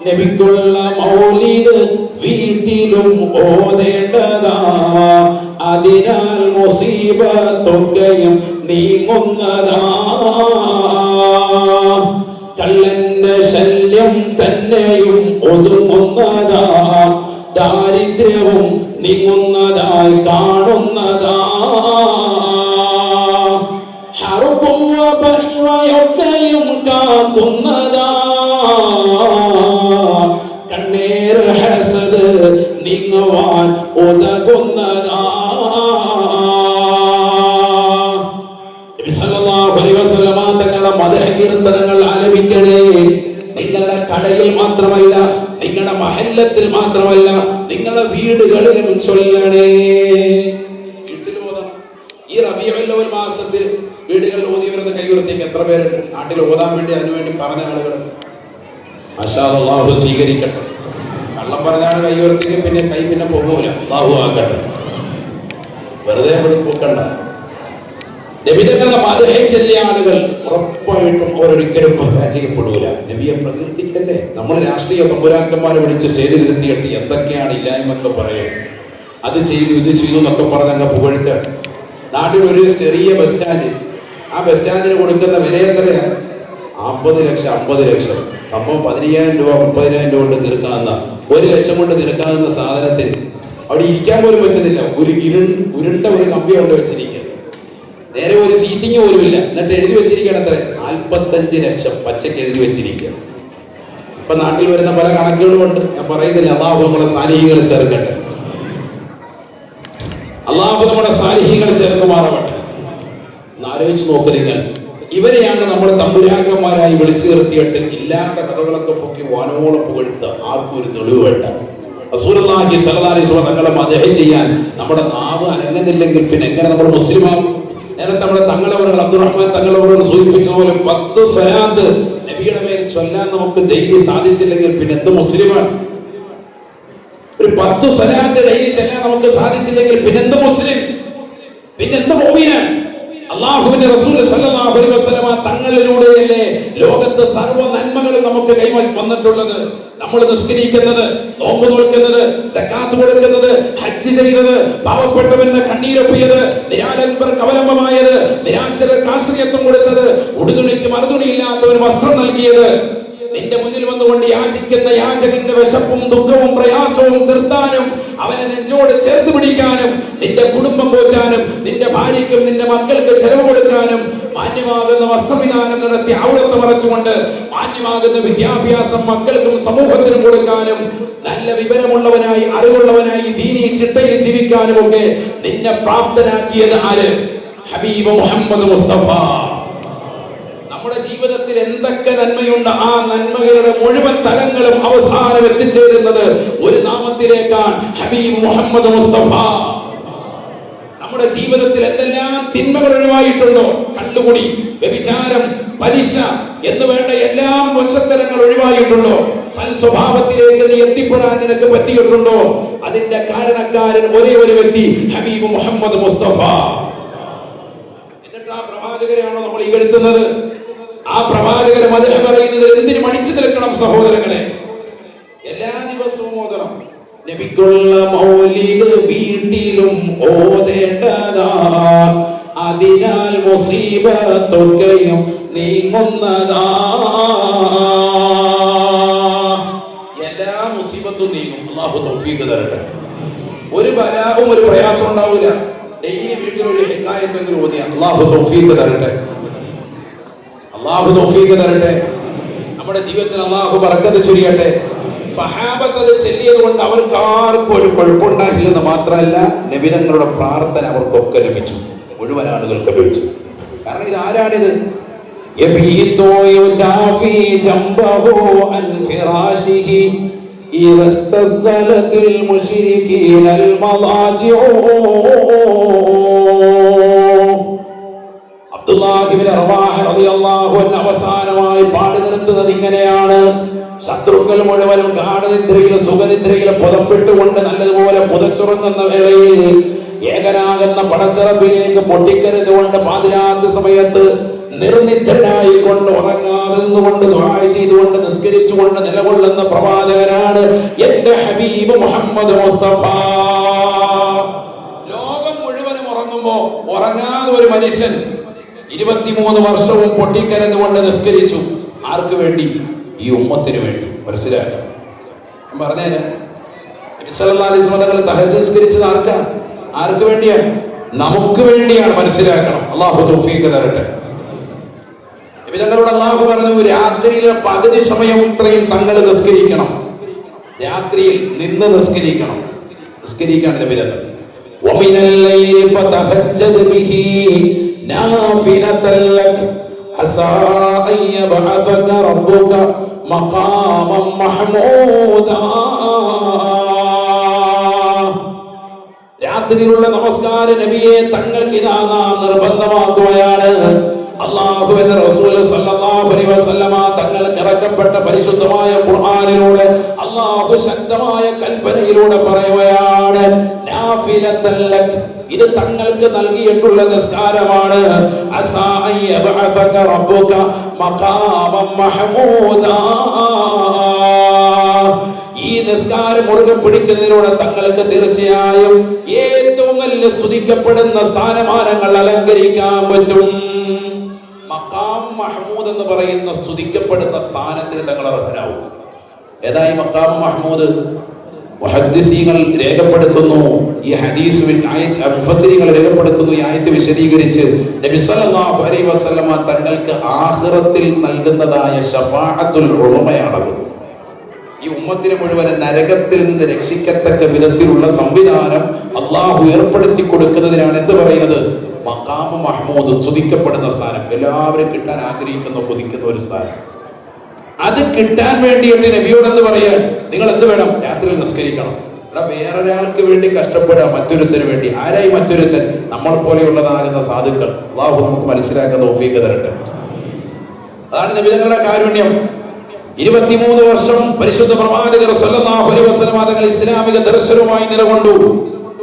നബിക്കുള്ള മൗലിദ് വീട്ടിലും ഓതേണ്ടതാ. അതിനാൽ മുസീബത്തൊക്കെയും നീങ്ങുന്നതാ. കള്ളന്റെ ശല്യം തന്നെയും ഒതുങ്ങുന്നതാ. ദാരിദ്ര്യവും നീങ്ങുന്നതായി കാണുന്നതാ. ഹർബും വബഇവയൊക്കെയും കാക്കുന്നതാ. കണ്ണേർ ഹസദ് നീങ്ങുവാൻ ഉതകുന്നതാ. നബി സല്ലല്ലാഹു അലൈഹി വസല്ലമ തങ്ങളുടെ മദ്ഹ് കീർത്തനങ്ങൾ ആലപിക്കണേ. നിങ്ങളുടെ കടയിൽ മാത്രമല്ല, നിങ്ങളുടെ മഹല്ലത്തിൽ മാത്രമല്ല, നിങ്ങളുടെ വീടുകളിലും ചൊല്ലണേ. വീട്ടിൽ ഓതാം. ഈ റബീഉൽ അവ്വൽ മാസത്തിൽ വീടുകളിൽ ഓതിയവരെന്ന് കൈയുയർത്തിക്ക് എത്ര പേരുണ്ട്? നാട്ടിൽ ഓതാൻ വേണ്ടി അതിനുവേണ്ടി പറഞ്ഞ ആളുകൾ മാഷാ അല്ലാഹു സ്വീകരിക്കട്ടെ. കള്ളം പറഞ്ഞാണ് കൈയുയർത്തിക്ക്, പിന്നെ കൈ പിന്നെ പോകൂല. അല്ലാഹു ആക്കട്ടെ. വെറുതെ പൊക്കണ്ട. നബിതങ്ങളുടെ മദ്ഹ് ചൊല്ലിയ ആളുകൾ ഉറപ്പായിട്ടും അവരൊരിക്കലും പരാജയപ്പെടൂല. നബിയെ പ്രകീർത്തിക്കല്ലേ. നമ്മൾ രാഷ്ട്രീയ തമ്പുരാക്കന്മാരെ വിളിച്ച് സ്റ്റേജിലിരുത്തിയിട്ട് എന്തൊക്കെയാണ് ഇല്ലായ്മൊക്കെ പറയും. അത് ചെയ്തു ഇത് ചെയ്തു എന്നൊക്കെ പറഞ്ഞങ്ങ് പുകഴ്ത്ത്. നാട്ടിൽ ഒരു ചെറിയ ബസ് സ്റ്റാൻഡ്, ആ ബസ് സ്റ്റാൻഡിന് കൊടുക്കുന്ന വില എത്രയാണ്? 40 ലക്ഷം 50 ലക്ഷം. അപ്പം 15,000 രൂപ 30,000 രൂപ കൊണ്ട് തീർക്കാവുന്ന, 1 ലക്ഷം കൊണ്ട് തീർക്കാവുന്ന സാധനത്തിന് അവിടെ ഇരിക്കാൻ പോലും പറ്റുന്നില്ല. ഒരു ഉരുണ്ട ഒരു കമ്പി കൊണ്ട് വെച്ചിരിക്കുക. നേരെ ഒരു സീറ്റിംഗ് പോലും ഇല്ല. എന്നിട്ട് എഴുതി വെച്ചിരിക്കുകയാണ് എത്ര? 45 ലക്ഷം പച്ചക്ക് എഴുതി വെച്ചിരിക്കുക. ഇപ്പൊ നാട്ടിൽ വരുന്ന പല കണക്കുകളും ഉണ്ട്, ഞാൻ പറയുന്നില്ല. അല്ലാഹു നമ്മളെ സാലിഹീകളെ ചേർക്കട്ടെ. അല്ലാഹു നമ്മുടെ സാലിഹീകളെ ചേർക്കുമാറാവട്ടെ. ഒന്ന് ആലോചിച്ച് നോക്ക് നിങ്ങൾ. ഇവരെയാണ് നമ്മൾ തമ്പുരാക്കന്മാരായി വിളിച്ചു നിർത്തിയിട്ട് ഇല്ലാത്ത കഥകളൊക്കെ പൊക്കി വാനോളം പുകഴ്ത്തുക. ആർക്കും ഒരു തെളിവ് വേണ്ട. റസൂലുള്ളാഹി സ്വല്ലല്ലാഹു അലൈഹി വസല്ലം തങ്ങളെ മദ്ഹ് ചെയ്യാൻ നമ്മുടെ നാവ് അനങ്ങുന്നില്ലെങ്കിൽ പിന്നെ എങ്ങനെ നമ്മൾ മുസ്ലിമാവും? നേരത്തെ നമ്മുടെ തങ്ങളവറുകൾ അബ്ദുറഹ്മാൻ തങ്ങളവറുകൾ സൂചിപ്പിച്ചതുപോലെ 10 സ്വലാത്ത് നബിയുടെ മേൽ ചൊല്ലാൻ നമുക്ക് ഡെയിലി സാധിച്ചില്ലെങ്കിൽ പിന്നെ എന്ത് മുസ്ലിമാണ്? ഒരു 10 സ്വലാത്ത് ഡെയിലി ചൊല്ലാൻ നമുക്ക് സാധിച്ചില്ലെങ്കിൽ പിന്നെ എന്ത് മുസ്ലിം? പിന്നെ എന്ത് മുഅ്മിനാണ്? അല്ലാഹുവിന്റെ റസൂൽ സല്ലല്ലാഹു അലൈഹി വസല്ലമ തങ്ങളിലൂടെയല്ലേ ലോകത്തെ സർവ്വ നന്മകളും നമുക്ക് വന്നിട്ടുള്ളത്. നമ്മൾ നിസ്കരിക്കുന്നത്, നോമ്പ് നോക്കുന്നത്, സക്കാത്ത് കൊടുക്കുന്നത്, ഹജ്ജ് ചെയ്തത്, പാവപ്പെട്ടവന്റെ കണ്ണീരൊപ്പിയത്, നിരാലംബർക്ക് അവലംബമായത്, നിരാശർക്ക് ആശ്രയത്വം കൊടുത്തത്, ഉടുതുണിക്ക് മറുതുണിയില്ലാത്തവന് വസ്ത്രം നൽകിയത്, നിന്റെ മുന്നിൽ വന്നുകൊണ്ട് യാചിക്കുന്ന യാചകന്റെ വിശപ്പും ദുഃഖവും പ്രയാസവും നിർത്താനും അവനെ നെഞ്ചോട് ചേർത്ത് പിടിക്കാനും നിന്റെ കുടുംബം പോറ്റാനും നിന്റെ ഭാര്യയ്ക്കും നിന്റെ മക്കൾക്ക് ചെലവ് കൊടുക്കാനും മാന്യമാകുന്ന വസ്ത്രവിധാനം നടത്തി ഔറത്ത് മറച്ചുകൊണ്ട് മാന്യമാകുന്ന വിദ്യാഭ്യാസം മക്കൾക്കും സമൂഹത്തിനും കൊടുക്കാനും നല്ല വിവരമുള്ളവനായി അറിവുള്ളവനായി ദീനി ചിട്ടയിൽ ജീവിക്കാനും ഒക്കെ നിന്നെ പ്രാപ്തനാക്കിയത് ആര്? ഹബീബ് മുഹമ്മദ് മുസ്തഫ. നമ്മുടെ ജീവിതത്തിൽ എന്തൊക്കെ നന്മയുണ്ട്, ആ നന്മകളുടെ മുഴുവൻ തലങ്ങളും അവസാനം എത്തിച്ചേരുന്നത് ഒരു നാമത്തിലേക്കാണ്, ഹബീബ് മുഹമ്മദ് മുസ്തഫ. നമ്മുടെ ജീവിതത്തിൽ എന്തെല്ലാം തിന്മകൾ ഒഴിവായിട്ടുണ്ടോ, കള്ളുകുടി, വ്യഭിചാരം, പലിശ എന്ന് വേണ്ട എല്ലാ വശത്തരങ്ങൾ ഒഴിവായിട്ടുണ്ടോ, സൽ സ്വഭാവത്തിലേക്ക് നീ എത്തിപ്പെടാൻ നിനക്ക് പറ്റിയിട്ടുണ്ടോ, അതിന്റെ കാരണക്കാരൻ ഒരേ ഒരു വ്യക്തി, ഹബീബ് മുഹമ്മദ് മുസ്തഫ. എന്നിട്ട് ആ പ്രവാചകരെയാണോ നമ്മൾ ഇകഴ്ത്തുന്നത്? ആ പ്രവാചകരെ മദ്ഹ് പറയുന്നത് എന്തിനു മടിച്ചു നിൽക്കണം സഹോദരങ്ങളെ? എല്ലാ ദിവസവും ഓതണം. നബിക്കുള്ള മൗലിദ് വീട്ടിലും ഓതേണ്ടതാ. അതിനാൽ മുസീബത്തൊക്കെയും നീങ്ങുന്നതാ. എല്ലാ മുസീബത്തും നീങ്ങും. അല്ലാഹു തൗഫീഖ് തരട്ടെ. ഒരു ബലാവും ഒരു പ്രയാസം ഉണ്ടാവില്ല. ഡെയിലി വീട്ടിൽ ഒരു ഹിക്കായത്തെങ്കിലും ഓതിയ അല്ലാഹു തൗഫീഖ് തരട്ടെ. അല്ലാഹു തൗഫീഖ് തരട്ടെ. നമ്മുടെ ജീവിതത്തിൽ അല്ലാഹു ബറക്കത്ത് ചൊരിയട്ടെ. സ്വഹാബത്ത് അത് ചൊല്ലിയത് കൊണ്ട് അവർക്ക് ആർക്കും ഒരു കുഴപ്പമുണ്ടായില്ലെന്ന് മാത്രമല്ല, നബി തങ്ങളുടെ പ്രാർത്ഥന അവർക്കൊക്കെ ലഭിച്ചു, മുഴുവൻ ആളുകൾക്ക് ലഭിച്ചു. കാരണം ഇത് ആരാണിത്? അവസാനമായി പാടി നിർത്തുന്നത് ഇങ്ങനെയാണ്: ശത്രുക്കൾ മുഴുവനും ഗാഠനിദ്രയിലും സുഖനിദ്രയിലും പുതപ്പെട്ടുകൊണ്ട് നല്ലതുപോലെ പുതച്ചുറങ്ങുന്ന വേളയിൽ ഏകനാകുന്ന പടച്ചറപ്പിലേക്ക് പൊട്ടിക്കരുതുകൊണ്ട് പാതിരാത്രി സമയത്ത് നിർനിദ്രനായി കൊണ്ട് ഉറങ്ങാതെ നിന്നുകൊണ്ട് ദുആ ചെയ്തുകൊണ്ട് നിസ്കരിച്ചുകൊണ്ട് നിലകൊള്ളുന്ന പ്രവാചകനാണ് എന്റെ ഹബീബ് മുഹമ്മദ് മുസ്തഫ. ലോകം മുഴുവനും ഉറങ്ങുമ്പോ ഉറങ്ങാതെ ഒരു മനുഷ്യൻ 23 വർഷവും പൊട്ടിക്കരഞ്ഞുകൊണ്ട് നിസ്കരിച്ചു. ആർക്ക് വേണ്ടി? ഈ ഉമ്മത്തിന് വേണ്ടി. മനസ്സിലാക്കാം, പറഞ്ഞേരാ. നബി സല്ലല്ലാഹു അലൈഹി വസല്ലം തഹജ്ജുദ് നിസ്കരിച്ചത് ആർക്ക് വേണ്ടിയാണ്? നമുക്ക് വേണ്ടിയാണ്. മനസ്സിലാക്കണം. അല്ലാഹു തൗഫീഖ് തരട്ടെ. നബി തങ്ങളോട് അല്ലാഹു പറഞ്ഞു, രാത്രിയിലെ പകുതി സമയം ഇത്രയും തങ്ങൾ നിസ്കരിക്കണം. രാത്രിയിൽ നിന്ന് നിസ്കരിക്കണം. നിസ്കരിക്കാൻ നബി തങ്ങൾ വമിനൽ ലൈലി ഫതഹജ്ജദ് ബിഹി നാഫിലതൻ ലക അസാ അൻ യബ്അസക റബ്ബുക മഖാമൻ മഹ്മൂദാ. രാത്രിയിലുള്ള നമസ്കാര നബിയെ തങ്ങൾക്ക് ഇതാ നാം നിർബന്ധമാക്കുകയാണ്. അല്ലാഹുവിന്റെ റസൂൽ സല്ലല്ലാഹു അലൈഹി വസല്ലമ തങ്ങൾക്ക് ഇറക്കപ്പെട്ട പരിശുദ്ധമായ ഖുർആനിലൂടെ അല്ലാഹു ശക്തമായ കൽപ്പനയിലൂടെ പറയുകയാണ്, നാഫിലതൻ ലക, ഇത് തങ്ങൾക്ക് നൽകിയിട്ടുള്ള നിസ്കാരമാണ്. അസാ അൻ യബ്അസക റബ്ബുക മഖാമൻ മഹ്മൂദാ. ഈ നിസ്കാരം മുറുകെ പിടിക്കുന്നതിലൂടെ തങ്ങൾക്ക് തീർച്ചയായും ഏറ്റവും നല്ല സ്തുതിക്കപ്പെടുന്ന സ്ഥാനമാനങ്ങൾ അലങ്കരിക്കാൻ പറ്റും. മഖാം മഹ്മൂദ് എന്ന് പറയുന്ന സ്തുതിക്കപ്പെടുന്ന സ്ഥാനത്തിന് തങ്ങൾ അർഹനാവും. ഏതായി മഖാം മഹ്മൂദ്? മുഹദ്ദിസീങ്ങൾ രേഖപ്പെടുത്തുന്നു, ഈ ഹദീസ് മുഫസ്സിരീങ്ങൾ രേഖപ്പെടുത്തുന്നു, ഈ ആയത്ത് വിശദീകരിച്ച് നബി സല്ലല്ലാഹു അലൈഹി വസല്ലമ തങ്ങൾക്ക് ആഖിറത്തിൽ നൽകുന്നതായ ശഫാഅത്തുൽ ഉളമയാണത്. ഈ ഉമ്മത്തിനെ മുഴുവൻ നരകത്തിൽ നിന്ന് രക്ഷിക്കത്തക്ക വിധത്തിലുള്ള സംവിധാനം അള്ളാഹു ഏർപ്പെടുത്തി കൊടുക്കുന്നതിനാണ് എന്ത് പറയുന്നത്? മഖാമ മഹ്മൂദ്, സ്തുതിക്കപ്പെടുന്ന സ്ഥാനം. എല്ലാവരും കിട്ടാൻ ആഗ്രഹിക്കുന്ന, കൊതിക്കുന്ന ഒരു സ്ഥാനം. അത് കിട്ടാൻ വേണ്ടിയിട്ട് നബിയോട് എന്ത് പറയാൻ? നിങ്ങൾ എന്ത് വേണം? രാത്രിയിൽ നിസ്കരിക്കണം. വേറൊരാൾക്ക് വേണ്ടി കഷ്ടപ്പെടുക, മറ്റൊരുത്തന് വേണ്ടി. ആരായി മറ്റൊരുത്തൻ? നമ്മൾ പോലെയുള്ളതാകുന്ന സാധുക്കൾ. അള്ളാഹു നമുക്ക് മനസ്സിലാക്കാൻ തൗഫീഖ് തരട്ടെ. അതാണ് നബി തങ്ങളുടെ കാരുണ്യം. 23 വർഷം പരിശുദ്ധ പ്രവാചകർ സല്ലല്ലാഹു അലൈഹി വസല്ലം തങ്ങൾ ഇസ്ലാമിക ദർശനവുമായി നിലകൊണ്ടു.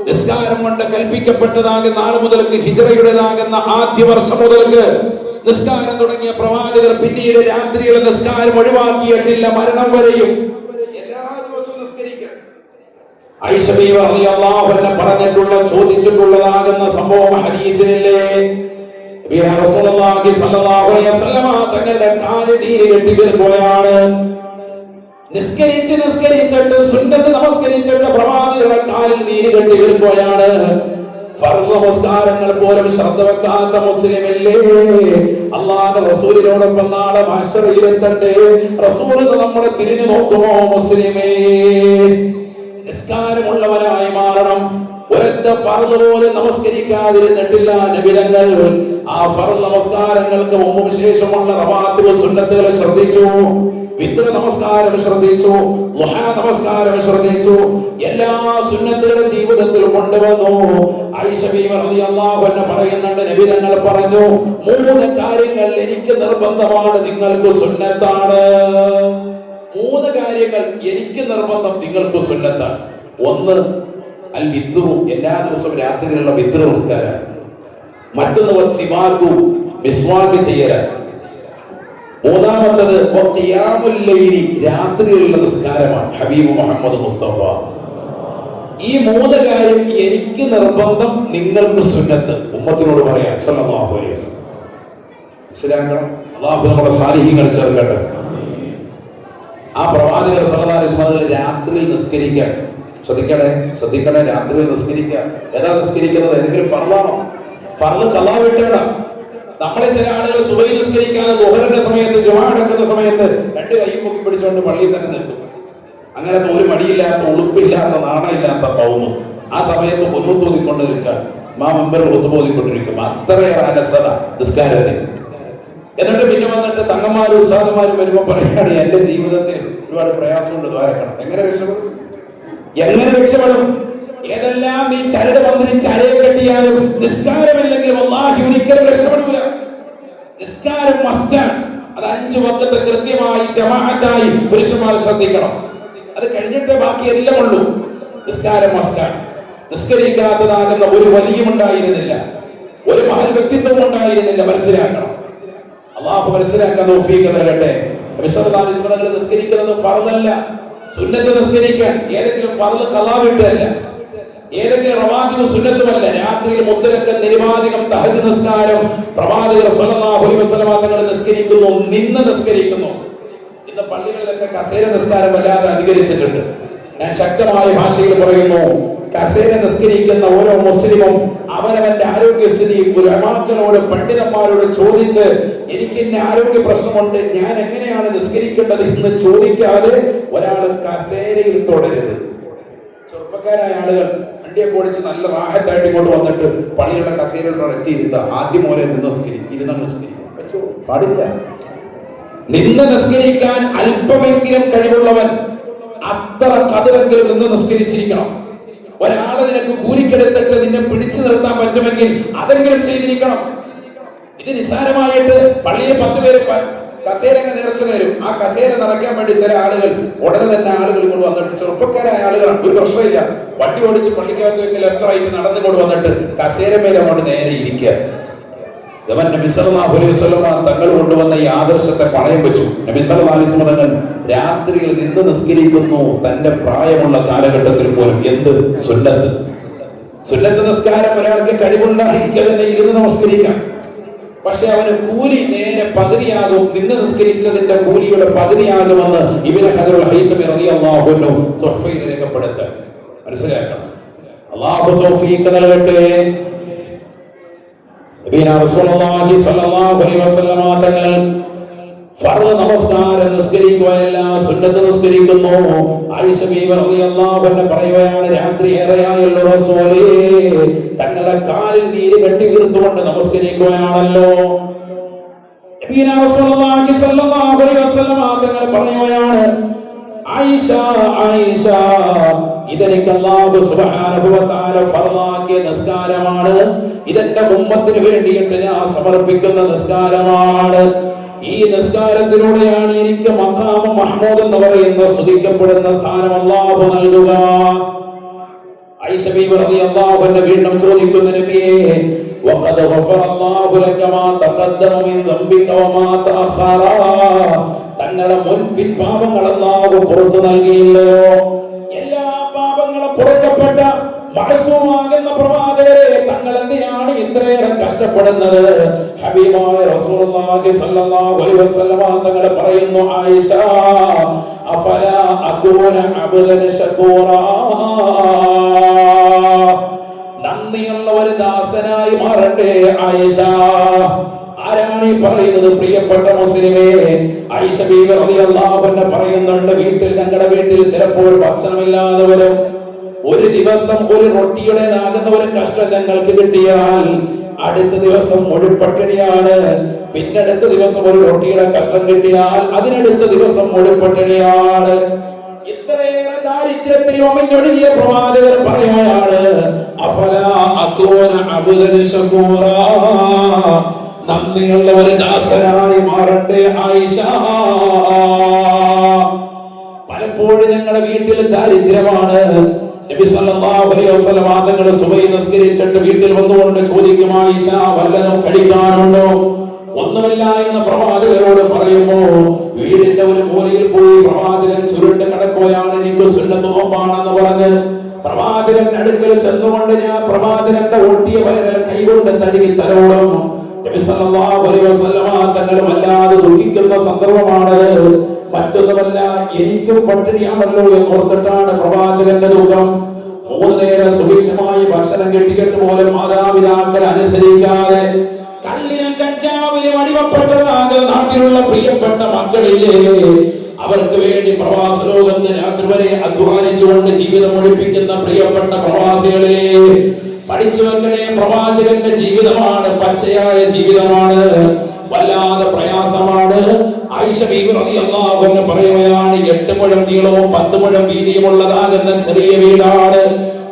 നിസ്കാരം കൊണ്ട് കൽപ്പിക്കപ്പെട്ടതാകുന്ന നാൾ മുതൽക്ക്, ഹിജ്റയുടേതാകുന്ന ആദ്യ വർഷം മുതൽക്ക് നിസ്കാരം തുടങ്ങിയ പ്രവാചകർ പിന്നീട് രാത്രിയിലെ നിസ്കാരം ഒഴിവാക്കിയിട്ടില്ല. മരണം വരെയും എല്ലാ ദിവസവും നിസ്കരിക്കും. ആയിഷ ബീവി റളിയല്ലാഹു അൻഹ പറഞ്ഞിട്ടുള്ള, ചോദിച്ചിട്ടുള്ളതാകുന്ന സംഭവം ഹദീസിലല്ലേ? റസൂലുള്ളാഹി സ്വല്ലല്ലാഹു അലൈഹി വസല്ലം തങ്ങളുടെ കാല് നീര് കെട്ടിപ്പോയാണ്. നിസ്കരിച്ചിട്ട് സുന്നത്ത് നമസ്കരിച്ചിട്ട് പ്രവാചകരുടെ കാലിൽ നീര് കെട്ടിപ്പോയാണ്. ഫർദ് നമസ്കാരങ്ങൾ പോലും ശ്രദ്ധ വെക്കാത്ത മുസ്ലിമല്ലേ? അല്ലാഹുവിന്റെ റസൂലിനോടൊപ്പം നാളെ മഹ്ശറിൽ എത്തണ്ടേ? റസൂൽ നമ്മളെ തിരിഞ്ഞു നോക്കുമോ? മുസ്ലിമേ, നിസ്കാരമുള്ളവരായി മാറണം. ഒരൊറ്റ ഫർദ് പോലും നമസ്കരിക്കാതിരുന്നിട്ടില്ല നബി തങ്ങൾ. ആ ഫർദ് നമസ്കാരങ്ങൾക്ക് മുമ്പും ശേഷമുള്ള റവാത്തിബ് സുന്നത്തുകൾ ശ്രദ്ധിച്ചു. വിത്ർ നമസ്കാരം ശ്രദ്ധിച്ചു, ദുഹാ നമസ്കാരം ശ്രദ്ധിച്ചു. എല്ലാ സുന്നത്തുകളും ജീവിതത്തിൽ കൊണ്ടുവന്നു. ആയിഷ ബീവി റളിയല്ലാഹു അൻഹ പറയുന്നുണ്ട്, നബി തങ്ങൾ പറഞ്ഞു, 3 കാര്യങ്ങൾ എനിക്ക് നിർബന്ധമാണ്, നിങ്ങൾക്ക് സുന്നത്താണ്. 3 കാര്യങ്ങൾ എനിക്ക് നിർബന്ധം, നിങ്ങൾക്ക് സുന്നത്താണ്. ഒന്ന് അൽ വിത്റു, എല്ലാ ദിവസവും രാത്രിയിലുള്ള വിത്ർ നമസ്കാരം. മറ്റൊന്ന് വസിവാകു, മിസ്വാക്ക് ചെയ്യലാണ്. മൂന്നാമത്തത് ഖിയാമുൽ ലൈലി, രാത്രിയിലുള്ള നിസ്കാരമാണ്. ഹബീബ് മുഹമ്മദ് മുസ്തഫ. ഈ 3 കാര്യം എനിക്ക് നിർബന്ധം, നിങ്ങൾക്ക് സുന്നത്ത്. ഉമ്മത്തിനോട് പറയാം സല്ലല്ലാഹു അലൈഹി വസല്ലം. മനസ്സിലാക്കണം. അല്ലാഹു നമ്മുടെ സാലിഹീങ്ങൾ ചേർക്കട്ടെ. ആ പ്രവാചകർ സല്ലല്ലാഹു അലൈഹി വസല്ലം രാത്രിയിൽ നിസ്കരിക്കാൻ ശ്രദ്ധിക്കണേ. രാത്രിയിൽ നിസ്കരിക്കുക. ഏതാ നിസ്കരിക്കുന്നത്? ഏതെങ്കിലും ഫർളാണോ? ഫർള് ഖളാ വിട്ടേടാ. നമ്മളെ ചില ആളുകൾ സുബഹി നിസ്കരിക്കാതെ ദുഹറിന്റെ സമയത്ത്, ജുമാ നടക്കുന്ന സമയത്ത് 2 കൈയും പൊക്കി പിടിച്ചുകൊണ്ട് പള്ളിയിൽ തന്നെ നിൽക്കും. അങ്ങനത്തെ ഒരു മടിയില്ലാത്ത, ഉളുപ്പില്ലാത്ത, നാണമില്ലാത്ത പൗന്നു. ആ സമയത്ത് ഖുനൂത്ത് ഓതിക്കൊണ്ട് നിൽക്കാൻ മെമ്പർ ഖുതുബ ഓതിക്കൊണ്ടിരിക്കും. അത്രയേറെ അലസത നിസ്കാരത്തിൽ. എന്നിട്ട് പിന്നെ വന്നിട്ട് തങ്ങന്മാരും ഉസ്താദുമാരും വരുമ്പോൾ പറയുകയാണ്, എന്റെ ജീവിതത്തിൽ ഒരുപാട് പ്രയാസമുണ്ട്, ദ്വാരക്കണം. എങ്ങനെ രക്ഷപ്പെടും? ഏതെല്ലാം നീ ചരട് മന്ത്രിച്ച് അരയെ കെട്ടിയാലും നിസ്കാരമില്ലെങ്കിൽ വല്ലാഹി ഒരിക്കലും രക്ഷപ്പെടൂല. നിസ്കാരം മസ്റ്റാണ്. അത് 5 വഖത്ത് കൃത്യമായി ജമാഅത്തായി പുരുഷന്മാർ ശ്രദ്ധിക്കണം. അത് കഴിഞ്ഞിട്ടേ ബാക്കി എല്ലാം ഉള്ളൂ. നിസ്കാരം മസ്റ്റാണ്. നിസ്കരിക്കാത്തതാകുന്ന ഒരു വലിയും ഉണ്ടായിരുന്നില്ല, ഒരു മഹൽ വ്യക്തിത്വം ഉണ്ടായിരുന്നില്ല. മനസ്സിലാക്കണം. അള്ളാഹു മനസ്സിലാക്കാൻ തൗഫീഖ് നൽകട്ടെ. നബി സല്ലല്ലാഹു അലൈഹി വസല്ലം നിസ്കരിക്കുന്നത് ഫർളല്ല, സുന്നത്ത് നിസ്കരിക്കാൻ. ഏതെങ്കിലും ഫർള് ഖളാ വിട്ടല്ല, ഏതെങ്കിലും റവാത്തിബ് സുന്നത്തുമല്ല. രാത്രിയിൽ മുത്തലക്കം നിരുപാധികം തഹജ്ജുദ് നിസ്കാരം പ്രവാചകർ സ്വല്ലല്ലാഹു അലൈഹി വസല്ലം തങ്ങൾ നിസ്കരിക്കുന്നു, നിന്ന് നിസ്കരിക്കുന്നു. ഇന്ന് പള്ളികളിലൊക്കെ കസേര നിസ്കാരം വല്ലാതെ അധികരിച്ചിട്ടുണ്ട്. ഞാൻ ശക്തമായ ഭാഷയിൽ പറയുന്നു, കസേര നിസ്കരിക്കുന്ന ഓരോ മുസ്ലിമും അവനവന്റെ ആരോഗ്യസ്ഥിതി ഉലമാക്കളോട്, പണ്ഡിതന്മാരോട് ചോദിച്ച് എനിക്ക് ഇന്ന ആരോഗ്യ പ്രശ്നമുണ്ട്, ഞാൻ എങ്ങനെയാണ് നിസ്കരിക്കേണ്ടത് എന്ന് ചോദിക്കാതെ ഒരാൾ കസേരയിൽ തുടരുത്. ചെറുപ്പക്കാരായ ആളുകൾ വണ്ടിയൊക്കെ ഓടിച്ച് നല്ല റാഹത്തായിട്ട് ഇങ്ങോട്ട് വന്നിട്ട് പള്ളിയുടെ കസേരയുടെ എത്തിയിരുത്ത ആദ്യം മോനെ നിന്ന് നിസ്കരിക്കും. പാടില്ല. നിന്ന് നിസ്കരിക്കാൻ അല്പമെങ്കിലും കഴിവുള്ളവൻ അത്ര കതിരെങ്കിലും നിന്ന് നിസ്കരിച്ചിരിക്കണം. ഒരാളെ നിനക്ക് കൂലിക്കെടുത്തിട്ട് നിന്നെ പിടിച്ചു നിർത്താൻ പറ്റുമെങ്കിൽ അതെങ്കിലും ചെയ്തിരിക്കണം. ഇത് നിസ്സാരമായിട്ട് പള്ളിയിൽ 10 പേര് കസേര നേർച്ച നേരും. ആ കസേര നിറയ്ക്കാൻ വേണ്ടി ചില ആളുകൾ ഉടനെ തന്നെ ആളുകൾ ഇങ്ങോട്ട് വന്നിട്ട്, ചെറുപ്പക്കാരായ ആളുകളാണ്, ഒരു വർഷമില്ല, വണ്ടി ഓടിച്ച് പള്ളിക്കകത്തേക്ക് ലെഫ്റ്റ് റൈറ്റ് നടന്നിങ്ങോട്ട് വന്നിട്ട് കസേര മേലെ അങ്ങോട്ട് നേരെ ഇരിക്കുക. നബി സല്ലല്ലാഹു അലൈഹി വസല്ലം തങ്ങൾ കൊണ്ടുവന്ന ഈ ആദർശത്തെ പണയം വെച്ചു. നബി സല്ലല്ലാഹു അലൈഹി വസല്ലം തങ്ങൾ രാത്രിയിൽ നിന്ന് നിസ്കരിക്കുന്നു, തന്റെ പ്രായമുള്ള കാലഘട്ടത്തിൽ പോലും. എന്ത് സുന്നത്ത്? സുന്നത്ത് നിസ്കാരം ഒരാൾക്ക് കഴിവുണ്ടായിരിക്കുക തന്നെ ഇരുന്ന് നമസ്കരിക്കാം. പക്ഷെ അവന് കൂലി നേരെ പകുതിയാകും. നിന്ന് നിസ്കരിച്ചതിന്റെ കൂലിയുടെ പകുതിയാകുമെന്ന് ഇബ്നു ഹദറുൽ ഹൈതമി റളിയല്ലാഹു അൻഹു തുഹ്ഫയിൽ രേഖപ്പെടുത്താൻ മനസ്സിലാക്കണം. അല്ലാഹു തൗഫീഖ് നൽകട്ടെ. റസൂലുള്ളാഹി സ്വല്ലല്ലാഹു അലൈഹി വസല്ലം തങ്ങൾ ഫർദ് നമസ്കാരം നിസ്കരിക്കുകയല്ല, സുന്നത്ത് നിസ്കരിക്കുന്നു. ആയിഷ ബീവി റളിയല്ലാഹു അൻഹ പറയുകയാണ്, രാത്രി ഏറെയായുള്ള റസൂലേ തങ്ങളുടെ കാലിൽ നീര് കെട്ടി വീർത്തുകൊണ്ട് നമസ്കരിക്കുകയാണല്ലോ. റസൂലുള്ളാഹി സ്വല്ലല്ലാഹു അലൈഹി വസല്ലം തങ്ങൾ പറയുകയാണ്, ആയിഷ ആയിഷ, ഇതെനിക്ക് അല്ലാഹു സുബ്ഹാനഹു വ തആല ഫർളാക്കിയ നിസ്കാരമാണ്. ഇതെന്റെ ഉമ്മത്തിന് വേണ്ടിയിട്ട് ഞാൻ സമർപ്പിക്കുന്ന നിസ്കാരമാണ്. ഈ നിസ്കാരത്തിലൂടെയാണ് എനിക്ക് മഖാമ മഹ്മൂദ് എന്ന് പറയുന്ന സ്തുതിക്കപ്പെടുന്ന സ്ഥാനം അല്ലാഹു നൽകുക. ആയിഷ ബീവി റളിയല്ലാഹു അൻഹ വീണ്ടും ചോദിക്കുന്നു, നബിയേ, വഖദ് ഗഫറല്ലാഹു ലക മാ തഖദ്ദമ മിൻ ദംബിക വമാ തഅഖറ, തങ്ങളുടെ മുൻപിൻ പാപങ്ങൾ അല്ലാഹു പുറത്തു നൽകിയില്ലയോ? എല്ലാ പാപങ്ങളും പുറക്കപ്പെട്ട മഅസൂമാകുന്ന പ്രവാചകരെ തങ്ങൾ എന്തിനാണ് ഇത്രയേറെ കഷ്ടപ്പെടുന്നത്? ഹബീബായ റസൂലുള്ളാഹി സ്വല്ലല്ലാഹു അലൈഹി വസല്ലം തങ്ങൾ പറയുന്നു, ആയിഷ അഫലാ അകൂന അബ്ദൻ ശകൂറാ, നന്ദിയുള്ള ഒരു ദാസനായി മാറട്ടെ ആയിഷ. ആരാണ് ഈ പറയുന്നത്? പ്രിയപ്പെട്ട മുസ്ലിമേ, ആയിഷ ബീവി റളിയല്ലാഹു അൻഹ പറയുന്നുണ്ട്, ഞങ്ങളുടെ വീട്ടിൽ ചിലപ്പോൾ ഭക്ഷണമില്ലാതെ വരും. ഒരു ദിവസം ഒരു റൊട്ടിയുടേതാകുന്ന ഒരു കഷ്ടം ഞങ്ങൾക്ക് കിട്ടിയാൽ അടുത്ത ദിവസം മുഴുപട്ടിണിയാണ്. പിന്നെ അടുത്ത ദിവസം ഒരു റൊട്ടിയുടെ കഷ്ടം കിട്ടിയാൽ അതിനടുത്ത ദിവസം മുഴുപട്ടിണിയാണ്. ഇത്രയേറെ ദാരിദ്ര്യത്തിൽ ഒമഞ്ഞൊഴുകിയ പ്രവാചകർ പറയുകയാണ്, അഫലാ അകൂന അബ്ദൻ ശകൂറാ, നന്ദിയുള്ള ഒരു ദാസനായി മാറട്ടെ ആയിഷ. പലപ്പോഴും ഞങ്ങളുടെ വീട്ടിൽ ദാരിദ്ര്യമാണ്. നബി സല്ലല്ലാഹു അലൈഹി വസല്ലം തങ്ങൾ സുബഹി നിസ്കരിച്ചിട്ട് വീട്ടിൽ വന്നുകൊണ്ട് ചോദിക്കും, ആയിഷ വല്ലതും കഴിക്കാനുണ്ടോ? ഒന്നുമില്ല എന്ന് പ്രവാചകരോട് പറയുമ്പോ വീടിന്റെ ഒരു മൂലയിൽ പോയി പ്രവാചകൻ ചുരുണ്ട് കിടക്കുകയാണ്. എനിക്ക് സുന്നത്ത് നോമ്പാണെന്ന് പറഞ്ഞ് പ്രവാചകന്റെ അടുക്കൽ ചെന്നുകൊണ്ട് ഞാൻ പ്രവാചകന്റെ ഒട്ടിയ വയറിൽ കൈകൊണ്ട് തഴുകി തലോടും. നബി സല്ലല്ലാഹു അലൈഹി വസല്ലം തങ്ങൾ വല്ലാതെ ദുഃഖിക്കുന്ന സന്ദർഭമാണത്. മറ്റൊന്നുമല്ല, എനിക്കും പട്ടിണിയാണല്ലോ എന്ന് ഓർത്തിട്ടാണ് പ്രവാചകന്റെ ദുഃഖം. 3 നേരം സുഭിക്ഷമായി ഭക്ഷണം കിട്ടിയിട്ട് പോലും മാതാപിതാക്കൾ അനുസരിക്കാതെ കള്ളിനും കഞ്ചാവിനും അടിമപ്പെട്ടതാകുന്ന നാട്ടിലുള്ള പ്രിയപ്പെട്ട മക്കളില്ലേ, അവർക്ക് വേണ്ടി പ്രവാസ ലോകത്ത് രാത്രി വരെ അധ്വാനിച്ചുകൊണ്ട് ജീവിതം ഒഴിപ്പിക്കുന്ന പ്രിയപ്പെട്ട പ്രവാസികളെ, പഠിച്ചു വെക്കണേ. പ്രവാചകന്റെ ജീവിതമാണ്, പച്ചയായ ജീവിതമാണ്, വല്ലാതെ പ്രയാസമാണ്. ആയിഷ ബീവി റളിയല്ലാഹു അൻഹ പറയുകയാണ്, 8 മുഴം നീളവും 10 മുഴം വീതിയുമുള്ളതാകുന്ന ചെറിയ വീടാണ്.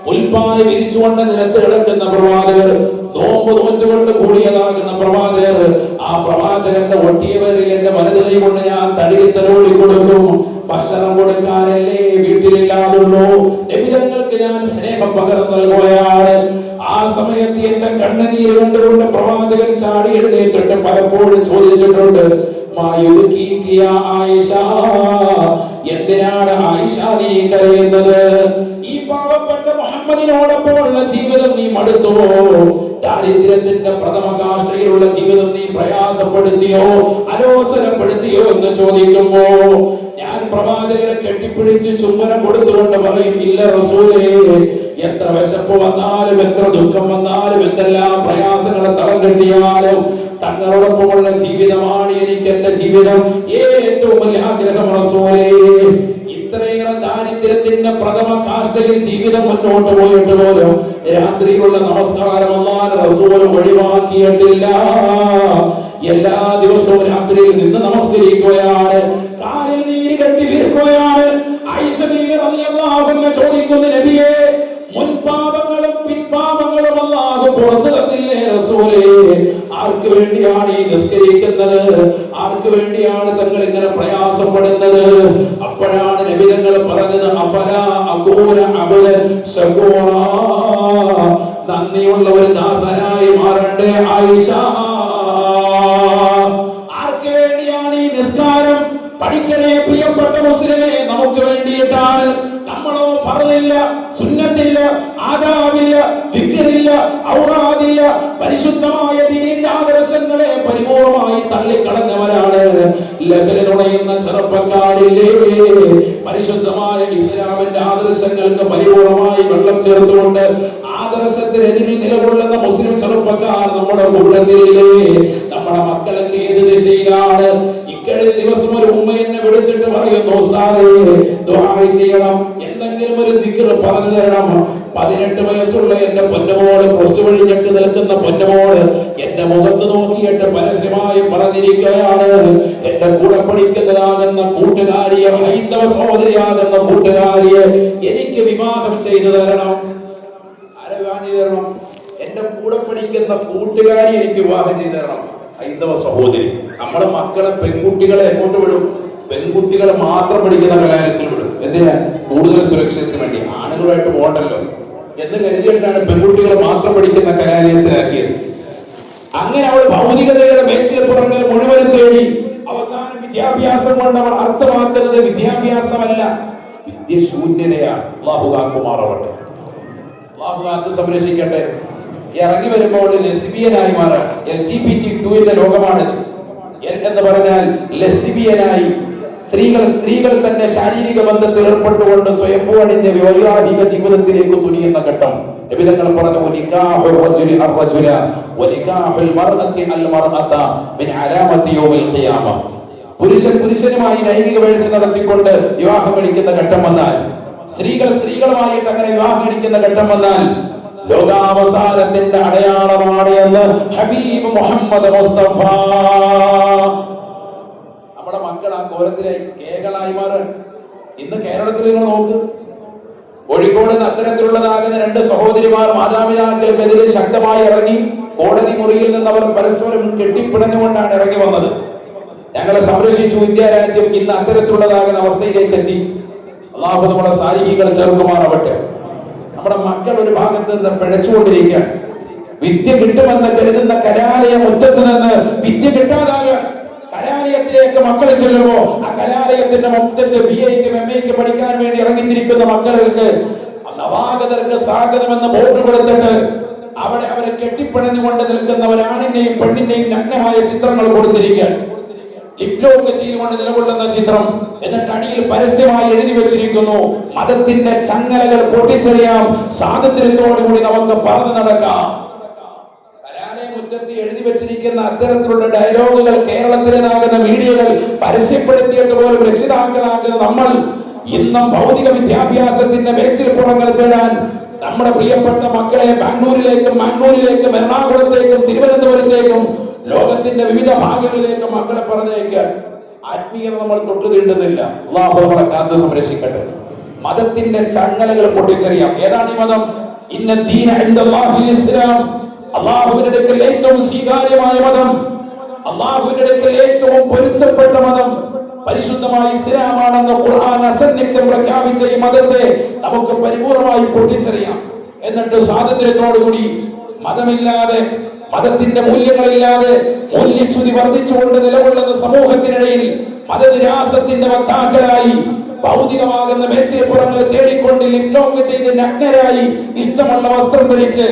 പുൽപ്പായ വിരിച്ചുകൊണ്ട് നിലത്ത് കിടക്കുന്ന പ്രവാചകർ, നോമ്പ് നോറ്റുകൊണ്ട് കൂടിയതാകുന്ന പ്രവാചകർ. ആ പ്രവാചകന്റെ ഒട്ടിയവരിൽ എന്റെ വലത് കൈ കൊണ്ട് ഞാൻ തഴുകി തലോടി കൊടുക്കും. ഭക്ഷണം കൊടുക്കാനല്ലേ വീട്ടിലില്ലാതുള്ളൂ, നബിതങ്ങൾക്ക് ഞാൻ സ്നേഹം പകർന്നു നൽകുകയാണ്. ആ സമയത്ത് എന്റെ കണ്ണുനീര് കണ്ടുകൊണ്ട് പ്രവാചകൻ ചാടി എഴുന്നേറ്റിട്ട് പലപ്പോഴും ചോദിച്ചിട്ടുണ്ട്, ആയിഷ, എന്തിനാണ് ആയിഷ നീ കരയുന്നത്? ഈ പാവപ്പെട്ട മുഹമ്മദിനോടൊപ്പമുള്ള ജീവിതം നീ മടുത്തുവോ? ദാരിദ്ര്യത്തിന്റെ പ്രഥമ കാഷ്ഠയിലുള്ള ജീവിതം നീ പ്രയാസപ്പെടുത്തിയോ, അലോസരപ്പെടുത്തിയോ എന്ന് ചോദിക്കുമ്പോ ഞാൻ പ്രവാചകരെ കെട്ടിപ്പിടിച്ച് ചുംബനം കൊടുത്തുകൊണ്ട് പറയും, ഇല്ല റസൂലേ, എത്ര വിശപ്പ് വന്നാലും എത്ര ദുഃഖം വന്നാലും എന്തെല്ലാം പ്രയാസങ്ങളെ തളം കെട്ടിയാലും തങ്ങളോടൊപ്പമുള്ള ജീവിതമാണ് എനിക്ക് എന്റെ ജീവിതം ഏറ്റവും വലിയ ആഗ്രഹം റസൂലേ. ഇത്രയേറെ ദാരിദ്ര്യത്തിന്റെ പ്രഥമ കാഷ്ഠയിൽ ജീവിതം മുന്നോട്ട് പോയിട്ട് പോലും രാത്രിയിലുള്ള നമസ്കാരം അല്ലാഹുവിന്റെ റസൂൽ ഒഴിവാക്കിയിട്ടില്ല. എല്ലാ ദിവസവും രാത്രിയിൽ നിന്ന് നമസ്കരിക്കുകയാണ്, കാലിൽ നീര് കെട്ടി വീഴുകയാണ്. ആയിഷ ബീവി റളിയല്ലാഹു അൻഹ ചോദിക്കുന്നു, നബിയേ, മുൻപാപങ്ങളും പിൻപാപങ്ങളും അല്ലാഹു പുറത്തു തന്നില്ലേ റസൂലേ? ആർക്ക് വേണ്ടിയാണ് ഈ നിസ്കരിക്കുന്നത്? ആർക്ക് വേണ്ടിയാണ് തങ്ങൾ ഇങ്ങനെ പ്രയാസപ്പെടുന്നത്? അപ്പോഴാണ് നബി തങ്ങൾ പറഞ്ഞത്, അഫലാ അകൂന അബ്ദൻ ശകൂറാ, നന്ദിയുള്ള ഒരു ദാസനായി മാറണ്ടേ ആയിഷ. ആർക്ക് വേണ്ടിയാണ് ഈ നിസ്കാരം? പഠിക്കണേ പ്രിയപ്പെട്ട മുസ്ലിമേ, നമുക്ക് വേണ്ടിയിട്ടാണ്. നമ്മളോ ഫർദില്ല, സുന്നത്തില്ല, ആദാബില്ല, ദിക്റില്ല, ഔറാദില്ല, പരിശുദ്ധമായ ദീനിന്റെ ആദർശങ്ങളെ പരിപൂർണമായി തള്ളിക്കളഞ്ഞവരാണ്. ലഹരിനുണയുന്ന ചെറുപ്പക്കാരില്ലേ, പരിശുദ്ധമായ ഇസ്ലാമിന്റെ ആദർശങ്ങൾക്ക് പരിപൂർണമായി വെള്ളം ചേർത്തുകൊണ്ട് ആദർശത്തിനെതിരിൽ നിലകൊള്ളുന്ന മുസ്ലിം ചെറുപ്പക്കാർ നമ്മുടെ കൂട്ടത്തിലില്ലേ? നമ്മുടെ മക്കളൊക്കെ ഏത് ദിശയിലാണ്? ഇക്കഴിഞ്ഞ ദിവസം ഒരു ഉമ്മ എന്നെ വിളിച്ചിട്ട് പറയുന്നു, ഉസ്താദേ, ദുആ ചെയ്യണം, എന്തെങ്കിലും ഒരു ദിക്ർ പറഞ്ഞു തരണം. 18 വയസ്സുള്ള എന്റെ പൊന്നുമോള്, പ്ലസ് ടു കഴിഞ്ഞിട്ട് നിൽക്കുന്ന പൊന്നുമോള് എന്റെ മുഖത്ത് നോക്കിയിട്ട് പരസ്യമായി പറഞ്ഞിരിക്കുകയാണ്, എന്റെ കൂടെ പഠിക്കുന്നതാകുന്ന കൂട്ടുകാരിയെ, ഹൈന്ദവ സഹോദരിയാകുന്ന കൂട്ടുകാരിയെ എനിക്ക് വിവാഹം ചെയ്തു തരണം. ആരെ വിവാഹം ചെയ്തു തരണം? എന്റെ കൂടെ പഠിക്കുന്ന കൂട്ടുകാരി എനിക്ക് വിവാഹം ചെയ്തു തരണം. ഹൈന്ദവ സഹോദരി. നമ്മുടെ മക്കളെ, പെൺകുട്ടികളെ എങ്ങോട്ട് വിടും? പെൺകുട്ടികളെ മാത്രം പഠിക്കുന്ന കലാലയത്തിൽ വിടും. എന്തിനാ? കൂടുതൽ സുരക്ഷയ്ക്ക് വേണ്ടി. ആണുങ്ങളായിട്ട് പോകണ്ടല്ലോ എന്ന് കരുതിയിട്ടാണ് പെൺകുട്ടികളെ മാത്രം പഠിക്കുന്ന കലാലയത്തിലാക്കിയത്. അങ്ങനെ അവൾ ഭൗതികതയുടെ മേച്ചിൽപ്പുറങ്ങൾ മുഴുവനും തേടി അവസാനം വിദ്യാഭ്യാസം കൊണ്ട് അവൾ അർത്ഥമാക്കുന്നത് വിദ്യാഭ്യാസമല്ല, വിദ്യശൂന്യതയാണ്. അല്ലാഹു കാക്കുമാറാവട്ടെ, അല്ലാഹു കാത്ത് സംരക്ഷിക്കട്ടെ. ഇറങ്ങി വരുമ്പോൾ ലെസ്ബിയനായി മാറാം. LGBTQ-ന്റെ ലോകമാണിത്. എന്ന് പറഞ്ഞാൽ ലെസ്ബിയനായി സ്ത്രീകൾ തന്നെ ശാരീരിക ബന്ധത്തിൽ ഏർപ്പെട്ടുകൊണ്ട് സ്വയംഭൂ അണിഞ്ഞ വൈവാഹിക ജീവിതത്തിലേക്ക് തുനിയുന്ന ഘട്ടം. നബി തങ്ങൾ പറഞ്ഞു, നികാഹുർ റജുലി അർ-റജുല വനികാഹുൽ മർഅതി അൽ-മർഅത മിൻ അലാമത്തി യൗമിൽ ഖിയാമ. പുരുഷനുമായി ലൈംഗിക വീഴ്ച നടത്തിക്കൊണ്ട് വിവാഹം കഴിക്കുന്ന ഘട്ടം വന്നാൽ, സ്ത്രീകളുമായിട്ട് അങ്ങനെ വിവാഹം കഴിക്കുന്ന ഘട്ടം വന്നാൽ ലോകാവസാനത്തിന്റെ അടയാളമാണ് എന്ന് ഹബീബ് മുഹമ്മദ് മുസ്തഫ. നമ്മുടെ മക്കൾ ആ കോലത്തിലെ കേകളായി മാറാൻ. ഇന്ന് കേരളത്തിൽ നിങ്ങൾ നോക്ക്, കോഴിക്കോട് അത്തരത്തിലുള്ളതാകുന്ന 2 സഹോദരിമാർ മാതാപിതാക്കൾക്കെതിരെ ശക്തമായി ഇറങ്ങി. കോടതി മുറിയിൽ നിന്ന് അവർ പരസ്പരം കെട്ടിപ്പിടഞ്ഞുകൊണ്ടാണ് ഇറങ്ങി വന്നത്. ഞങ്ങളെ സംരക്ഷിച്ചു വിദ്യാരാജ്യം. ഇന്ന് അത്തരത്തിലുള്ളതാകുന്ന അവസ്ഥയിലേക്ക് എത്തി. അല്ലാഹു നമ്മുടെ സാലിഹീകളെ ചേർക്കുമാറാവട്ടെ. നമ്മുടെ മക്കൾ ഒരു ഭാഗത്ത് നിന്ന് പിഴച്ചുകൊണ്ടിരിക്കുകയാണ്. വിദ്യ കിട്ടുമെന്ന് കരുതുന്ന കലാലയ മുറ്റത്ത് നിന്ന് വിദ്യ കിട്ടാതാകാൻ കലാലയത്തിലേക്ക് മക്കൾ ചെല്ലുമ്പോ ആ കലാലയത്തിന്റെ മുറ്റത്ത് BA-ക്കും MA-ക്കും പഠിക്കാൻ വേണ്ടി ഇറങ്ങിത്തിരിക്കുന്ന മക്കൾക്ക് നവാഗതർക്ക് സ്വാഗതമെന്ന് ബോർഡ് കൊടുത്തിട്ട് അവിടെ അവരെ കെട്ടിപ്പിണഞ്ഞുകൊണ്ട് നിൽക്കുന്ന ഒരാണിന്റെയും പെണ്ണിന്റെയും നഗ്നമായ ചിത്രങ്ങൾ കൊടുത്തിരിക്കുകയാണ്. ലിപ്ലോക്ക് ചെയ്തുകൊണ്ട് നിലകൊള്ളുന്ന ചിത്രം. എന്നിട്ട് അടിയിൽ പരസ്യമായി എഴുതി വെച്ചിരിക്കുന്നു, മതത്തിന്റെ ചങ്ങലകൾ പൊട്ടിച്ചെറിയാം, സ്വാതന്ത്ര്യത്തോടുകൂടി നമുക്ക് പറന്നു നടക്കാം. കലാലയ മുറ്റത്ത് എഴുതി വെച്ചിരിക്കുന്ന അത്തരത്തിലുള്ള ഡയലോഗുകൾ കേരളത്തിലേതാകുന്ന മീഡിയകൾ പരസ്യപ്പെടുത്തിയിട്ട് പോലും രക്ഷിതാക്കളാകുന്ന നമ്മൾ ഇന്നും ഭൗതിക വിദ്യാഭ്യാസത്തിന്റെ മേച്ചിൽപ്പുറങ്ങൾ തേടാൻ നമ്മുടെ പ്രിയപ്പെട്ട മക്കളെ ബാംഗ്ലൂരിലേക്കും എറണാകുളത്തേക്കും തിരുവനന്തപുരത്തേക്കും ലോകത്തിന്റെ വിവിധ ഭാഗങ്ങളിലേക്ക് മക്കളെ പറഞ്ഞേക്കാൻ ആത്മീയത നമ്മൾ തൊട്ടു തീണ്ടുന്നില്ല. അല്ലാഹു നമ്മളെ കാത്ത് സംരക്ഷിക്കട്ടെ. മതത്തിന്റെ ചങ്ങലകൾ പൊട്ടിച്ചെറിയാം. ഏതാണ് ഈ മതം? ഇന്ന ദീന ഇൻദല്ലാഹിൽ ഇസ്ലാം. അല്ലാഹുവിന്റെ അടുക്കൽ ഏറ്റവും സ്വീകാര്യമായ മതം, അല്ലാഹുവിന്റെ അടുക്കൽ ഏറ്റവും പൊരുത്തപ്പെട്ട മതം പരിശുദ്ധമായ ഇസ്ലാമാണെന്ന് ഖുർആൻ അസന്നിഗ്ധം പ്രഖ്യാപിച്ച ഈ മതത്തെ നമുക്ക് പരിപൂർണമായി പൊട്ടിച്ചെറിയാം. എന്നിട്ട് സ്വാതന്ത്ര്യത്തോടുകൂടി മതമില്ലാതെ, മതത്തിന്റെ മൂല്യങ്ങളില്ലാതെ മൂല്യച്യുതി വർദ്ധിച്ചുകൊണ്ട് നിലകൊള്ളുന്ന സമൂഹത്തിനിടയിൽ മതനിരാസത്തിന്റെ വക്താക്കളായി ഭൗതികമാകുന്ന മേച്ചേപ്പുറങ്ങൾ തേടിക്കൊണ്ട് ലിപ്ലോക്ക് ചെയ്ത് നഗ്നരായി ഇഷ്ടമുള്ള വസ്ത്രം ധരിച്ച്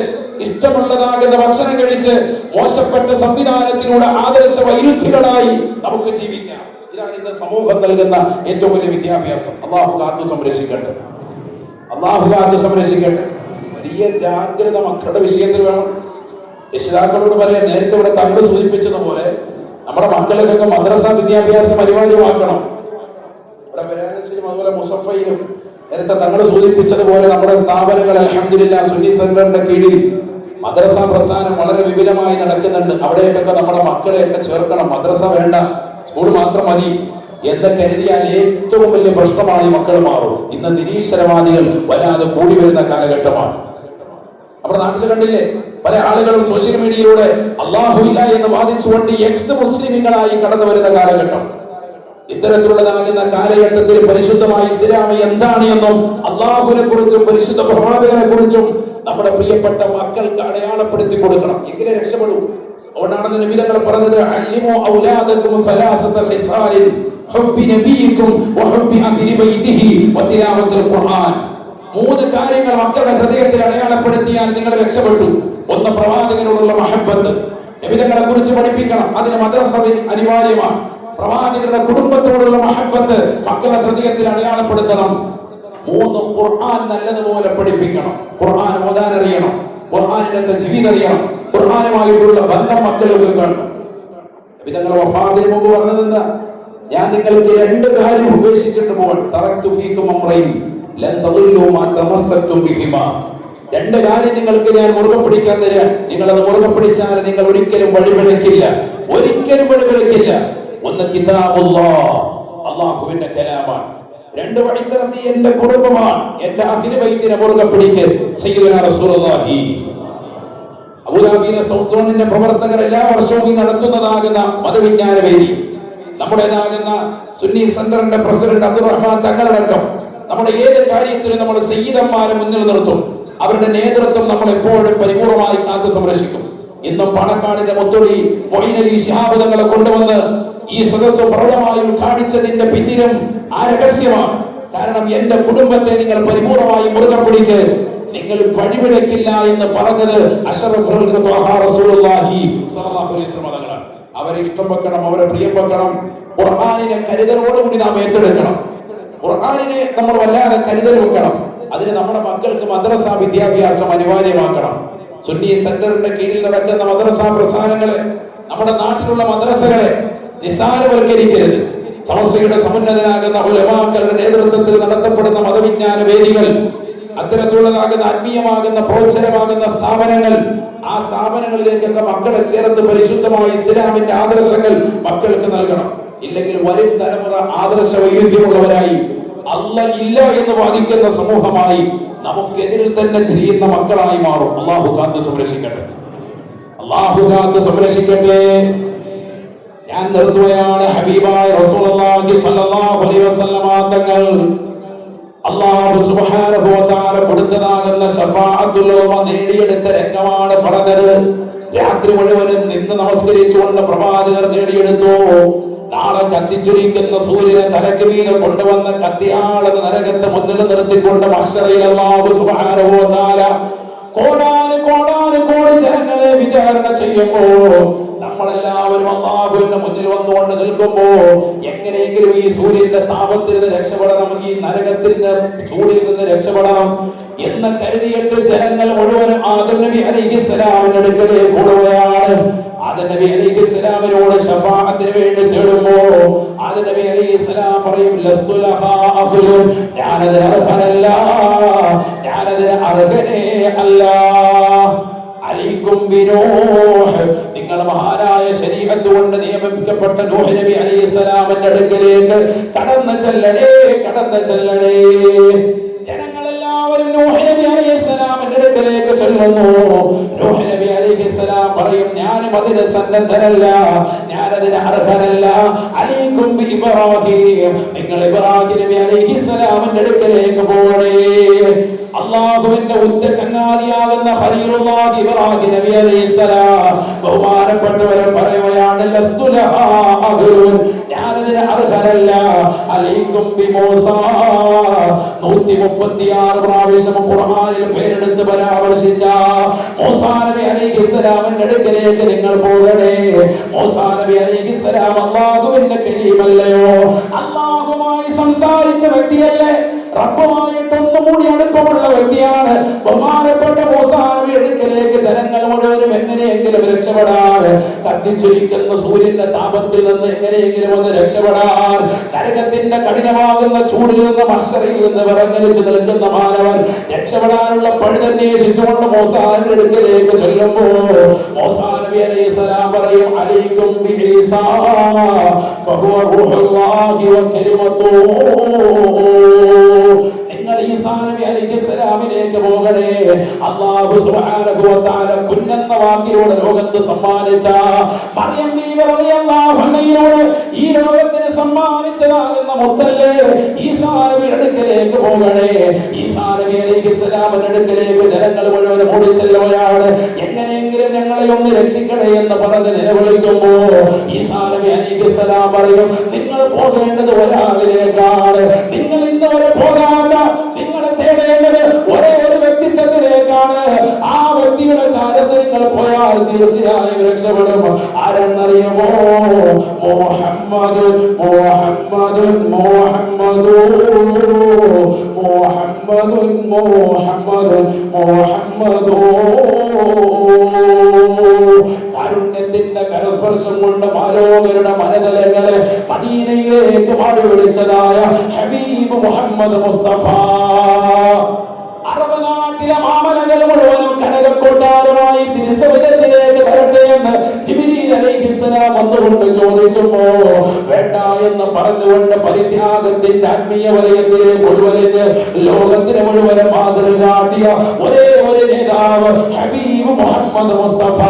ഇഷ്ടമുള്ളതാകുന്ന ഭക്ഷണം കഴിച്ച് മോശപ്പെട്ട സംവിധാനത്തിലൂടെ ആദർശ വൈരുദ്ധികളായി നമുക്ക് ജീവിക്കാം. ഇതാണ് ഇന്ന് സമൂഹം നൽകുന്ന ഏറ്റവും വലിയ വിദ്യാഭ്യാസം. അള്ളാഹു കാത്തു സംരക്ഷിക്കട്ടെ, അള്ളാഹു കാത്തു സംരക്ഷിക്കട്ടെ. വലിയ ജാഗ്രത മക്കളുടെ വിഷയത്തിൽ വേണം. രക്ഷിതാക്കളോട് പറയാൻ, നേരത്തെ ഇവിടെ തങ്ങൾ സൂചിപ്പിച്ചതുപോലെ നമ്മുടെ മക്കൾക്കൊക്കെ മദ്രസ വിദ്യാഭ്യാസം അനിവാര്യമാക്കണം. ഇവിടെ ബനാറസിലും അതുപോലെ മുസഫയിലും നേരത്തെ തങ്ങൾ സൂചിപ്പിച്ചതുപോലെ നമ്മുടെ സ്ഥാപനങ്ങൾ അൽഹംദുലില്ലാഹ് സുന്നി സെന്ററിന്റെ കീഴിൽ മദ്രസ പ്രസ്ഥാനം വളരെ വിപുലമായി നടക്കുന്നുണ്ട്. അവിടേക്കൊക്കെ നമ്മുടെ മക്കളെയൊക്കെ ചേർക്കണം. മദ്രസ വേണ്ട, സ്കൂൾ മാത്രം മതി എന്ന് കരുതിയാൽ ഏറ്റവും വലിയ പ്രശ്നമായി മക്കൾ മാറും. ഇന്ന് നിരീശ്വരവാദികൾ വല്ലാതെ കൂടി വരുന്ന കാലഘട്ടമാണ്. നമ്മുടെ നാട്ടിൽ കണ്ടില്ലേ, പല ആളുകളും സോഷ്യൽ മീഡിയയിലൂടെ അള്ളാഹു ഇല്ല എന്ന് വാദിച്ചുകൊണ്ട് എക്സ് മുസ്ലിമുകളായി കടന്നു വരുന്ന കാലഘട്ടം. ഇത്തരത്തിലുള്ളതാകുന്ന കാലഘട്ടത്തിൽ പരിശുദ്ധമായ ഇസ്ലാം എന്താണ് എന്നും അള്ളാഹുവിനെ കുറിച്ചും പരിശുദ്ധ പ്രവാചകനെ കുറിച്ചും നമ്മുടെ പ്രിയപ്പെട്ട മക്കൾക്ക് അടയാളപ്പെടുത്തി കൊടുക്കണം. എങ്ങനെ രക്ഷപ്പെടൂ? അതുകൊണ്ടാണ് നബിതങ്ങൾ പറഞ്ഞത്, അല്ലിമു ഔലാദകും സലാസത ഖിസാലിൻ ഹുബ്ബി നബിയിക്കും വഹുബ്ബി അഹ്ലി ബൈതിഹി വതിലാവത്തുൽ ഖുർആൻ. മൂന്ന് കാര്യങ്ങൾ മക്കളുടെ ഹൃദയത്തിൽ അടയാളപ്പെടുത്തിയാൽ നിങ്ങൾ രക്ഷപ്പെട്ടു. ഒന്ന്, പ്രവാചകനോടുള്ള മഹബ്ബത്ത്, നബിതങ്ങളെ കുറിച്ച് പഠിപ്പിക്കണം. അതിന് മദ്രസ അനിവാര്യമാണ്. പ്രവാചകരുടെ കുടുംബത്തോടുള്ള മഹബ്ബത്ത് മക്കളുടെ ഹൃദയത്തിൽ അടയാളപ്പെടുത്തണം. മൂന്ന്, ഖുർആൻ നല്ലതുപോലെ പഠിപ്പിക്കണം. ഖുർആൻ ഓതാൻ അറിയണം, ഖുർആനിന്റെ ജീവിതം അറിയണം, ഖുർആനുമായിട്ടുള്ള ബന്ധം മക്കളിൽ കാണണം. നബിതങ്ങൾ വഫാത്തിന് മുമ്പ് പറഞ്ഞത് എന്താ? ഞാൻ നിങ്ങൾക്ക് രണ്ട് കാര്യം ഉപേക്ഷിച്ചിട്ട് പോകാൻ, തറക്തു ഫീക്കും അംറൈൻ ലൻ തദില്ലു മാ തമസ്സക്തും ബിഹിമാ. രണ്ട് കാര്യം നിങ്ങൾക്ക് ഞാൻ മുറുകെ പിടിക്കാൻ തരാം. നിങ്ങൾ അത് മുറുകെ പിടിച്ചാൽ നിങ്ങൾ ഒരിക്കലും വഴിപിഴക്കില്ല, ഒരിക്കലും വഴിപിഴക്കില്ല. ഒന്ന്, കിതാബുല്ലാഹ്, അല്ലാഹുവിന്റെ കലാമാണ്. രണ്ട്, വഴിത്തറത്തി എന്റെ കുടുംബമാണ്, എന്റെ അഹ്ലു ബൈത്തിനെ മുറുകെ പിടിക്കൽ. സയ്യിദുനാ റസൂലുള്ളാഹി. അബൂദാബിയിലെ സൗത്ത് സോണിന്റെ പ്രവർത്തകർ എല്ലാ വർഷവും നടത്തുന്നതാകുന്ന മതവിജ്ഞാന വേദി, നമ്മുടേതാകുന്ന സുന്നി സെന്ററിന്റെ പ്രസിഡന്റ് അബ്ദുറഹ്മാൻ തങ്ങളടക്കം നമ്മുടെ ഏത് കാര്യത്തിലും നമ്മൾ സയ്യിദന്മാരെ മുന്നിൽ നിർത്തും. അവരുടെ നേതൃത്വം നമ്മൾ എപ്പോഴും പരിപൂർണമായി കാത്തു സംരക്ഷിക്കും. ഇന്നും പാണക്കാടിന്റെ മുത്തൊളി മൊയ്നലി ശിഹാബ് തങ്ങളെ കൊണ്ടുവന്ന് ഈ സദസ്സ് പ്രൗഢമായി ഉദ്ഘാടിച്ചതിന്റെ പിന്നിലും ആ രഹസ്യമാണ്. കാരണം എന്റെ കുടുംബത്തെ നിങ്ങൾ പരിപൂർണമായി മുറുകെ പിടിക്ക്, നിങ്ങൾ വഴിപിഴക്കില്ല എന്ന് പറഞ്ഞത് അഷ്റഫുൽ ഖൽഖ് റസൂലുള്ളാഹി സ്വല്ലല്ലാഹു അലൈഹി വസല്ലം തങ്ങളാണ്. അവരെ ഇഷ്ടം വെക്കണം, അവരെ പ്രിയം വെക്കണം. ഖുർആനിനെ കരുതലോടുകൂടി നാം ഏറ്റെടുക്കണം. ഖുർആനിനെ നമ്മൾ വല്ലാതെ കരുതൽ വെക്കണം. അതിന് നമ്മുടെ മക്കൾക്ക് മദ്രസ വിദ്യാഭ്യാസം അനിവാര്യമാക്കണം. സുന്നി സെന്ററിന്റെ കീഴിൽ നടക്കുന്ന മദ്രസ പ്രസ്ഥാനങ്ങളെ, നമ്മുടെ നാട്ടിലുള്ള മദ്രസകളെ നിസ്സാരവൽക്കരിക്കരുത്. സമസ്തയുടെ സമുന്നതനാകുന്ന ഉലമാക്കളുടെ നേതൃത്വത്തിൽ നടത്തപ്പെടുന്ന മതവിജ്ഞാന വേദികൾ, അത്തരത്തിലുള്ളതാകുന്ന ആത്മീയമാകുന്ന പ്രോത്സാഹനമാകുന്ന സ്ഥാപനങ്ങൾ, ആ സ്ഥാപനങ്ങളിലേക്കൊക്കെ മക്കളെ ചേർത്ത് പരിശുദ്ധമായ ഇസ്ലാമിന്റെ ആദർശങ്ങൾ മക്കൾക്ക് നൽകണം. ഇല്ലെങ്കിൽ വരും തലമുറ ആദർശ വൈരുദ്ധ്യമുള്ളവരായി, അല്ലാഹ് ഇല്ല എന്ന് വാദിക്കുന്ന സമൂഹമായി, നമുക്കെതിരിൽ തന്നെ ചെയ്യുന്ന മക്കളായി മാറും. അല്ലാഹു കാത്ത് സംരക്ഷിക്കട്ടെ, അല്ലാഹു കാത്ത് സംരക്ഷിക്കട്ടെ. ഞാൻ നിർത്തുകയാണ്. ഹബീബായ റസൂലുള്ളാഹി സ്വല്ലല്ലാഹു അലൈഹി വസല്ലമ തങ്ങൾ അല്ലാഹു സുബ്ഹാനഹു വ തആല കൊടുത്തതാകുന്ന ശഫാഅത്തുൽ ഉമ്മ നേടിയെടുത്ത രംഗമാണ് പറഞ്ഞത്. രാത്രി മുഴുവനും നിന്ന് നമസ്കരിച്ചുകൊണ്ട് പ്രവാചകർ നേടിയെടുത്തു. നാളെ കത്തിച്ചൊലിക്കുന്ന സൂര്യനെ തലക്ക് മീതെ കൊണ്ടുവന്ന കത്തിയാളെന്ന നരകത്തെ മുന്നിൽ നിർത്തിക്കൊണ്ട് മഹ്ശറയിൽ അല്ലാഹു സുബ്ഹാനഹു വ തആല കോടാനുകോടി ജനങ്ങളെ വിചാരണ ചെയ്യുമ്പോ നമ്മളെല്ലാവരും അല്ലാഹുവിന്റെ മുന്നിൽ വന്നുകൊണ്ട് നിൽക്കുമ്പോ എങ്ങനെയെങ്കിലും ഈ സൂര്യന്റെ താപത്തിൽ നിന്ന് രക്ഷപ്പെടണം, ഈ നരകത്തിൽ നിന്ന് ചൂടിൽ നിന്ന് രക്ഷപ്പെടണം എന്ന് കരുതിയിട്ട് ജനങ്ങൾ മുഴുവനും ആദം നബി അലൈഹിസ്സലാമിന്റെ അടുക്കലേക്ക് കൂടുകയാണ്. ആദം നബി അലൈഹിസ്സലാമിനോട് ശഫാഅത്തിന് വേണ്ടി തേടുമ്പോ ആദം നബി അലൈഹിസ്സലാം പറയും, ലസ്തു ലഹാ അഹ്ലു, ഞാനതിന് അർഹനല്ല, ഞാനതിന് അർഹനേ അല്ല. അലൈക്കും ബിനൂഹ്, നിങ്ങൾ മഹാനായ ശരീഅത്ത് കൊണ്ട് നിയമിക്കപ്പെട്ട നൂഹ് നബി അലൈഹിസ്സലാമിന്റെ അടുക്കലേക്ക് കടന്നു ചെല്ലണേ, കടന്നു ചെല്ലണേ. ജനങ്ങളെല്ലാവരും നൂഹ് നബി അലൈഹിസ്സലാമിന്റെ അടുക്കലേക്ക് ചെല്ലുന്നു. നൂഹ് നബി അലൈഹിസ്സലാം പറയും, ഞാനും അതിന് സന്നദ്ധനല്ല, ഞാനതിന് അർഹനല്ല. അലൈക്കും ബി ഇബ്രാഹിം, നിങ്ങൾ ഇബ്രാഹിം നബി അലൈഹിസ്സലാമിന്റെ അടുക്കലേക്ക് പോകണേ. അല്ലാഹുവിന്റെ ഉറ്റ ചങ്ങാതിയാകുന്ന ഖലീലുല്ലാഹി ഇബ്രാഹിം നബി അലൈഹിസ്സലാം ബഹുമാനപ്പെട്ടവരെ പറയുകയാണ്, ലസ്തു ലഹാ അഹ്ലുൻ, ഞാനതിന് അർഹനല്ല. അലൈക്കും ബി മൂസ, 136 പ്രാവശ്യം ഖുർആനിൽ പേരെടുത്ത് പരാമർശിച്ച മൂസാ നബി അലൈഹിസ്സലാമിന്റെ അടുക്കലേക്ക് നിങ്ങൾ പോകണേ. മൂസാ നബി അലൈഹിസ്സലാം അല്ലാഹുവിന്റെ കലീമല്ലയോ, അല്ലാഹുമായി സംസാരിച്ച വ്യക്തിയല്ലേ, റബ്ബുമായിട്ട് ഒന്നുകൂടി അടുപ്പമുള്ള വ്യക്തിയാണ്. ബഹുമാനപ്പെട്ട മൂസാ നബി അടുക്കലേക്ക് ജനങ്ങൾ മുഴുവനും എങ്ങനെയെങ്കിലും രക്ഷപ്പെടാൻ, കത്തിച്ചൊലിക്കുന്ന സൂര്യന്റെ താപത്തിൽ നിന്ന് എങ്ങനെയെങ്കിലും ഒന്ന് രക്ഷപ്പെടാൻ, നരകത്തിന്റെ കഠിനമാകുന്ന ചൂടിൽ നിന്ന് മഹ്ശറിൽ നിന്ന് വിറങ്ങലിച്ച് നിൽക്കുന്ന മാനവൻ രക്ഷപ്പെടാനുള്ള പഴുതന്വേഷിച്ചുകൊണ്ട് മൂസാ നബി അടുക്കലേക്ക് ചെല്ലുമ്പോൾ മൂസാ നബി അലൈഹിസ്സലാം പറയും, അലൈക്കും ബി ഈസാ ഫഹുവ റൂഹുല്ലാഹി വ കലിമത്തുഹു, നിങ്ങൾ ഈസാ നബി അലൈഹിസ്സലാമിലേക്ക് പോകണേ. അല്ലാഹു സുബ്ഹാനഹു വ തആല കുന്നെന്ന വാക്കിലൂടെ ലോകത്ത് സമ്മാനിച്ച മറിയം ബീവി റളിയല്ലാഹു അൻഹയോട് ഈ ലോകത്തിന് സമ്മാനിച്ചതാകുന്ന മുത്തല്ലേ ഈസാ നബി അടുക്കലേക്ക് പോകണേ. ഈസാ നബി അലൈഹിസ്സലാമിന്റെ അടുക്കലേക്ക് ജനങ്ങൾ മുഴുവൻ ഓടിച്ചെല്ലുകയാണ്. എങ്ങനെയെങ്കിലും ഞങ്ങളെ ഒന്ന് രക്ഷിക്കണേ എന്ന് പറഞ്ഞ് നിലവിളിക്കുമ്പോൾ ഈസാ നബി അലൈഹിസ്സലാം പറയും, നിങ്ങൾ പോകേണ്ടത് ഒരാളിലേക്കാണ്, നിങ്ങൾ ഇന്ന് വരെ പോകാത്ത, നിങ്ങൾ തേടേണ്ടത് ഒരേ ഒരു വ്യക്തിത്വത്തിലേക്കാണ്. ആ വ്യക്തിയുടെ ചാരത്ത് നിങ്ങൾ പോയാൽ തീർച്ചയായും രക്ഷപ്പെടും. ആരെന്നറിയുമോ? മുഹമ്മദ് മുഹമ്മദ് മുഹമ്മദ് മുഹമ്മദ് മുഹമ്മദ് മുഹമ്മദ്. കാരുണ്യത്തിന്റെ കരസ്പർശം കൊണ്ട് മാലോകരുടെ മനതലങ്ങളെ മദീനയിലേക്ക് മാടി വിളിച്ചതായ ഹബീബ് മുഹമ്മദ് മുസ്തഫ. അറബ് നാട്ടിലെ മാമലകൾ മുഴുവനും കനകക്കൊട്ടാരമായി തിരുസവിധത്തിലേക്ക് തരട്ടെ എന്ന് ജിബ്രീൽ അലൈഹിസ്സലാം വന്നുകൊണ്ട് ചോദിക്കുമ്പോ വേണ്ട എന്ന് പറഞ്ഞുകൊണ്ട് പരിത്യാഗത്തിന്റെ ആത്മീയ വലയത്തിലേക്ക് ഉൾവലിഞ്ഞ് ലോകത്തിന് മുഴുവനും മാതൃക കാട്ടിയ ഒരേ ഒരു നേതാവ് ഹബീബ് മുഹമ്മദ് മുസ്തഫ.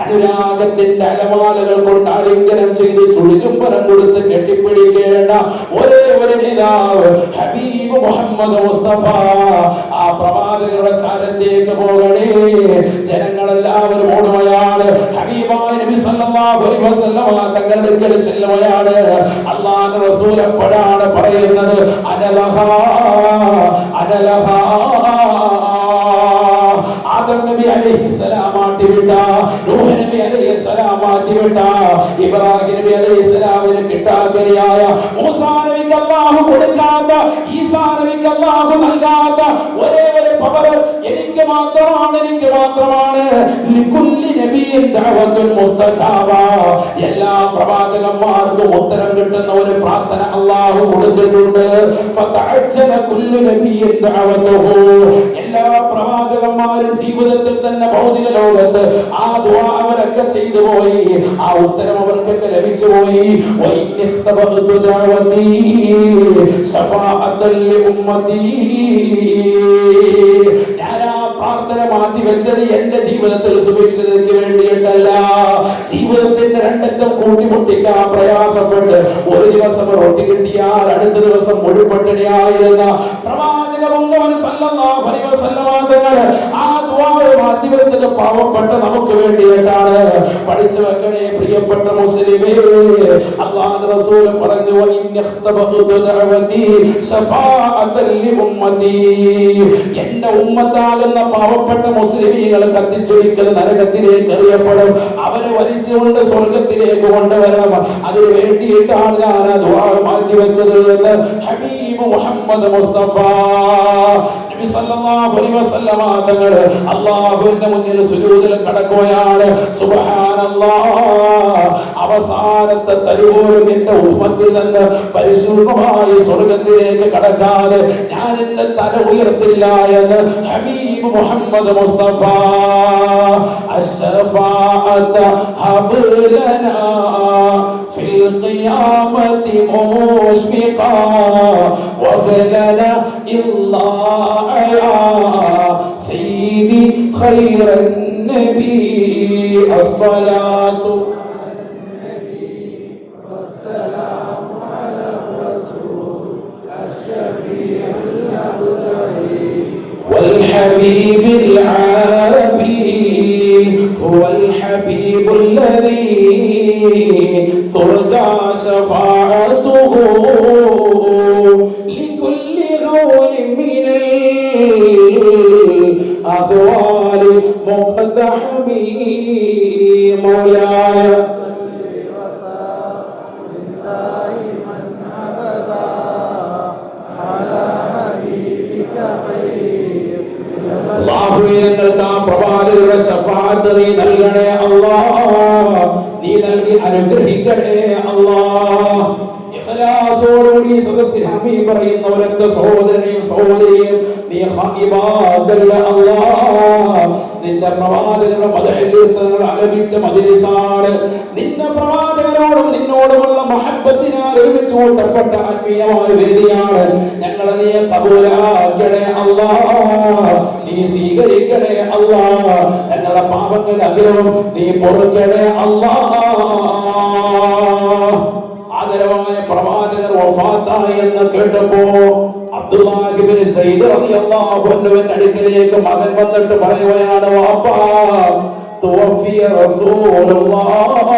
അനുരാഗത്തിന്റെ അലമാലകൾ കൊണ്ട് ആലിംഗനം ചെയ്ത് ചുളിചുംബനം കൊടുത്ത് കെട്ടിപ്പിടിക്കേണ്ട ഒരേ ഒരു നേതാവ് ഹബീബ് മുഹമ്മദ് മുസ്തഫ. ആ പ്രവാചകരുടെ ചാരത്തേക്ക് പോകണേ. ജനങ്ങളെല്ലാവരും ഓടുകയാണ്. ഹബീബായ നബി സല്ലല്ലാഹു അലൈഹി വസല്ലമ തങ്ങളുടെ അടുക്കൽ ചെല്ലുകയാണ്. അല്ലാഹുവിന്റെ റസൂൽ എപ്പോഴാണ് പറയുന്നത്, അനലഹാ അനലഹാ. ആദം നബി അലൈഹിസ്സലാം മാറ്റിവിട്ട, നൂഹ് നബി അലൈഹിസ്സലാം മാറ്റിവിട്ട, ഇബ്രാഹിം നബി അലൈഹിസ്സലാമിന് കിട്ടാക്കനിയായ മൂസാ നബിക്ക് അല്ലാഹു കൊടുക്കാത്ത, ഈസാ നബിക്ക് അല്ലാഹു നൽകാത്ത ഒരേ ഒരു പവർ എനിക്ക് മാത്രമാണ്, എനിക്ക് മാത്രമാണ്. ലികുല്ലി നബിയിൻ ദഅവത്തുൻ മുസ്തജാബ. എല്ലാ പ്രവാചകന്മാർക്കും ഉത്തരം കിട്ടുന്ന ഒരു പ്രാർത്ഥന അല്ലാഹു കൊടുത്തിട്ടുണ്ട്. ഫതഅജ്ജല കുല്ലു നബിയിൻ ദഅവതുഹു. എല്ലാ പ്രവാചകന്മാരും ജീവിതത്തിൽ തന്നെ ഭൗതിക ലോകത്ത് ആ ദുആ അവരൊക്കെ ചെയ്തു പോയി, ആ ഉത്തരം അവർക്കൊക്കെ ലഭിച്ചു പോയി. വഇന്നിഖ്തബതു ദഅവതി ശഫാഅത്തൽ ലിഉമ്മതി. ഞാൻ ആ പ്രാർത്ഥന മാറ്റി വെച്ചത് എന്റെ ജീവിതത്തിൽ സുഭിക്ഷതയ്ക്ക് വേണ്ടിയിട്ടല്ല. ജീവിതത്തിന്റെ രണ്ടറ്റം കൂട്ടിമുട്ടിക്കാൻ പ്രയാസപ്പെട്ട് ഒരു ദിവസം റൊട്ടി കിട്ടിയാൽ അടുത്ത ദിവസം മുഴുപട്ടിണിയായിരുന്ന പ്രവാചക മുഹമ്മദ് സല്ലല്ലാഹു അലൈഹി വസല്ലമ തങ്ങൾ ആ ദുആ മാറ്റി വെച്ചത് പാവപ്പെട്ട നമുക്ക് വേണ്ടിയിട്ടാണ്. പഠിച്ചു വെക്കണേ പ്രിയപ്പെട്ട മുസ്ലിമേ. അല്ലാഹുവിന്റെ റസൂൽ പറഞ്ഞു, വഇന്നിഖ്തബതു ദഅവതി ശഫാഅത്തൽ ലിഉമ്മതി. എന്റെ ഉമ്മത്താകുന്ന പാവപ്പെട്ട മുസ്ലിമീങ്ങൾ കത്തിച്ചൊലിക്കുന്ന നരകത്തിലേക്ക് എറിയപ്പെടും. അവരെ വലിച്ചുകൊണ്ട് സ്വർഗത്തിലേക്ക് കൊണ്ടുവരണം. അതിനു വേണ്ടിയിട്ടാണ് ഞാൻ ആ ദുആ മാറ്റി വെച്ചത് എന്ന് ഹബീബ് മുഹമ്മദ് മുസ്തഫ. നബി സല്ലല്ലാഹു അലൈഹി വസല്ലമ തങ്ങൾ അല്ലാഹുവിന്റെ മുന്നിൽ സുജൂദിൽ കടക്കുകയാണ്. സുബ്ഹാനല്ലാഹ്. അവസാനത്തെ തരിപോലും എന്റെ ഉമ്മത്തിൽ നിന്ന് പരിശുദ്ധമായി സ്വർഗത്തിലേക്ക് കടക്കാതെ ഞാൻ എന്റെ തല ഉയർത്തില്ല എന്ന് ഹബീബ് മുഹമ്മദ് മുസ്തഫ. അശ്ശഫാഅത ഹബ്ലനാ ഫിൽ ഖിയാമത്തി മുശ്ഫിഖാ വഗ്ലനാ ഇല്ലാ خير النبي الصلاة والسلام على الرسول الشفيع الأبدي والحبيب العربي هو الحبيب الذي ترجى شفاعته لكل غول من الأهوال مقتحم مولاي ഞങ്ങൾക്ക് ആ പ്രവാചകരുടെ ശഫാഅത്ത് നീ നൽകണേ അല്ലാഹ്, നീ നൽകി അനുഗ്രഹിക്കണേ അല്ലാഹ്. ഇഖ്ലാസോടുകൂടി സദസ്സിൽ ആമീൻ പറയുന്ന ഒരൊറ്റ സഹോദരനെയും സഹോദരിയെയും നീ ഖായിബാക്കല്ല അല്ലാഹ്. നിന്റെ പ്രവാചകരുടെ മദ്ഹ് ആലപിച്ച മജ്ലിസാണ്. നിന്റെ പ്രവാചകരോടും നിന്നോടുമുള്ള മഹബ്ബത്തിനാൽ ഒരുമിച്ച് കൂട്ടപ്പെട്ട ആത്മീയമായ വേദിയാണ്. ഞങ്ങളെ നീ ഖബൂലാക്കണേ അല്ലാഹ്, നീ സ്വീകരിക്കണേ അല്ലാഹ്. ഞങ്ങളുടെ പാപങ്ങൾ അഖിലവും നീ പൊറുക്കണേ അല്ലാഹ്. ആദരവായ പ്രവാചകർ വഫാത്തായി എന്ന് കേട്ടപ്പോ അബ്ദുല്ലാഹി ഇബ്നു സയ്യിദ് റളിയല്ലാഹു അൻഹുവിന്റെ അടുക്കലേക്ക് മകൻ വന്നിട്ട് പറയുകയാണ്, വാപ്പാ തുവഫിയ റസൂലുള്ളാഹ്,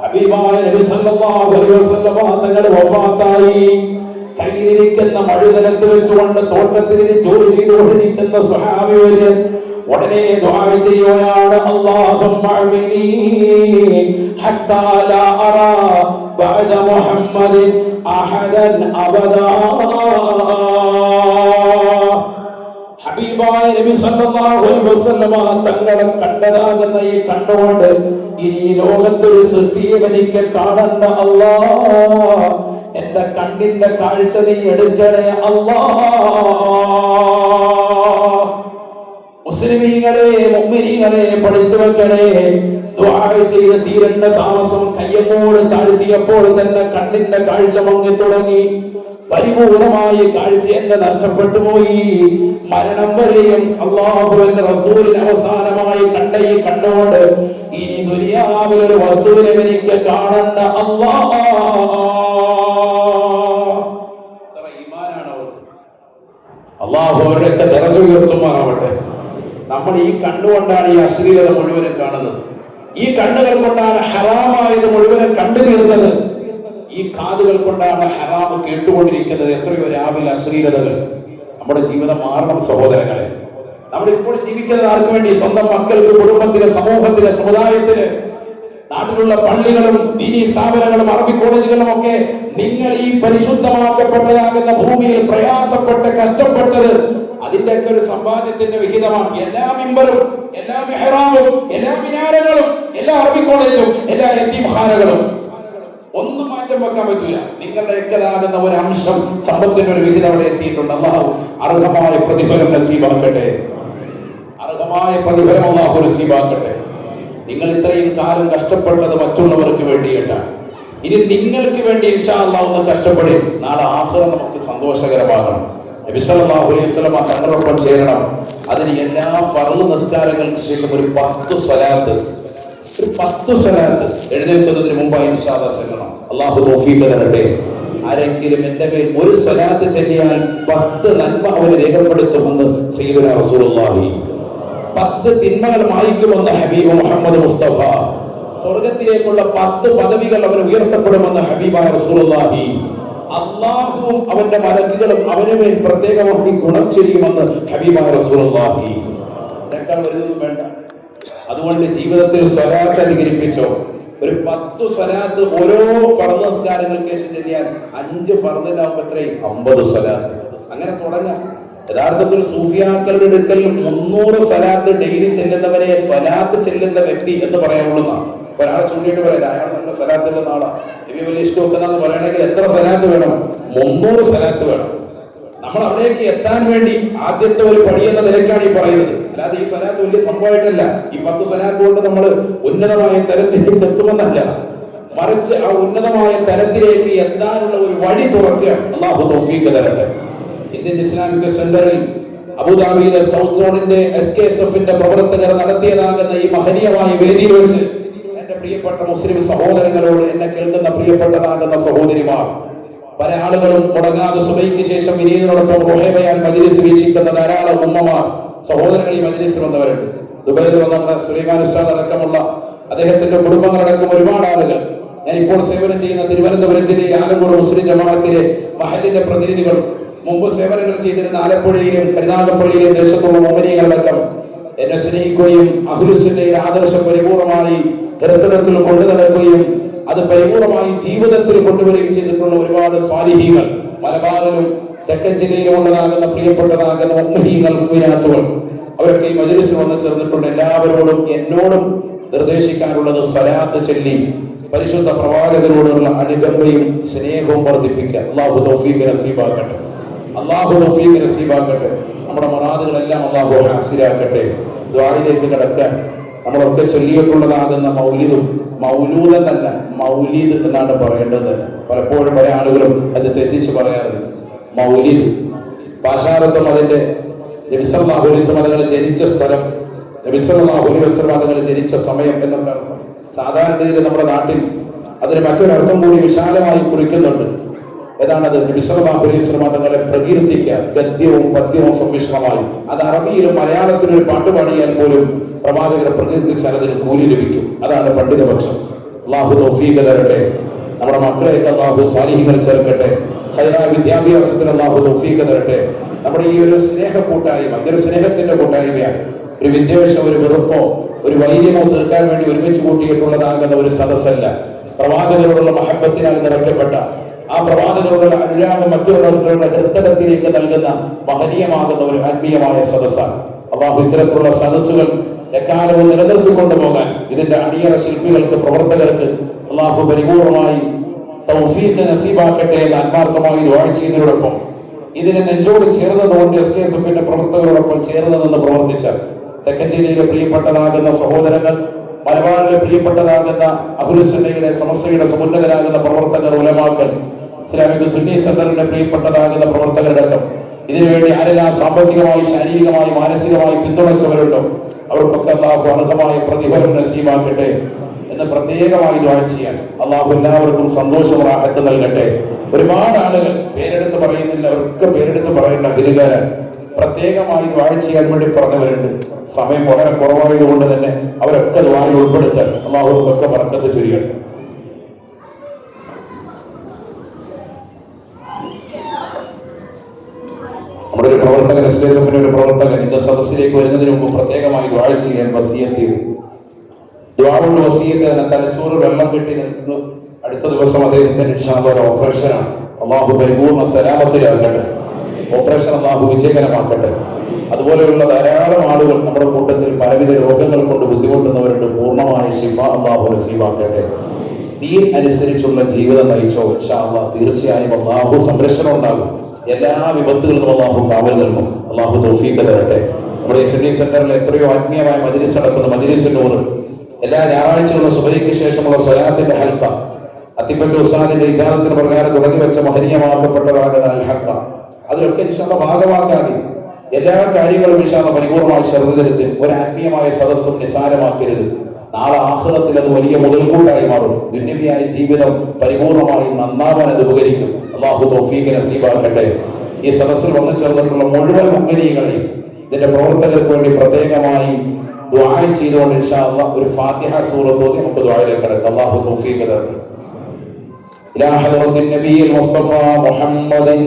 ഹബീബായ നബി സല്ലല്ലാഹു അലൈഹി വസല്ലം തങ്ങൾ വഫാത്തായി. കയ്യിലിരിക്കുന്ന മഴുതലത്ത് വെച്ചുകൊണ്ട് തോട്ടത്തിൽ ജോലി ചെയ്തുകൊണ്ടിരിക്കുന്ന സ്വഹാബി വര്യൻ ഉടനെ ദുആ ചെയ്യുകയാണ്, അല്ലാഹുമ്മ അമിനി ഹത്താ ലാ അറാ ബഅദ മുഹമ്മദിൻ അഹദൻ അബദാ. ഹബീബായ നബി സല്ലല്ലാഹു അലൈഹി വസല്ലം തങ്ങളെ കണ്ടതാകുന്ന ഈ കണ്ണുകൊണ്ട് ഇനി ലോകത്തൊരു സൃഷ്ടിയെ എനിക്ക് കാണണ്ട അല്ലാഹ്, എന്റെ കണ്ണിന്റെ കാഴ്ച നീ എടുക്കണേ അല്ലാഹ്. മുസ്ലിമീങ്ങളെ മുഅ്മിനീങ്ങളെ പഠിച്ചു വെക്കണേ. ദുആ ചെയ്ത് തീരേണ്ട താമസം കയ്യങ്ങോട് താഴ്ത്തിയപ്പോൾ തന്നെ കണ്ണിന്റെ കാഴ്ച മങ്ങി തുടങ്ങി. പരിപൂർണമായി കാഴ്ച എന്നെ നഷ്ടപ്പെട്ടു പോയി. മരണം വരെയും അല്ലാഹുവിന്റെ റസൂലിനെ അവസാനമായി കണ്ട ഈ കണ്ണുകൊണ്ട് ഇനി ദുനിയാവിൽ ഒരു വസ്തുവിനെ എനിക്ക് കാണണ്ട അല്ലാഹ്. അല്ലാഹു അവരുടെയൊക്കെ ദറജ ഉയർത്തുമാറാവട്ടെ. നമ്മൾ ഈ കണ്ണുകൊണ്ടാണ് ഈ അശ്ലീലത മുഴുവനും കാണുന്നത്. ഈ കണ്ണുകൾ കൊണ്ടാണ് ഹറാമായത് മുഴുവനും കണ്ടു തീർന്നത്. ഈ കാതുകൾ കൊണ്ടാണ് ഹറാം കേട്ടുകൊണ്ടിരിക്കുന്നത്. എത്രയോ രാവിലെ അശ്ലീലതകൾ. നമ്മുടെ ജീവിതം മാറണം സഹോദരങ്ങളെ. നമ്മളിപ്പോൾ ജീവിക്കുന്നത് ആർക്ക് വേണ്ടി? സ്വന്തം മക്കൾക്ക്, കുടുംബത്തിന്, സമൂഹത്തിന്, സമുദായത്തിന്. നാട്ടിലുള്ള പള്ളികളും ദീനീ സ്ഥാപനങ്ങളും അറബി കോളേജുകളും ഒക്കെ നിങ്ങൾ ഈ പരിശുദ്ധമാക്കപ്പെട്ടതാകുന്ന ഭൂമിയിൽ പ്രയാസപ്പെട്ട് കഷ്ടപ്പെട്ടത് അതിന്റെയൊക്കെ ഒരു സമ്പാദ്യത്തിന്റെ വിഹിതമാണ്. എല്ലാ മിമ്പറും, എല്ലാ മെഹ്റാബും, എല്ലാ മിനാരങ്ങളും, എല്ലാ അറബി കോളേജും, എല്ലാ യതീംഖാനകളും ഒന്നും മാറ്റം വെക്കാൻ പറ്റൂല. നിങ്ങളുടെ എക്കലാകുന്ന ഒരു അംശം, സമ്പത്തിന്റെ ഒരു വിഹിതം അവിടെ എത്തിയിട്ടുണ്ട്. അല്ലാഹു അർഹമായ പ്രതിഫലം നസീബാക്കട്ടെ. അർഹമായ പ്രതിഫലം അല്ലാഹു നസീബാക്കട്ടെ. നിങ്ങൾ ഇത്രയും കാലം കഷ്ടപ്പെട്ടത് മറ്റുള്ളവർക്ക് വേണ്ടിയിട്ടാണ്. ഇനി നിങ്ങൾക്ക് വേണ്ടി ഇൻഷാ അല്ലാഹ് ഒന്ന് കഷ്ടപ്പെടും. നാളെ ആഖിറ നമുക്ക് സന്തോഷകരമാകണം. നബി സല്ലല്ലാഹു അലൈഹി വസല്ലം തങ്ങളോടൊപ്പം ചേരണം. അതിന് എല്ലാ ഫർള് നിസ്കാരങ്ങൾക്ക് ശേഷം ഒരു 10 സ്വലാത്ത്, ഒരു 10 സ്വലാത്ത് എഴുന്നേൽക്കുന്നതിന് മുമ്പായി ഇൻഷാ അല്ലാഹ് ചെല്ലണം. അല്ലാഹു തൗഫീഖ് തരട്ടെ. ആരെങ്കിലും എൻ്റെ മേൽ ഒരു സ്വലാത്ത് ചൊല്ലിയാൽ 10 നന്മ അവന് രേഖപ്പെടുത്തുമെന്ന് സയ്യിദുനാ റസൂലുള്ളാഹി. 10 തിന്മകൾ മായ്ക്കുമെന്ന് ഹബീബ് മുഹമ്മദ് മുസ്തഫ. സ്വർഗത്തിലേക്കുള്ള 10 പദവികൾ അവൻ ഉയർത്തപ്പെടുമെന്ന് ഹബീബായ റസൂലുള്ളാഹി. അല്ലാഹുവും അവന്റെ മലക്കുകളും അവന് മേൽ പ്രത്യേകമായി ഗുണം ചെയ്യുമെന്ന് ഹബീബായ റസൂലുള്ളാഹി. ഇതിനേക്കാൾ വലുതൊന്നും വേണ്ട. അതുകൊണ്ട് ജീവിതത്തിൽ സ്വലാത്ത് അധികരിപ്പിച്ചോ. ഒരു 10 സ്വലാത്ത് ഓരോ ഫർദ് നിസ്കാരങ്ങൾക്ക് ശേഷം ചെല്ലിയാൽ 5 ഫർദിനാവുമ്പോൾ എത്രയും 50 സ്വലാത്ത്. അങ്ങനെ തുടങ്ങാം. യഥാർത്ഥത്തിൽ സൂഫിയാക്കളുടെ അടുക്കൽ 300 സ്വലാത്ത് ഡെയിലി ചെല്ലുന്നവരെ സ്വലാത്ത് ചെല്ലുന്ന വ്യക്തി എന്ന് പറയാവുന്നതാണ്. ഒരാളെ ചൂണ്ടിയിട്ട് പറയാം അയാൾ നല്ല സ്വലാത്തുള്ള നാളാണ്, വലിയ ഇഷ്ടമൊക്കെന്ന് പറയണമെങ്കിൽ എത്ര സ്വലാത്ത് വേണം? 300 സ്വലാത്ത് വേണം. നമ്മൾ അവിടേക്ക് എത്താൻ വേണ്ടി ആദ്യത്തെ ഒരു പടി എന്ന നിലയ്ക്കാണ് ഈ പറയുന്നത്. അല്ലാതെ ഈ സ്വലാത്ത് വലിയ സംഭവമായിട്ടല്ല. ഈ 10 സ്വലാത്ത് കൊണ്ട് നമ്മൾ ഉന്നതമായ തലത്തിലേക്ക് എത്തുമെന്നല്ല, മറിച്ച് ആ ഉന്നതമായ തലത്തിലേക്ക് എത്താനുള്ള ഒരു വഴി തുറക്കുകയാണ്. അല്ലാഹു തൗഫീഖ് തരട്ടെ. ഇന്ത്യൻ ഇസ്ലാമിക് സെന്ററിൽ അബുദാബിയിലെ സൗത്ത് സോണിന്റെ SKSF-ന്റെ പ്രവർത്തകർ നടത്തിയതാകുന്ന ഈ മഹനീയമായ വേദിയിൽ വെച്ച് എന്റെ പ്രിയപ്പെട്ട മുസ്ലിം സഹോദരങ്ങളോട്, എന്നെ കേൾക്കുന്ന പ്രിയപ്പെട്ടതാകുന്ന സഹോദരിമാർ, പല ആളുകളും മുടങ്ങാതെ സുബഹിക്ക് ശേഷം വിനീതനോടൊപ്പം റുഹൈബയാൻ മജ്ലിസ് വീക്ഷിക്കുന്ന ധാരാളം ഉമ്മമാർ സഹോദരങ്ങൾ ഈ മജ്ലിസിൽ വന്നവരുണ്ട്. ദുബൈയിൽ വന്ന നമ്മുടെ സുലൈമാൻ ഉസ്താദ് അടക്കമുള്ള അദ്ദേഹത്തിന്റെ കുടുംബങ്ങളടക്കം ഒരുപാട് ആളുകൾ, ഞാൻ ഇപ്പോൾ സേവനം ചെയ്യുന്ന തിരുവനന്തപുരം ജില്ലയിലെ ആലങ്കോട് മുസ്ലിം ജമാഅത്തിലെ മഹല്ലിന്റെ പ്രതിനിധികൾ, മുമ്പ് സേവനങ്ങൾ ചെയ്തിരുന്ന ആലപ്പുഴയിലും കരുനാഗപ്പള്ളിയിലും ദേശത്തുള്ള മോമിനികളടക്കം എന്നെ സ്നേഹിക്കുകയും അഹ്ലുസുന്നയുടെ ആദർശം പരിപൂർണമായി ഹൃദയത്തിൽ കൊണ്ടു നടക്കുകയും അത് പരിപൂർണമായി ജീവിതത്തിൽ കൊണ്ടുവരികയും ചെയ്തിട്ടുള്ള ഒരുപാട് സ്വാലിഹീങ്ങൾ മലബാറിലും തെക്കൻ ജില്ലയിലും ഉള്ളതാകുന്ന പ്രിയപ്പെട്ടതാകുന്ന മുഅ്മിനീങ്ങൾ, മുഅ്മിനാത്തുകൾ, അവരൊക്കെ ഈ മജ്ലിസിൽ വന്ന് ചേർന്നിട്ടുണ്ട്. എല്ലാവരോടും എന്നോടും നിർദ്ദേശിക്കാനുള്ളത് സ്വലാത്ത് ചൊല്ലി പരിശുദ്ധ പ്രവാചകരോടുള്ള അനുകമ്പയും സ്നേഹവും വർദ്ധിപ്പിക്കുക. അല്ലാഹു തൗഫീഖ് നസീബാക്കട്ടെ, അല്ലാഹു തൗഫീഖ് നസീബാക്കട്ടെ. നമ്മുടെ മുറാദുകളെല്ലാം അല്ലാഹു ഹാസിലാക്കട്ടെ. ദുആയിലേക്ക് കടക്കാൻ നമ്മളൊക്കെ ചൊല്ലിയിട്ടുള്ളതാകുന്ന മൗലിദും, മൗലൂദ് എന്നല്ല മൗലിദ് എന്നാണ് പറയേണ്ടത് തന്നെ. പലപ്പോഴും പല ആളുകളും അത് തെറ്റിച്ച് പറയാറുണ്ട്. മൗലിദ് പാശാരത്വം അതിന്റെ നബി സല്ലല്ലാഹു അലൈഹി വസല്ലം തങ്ങൾ ജനിച്ച സ്ഥലം, നബി സല്ലല്ലാഹു അലൈഹി വസല്ലം തങ്ങൾ ജനിച്ച സമയം എന്നൊക്കെ അർത്ഥം. സാധാരണ രീതിയിൽ നമ്മുടെ നാട്ടിൽ അതിന് മറ്റൊരർത്ഥം കൂടി വിശാലമായി കുറിക്കുന്നുണ്ട്. ഏതാണത്? നബി സല്ലല്ലാഹു അലൈഹി വസല്ലം തങ്ങളെ പ്രകീർത്തിക്കുക, ഗദ്യവും പദ്യവും സമ്മിശ്രമായി. അത് അറബിയിലും മലയാളത്തിലും ഒരു പാട്ട് പാടിയാൽ പോലും പ്രവാചകരെ പ്രകീർത്തിച്ചാൽ അതിന് കൂലി ലഭിക്കും. അതാണ് പണ്ഡിതപക്ഷം. അല്ലാഹു തൗഫീഖ് തരട്ടെ. നമ്മുടെ മക്കളെയൊക്കെ അല്ലാഹു സാലിഹീങ്ങളിൽ ചേർക്കട്ടെ. ഖൈറായ വിദ്യാഭ്യാസത്തിന് അല്ലാഹു തൗഫീഖ് തരട്ടെ. നമ്മുടെ ഈ ഒരു സ്നേഹ കൂട്ടായ്മ, ഇതൊരു സ്നേഹത്തിന്റെ കൂട്ടായ്മയാണ്. ഒരു വിദ്വേഷം, ഒരു വെറുപ്പോ, ഒരു വൈര്യമോ തീർക്കാൻ വേണ്ടി ഒരുമിച്ച് കൂട്ടിയിട്ടുള്ളതാകുന്ന ഒരു സദസ്സല്ല. പ്രവാചകരോടുള്ള മഹബത്തിനാൽ നിറയ്ക്കപ്പെട്ട ആ പ്രവാചകരോടുള്ള അനുരാഗം മറ്റുള്ളവരുടെ ഹൃദയത്തിലേക്ക് നൽകുന്ന മഹനീയമാകുന്ന ഒരു ആത്മീയമായ സദസ്സാണ്. അല്ലാഹു ഇത്തരത്തിലുള്ള സദസ്സുകൾ എക്കാലവും നിലനിർത്തിക്കൊണ്ടു പോകാൻ ഇതിന്റെ അണിയറ ശില്പികൾക്ക്, പ്രവർത്തകർക്ക് അല്ലാഹു പരിപൂർണമായി തൗഫീഖ് നസീബാക്കട്ടെ എന്ന് ആത്മാർത്ഥമായി ദുആ ചെയ്യുന്നതിനോടൊപ്പം ഇതിനെ നെഞ്ചോട് ചേർന്നതുകൊണ്ട് SKSF-ന്റെ പ്രവർത്തകരോടൊപ്പം ചേർന്ന് നിന്ന് പ്രവർത്തിച്ച തെക്കൻ ജില്ലയിലെ പ്രിയപ്പെട്ടതാകുന്ന സഹോദരങ്ങൾ, മലബാറിലെ പ്രിയപ്പെട്ടതാകുന്ന അഹ്ലുസുന്നയുടെ സമസ്തയുടെ സമുന്നതരാകുന്ന പ്രവർത്തകർ, ഉലമാക്കൾ, ഇസ്ലാമിക് സുന്നി സെന്ററിന്റെ പ്രിയപ്പെട്ടതാകുന്ന പ്രവർത്തകരടക്കം ഇതിനുവേണ്ടി ആരെല്ലാം സാമ്പത്തികമായി, ശാരീരികമായി, മാനസികമായി പിന്തുണച്ചവരുണ്ടോ അവർക്കൊക്കെ അല്ലാഹു അർഹമായ പ്രതിഫലം നസീബാക്കട്ടെ എന്ന് പ്രത്യേകമായി ദുആ ചെയ്യാൻ. അല്ലാഹു എല്ലാവർക്കും സന്തോഷം റാഹത്ത് നൽകട്ടെ. ഒരുപാട് ആളുകൾ പേരെടുത്ത് പറയുന്നില്ല, അവർക്ക് പേരെടുത്ത് പറയേണ്ട അഹിലുകാരൻ പ്രത്യേകമായി ദുആ ചെയ്യാൻ വേണ്ടി പറഞ്ഞവരുണ്ട്. സമയം വളരെ കുറവായതുകൊണ്ട് തന്നെ അവരൊക്കെ ദുആയിൽ ഉൾപ്പെടുത്താൻ അല്ലാഹുവർക്കൊക്കെ ബറക്കത്ത് ചൊരിയട്ടെ. നമ്മുടെ ഒരു പ്രവർത്തകൻ, SKSF-ന്റെ ഒരു പ്രവർത്തകൻ ഇന്ന് സദസ്സിലേക്ക് വരുന്നതിന് മുമ്പ് പ്രത്യേകമായി ദുആ ചെയ്യാൻ വസിയത്ത് ചെയ്തു. ദുആ കൊണ്ട് വസിയത്ത് തന്നെ തലച്ചോറ് വെള്ളം കെട്ടി നിൽക്കുന്നു. അടുത്ത ദിവസം അദ്ദേഹത്തിന് ഇൻഷാ അല്ലാഹ് ഒരു ഓപ്പറേഷനാണ്. അല്ലാഹു പരിപൂർണ്ണ സലാമത്തിലാക്കട്ടെ. ഓപ്പറേഷൻ അല്ലാഹു വിജയകരമാക്കട്ടെ. അതുപോലെയുള്ള ധാരാളം ആളുകൾ നമ്മുടെ കൂട്ടത്തിൽ പലവിധ രോഗങ്ങൾ കൊണ്ട് ബുദ്ധിമുട്ടുന്നവരുണ്ട്. പൂർണ്ണമായ ശിഫ അല്ലാഹു നസീബാക്കട്ടെ. ദീൻ അനുസരിച്ചുള്ള ജീവിതം നയിച്ചോ ഇൻഷാ അല്ലാഹ് തീർച്ചയായും അല്ലാഹു സംരക്ഷണം ഉണ്ടാകും. എല്ലാ വിപത്തുകളിലും അല്ലാഹു കാവൽ നൽകും. അല്ലാഹു തൗഫീഖ് തരട്ടെ. നമ്മുടെ ഈ സുന്നി സെന്ററിൽ എത്രയോ ആത്മീയമായ മജ്ലിസ് നടക്കുന്ന മജ്ലിസുൽ നൂർ, എല്ലാ ഞായറാഴ്ചകളും സുബഹിക്ക് ശേഷമുള്ള സ്വലാത്തിന്റെ ഹൽഖ, അത്തിപ്പറ്റ ഉസ്താദിന്റെ ഇജാസത്തിന് പ്രകാരം തുടങ്ങി വെച്ച മഹനീയമാക്കപ്പെട്ടതാകുന്ന അൽ ഹഖ, അതിലൊക്കെ ഇൻഷാ അല്ലാഹ് ഭാഗമാക്കാതെ എല്ലാ കാര്യങ്ങളും ഇൻഷാ അല്ലാഹ് പരിപൂർണമായി ശ്രദ്ധ ഒരു ആത്മീയമായ സദസ്സും നിസാരമാക്കരുത്. നാളെ ആഖിറത്തിൽ അത് വലിയ മുതൽക്കൂട്ടായി മാറും. ദുന്യവിയായ ജീവിതം പരിപൂർണമായി നന്നാവാൻ അത് ഉപകരിക്കും. അല്ലാഹു തൗഫീഖ് നസീബാക്കട്ടെ. ഈ സദസ്സിൽ വന്നു ചേർന്നിട്ടുള്ള മുഴുവൻ മുഅ്മിനീങ്ങളെയും ഇതിന്റെ പ്രവർത്തകർക്ക് വേണ്ടി പ്രത്യേകമായി ദുആ ചെയ്തുകൊണ്ട് ഇൻഷാ അല്ലാഹ് ഒരു ഫാത്തിഹ സൂറത്ത് ഓതി നമുക്ക് ദുആയിലേക്ക് കടക്കാം. അല്ലാഹു തൗഫീഖ് തരട്ടെ. ഇലാ ഹദ്റത്തിൻ നബിയിൽ മുസ്തഫ മുഹമ്മദിൻ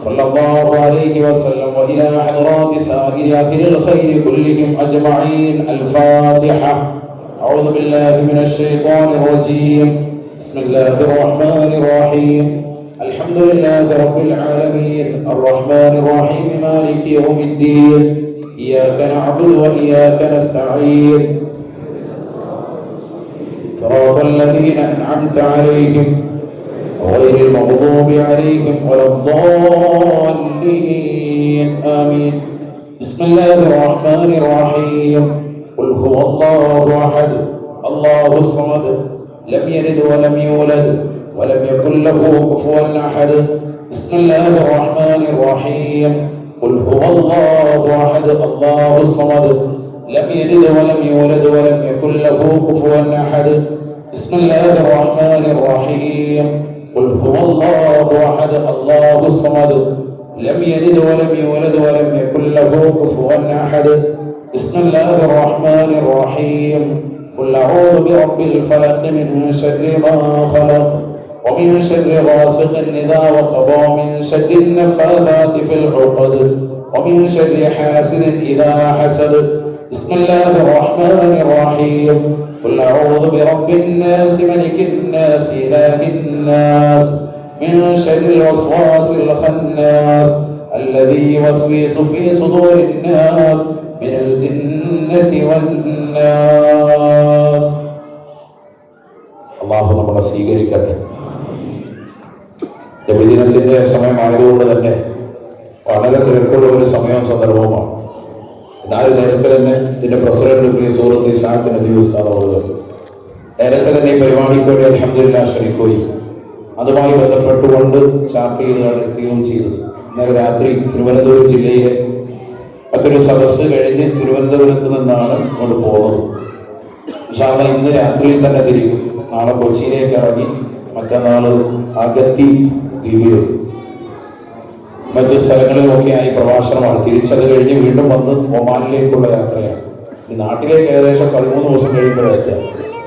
സല്ലല്ലാഹു അലൈഹി വസല്ലം വഇലാ ഹദ്റാതി സാഇരി അഹ്ലിൽ ഖൈരി കുല്ലിഹിം അജ്മഈൻ. അൽ ഫാത്തിഹ. അഊദു ബില്ലാഹി മിനശ് ശൈത്വാനിർ റജീം. ബിസ്മില്ലാഹിർ റഹ്മാനിർ റഹീം. അൽഹംദുലില്ലാഹി റബ്ബിൽ ആലമീൻ അർറഹ്മാനിർ റഹീം മാലികി യൗമിദ്ദീൻ. ഇയ്യാക നഅ്ബുദു വ ഇയ്യാക നസ്തഈൻ. സിറാത്തൽ ലദീന അൻഅംത അലൈഹിം غير المغضوب عليهم ولا الضالين آمين. بسم الله الرحمن الرحيم. قل هو الله أحد الله الصمد لم يلد ولم يولد ولم يكن له كفوا أحد. بسم الله الرحمن الرحيم. قل هو الله أحد الله الصمد لم يلد ولم يولد ولم يكن له كفوا أحد بسم الله الرحمن الرحيم قل هو الله أحد الله الصمد لم يلد ولم يولد ولم يكن له كفوا أحد بسم الله الرحمن الرحيم قل أعوذ برب الفلق من شر ما خلق ومن شر غاسق إذا وقب ومن شر النفاثات في العقد ومن شر حاسد إذا حسد بسم الله الرحمن الرحيم قل أعوذ برب الناس ملك الناس إله الناس من شر الوسواس الخناس الذي يوسوس في صدور الناس من الجنة والناس. അല്ലാഹു നമ്മളെ സ്വീകരിക്കട്ടെ. നബിദിനത്തിന്റെ സമയമായതുകൊണ്ട് തന്നെ വളരെ തിരക്കുള്ള ഒരു സമയവും സന്ദർഭവുമാണ്. എന്നാലും നേരത്തെ തന്നെ ഇതിന്റെ പ്രസിഡന്റ് പ്രിയ സുഹൃത്ത് ഇസ്ഹാഖ് നബി ഉസ്താദ് അവர்கள் നേരത്തെ തന്നെ ഈ പരിപാടിക്ക് വേണ്ടി അൽഹംദുലില്ലാഹ് ക്ഷണിക്കുകയും അതുമായി ബന്ധപ്പെട്ടുകൊണ്ട് ചാർട്ട് ചെയ്ത് നടത്തുകയും ചെയ്തത്. ഇന്നലെ രാത്രി തിരുവനന്തപുരം ജില്ലയിലെ മറ്റൊരു സദസ്സ് കഴിഞ്ഞ് തിരുവനന്തപുരത്ത് നിന്നാണ് ഇങ്ങോട്ട് പോകുന്നത്. ഇൻഷാ അല്ലാഹ് ഇന്ന് രാത്രിയിൽ തന്നെ തിരിക്കും. നാളെ കൊച്ചിയിലേക്ക് ഇറങ്ങി മറ്റന്നാള് അഗത്തി ദ്വീപിലും മറ്റു സ്ഥലങ്ങളിലുമൊക്കെയായി പ്രഭാഷണമാണ്. തിരിച്ചത് കഴിഞ്ഞ് വീണ്ടും വന്ന് ഒമാനിലേക്കുള്ള യാത്രയാണ്. ഈ നാട്ടിലേക്ക് ഏകദേശം 13 ദിവസം കഴിയുമ്പോഴെത്തുക.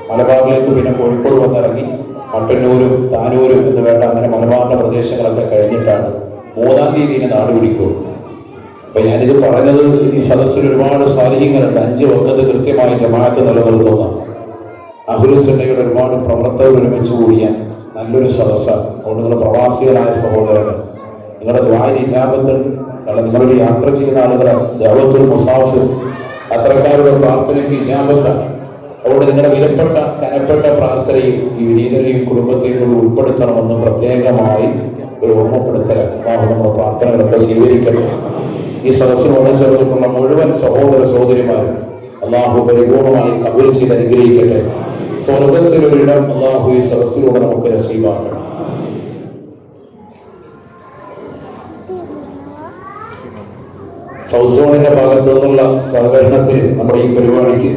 മലബാറിലേക്ക് പിന്നെ കോഴിക്കോട് വന്നിറങ്ങി മട്ടന്നൂരും താനൂരും എന്ന് വേണ്ട അങ്ങനെ മലബാറിന്റെ പ്രദേശങ്ങളൊക്കെ കഴിഞ്ഞിട്ടാണ് 3-ാം തീയതി നാട് പിടിക്കുള്ളൂ. അപ്പൊ ഞാനിത് പറഞ്ഞത് ഈ സദസ്സിൽ ഒരുപാട് സാലിഹ്യങ്ങളുണ്ട്. 5 വഖത്ത് കൃത്യമായി ജമാഅത്ത് നിലനിർത്തുന്ന അഹ്ലുസുന്നയുടെ ഒരുപാട് പ്രവർത്തകർ ഒരുമിച്ച് കൂടിയ നല്ലൊരു സദസ്സാണ്. അതുകൊണ്ട് നിങ്ങൾ പ്രവാസികളായ സഹോദരങ്ങൾ നിങ്ങളുടെ ദുആഇന് ഇജാബത്ത്, കാരണം നിങ്ങളൊരു യാത്ര ചെയ്യുന്ന ആളുകളാണ്. ദഅവത്തുൽ മുസാഫിർ യാത്രക്കാരുടെ പ്രാർത്ഥനയ്ക്ക് ഇജാബത്താണ്. അതുകൊണ്ട് നിങ്ങളുടെ വിലപ്പെട്ട കനപ്പെട്ട പ്രാർത്ഥനയും ഈ വിനീതരെയും കുടുംബത്തെയും കൂടി ഉൾപ്പെടുത്തണമെന്ന് പ്രത്യേകമായി ഒരു ഓർമ്മപ്പെടുത്തലാണ്. അല്ലാഹു നമ്മുടെ പ്രാർത്ഥനകളൊക്കെ സ്വീകരിക്കട്ടെ. ഈ സദസ്സിൽ വന്നു ചേർന്നിട്ടുള്ള മുഴുവൻ സഹോദര സഹോദരിമാരും അല്ലാഹു പരിപൂർണമായി കബൂൽ ചെയ്ത് അനുഗ്രഹിക്കട്ടെ. സ്വർഗത്തിലൊരിടം അല്ലാഹു ഈ സദസ്സിലൂടെ നമുക്ക് നസീബാക്കട്ടെ. സൗത്ത് സോണിന്റെ ഭാഗത്തു നിന്നുള്ള സഹകരണത്തിന് നമ്മുടെ ഈ പരിപാടിക്ക്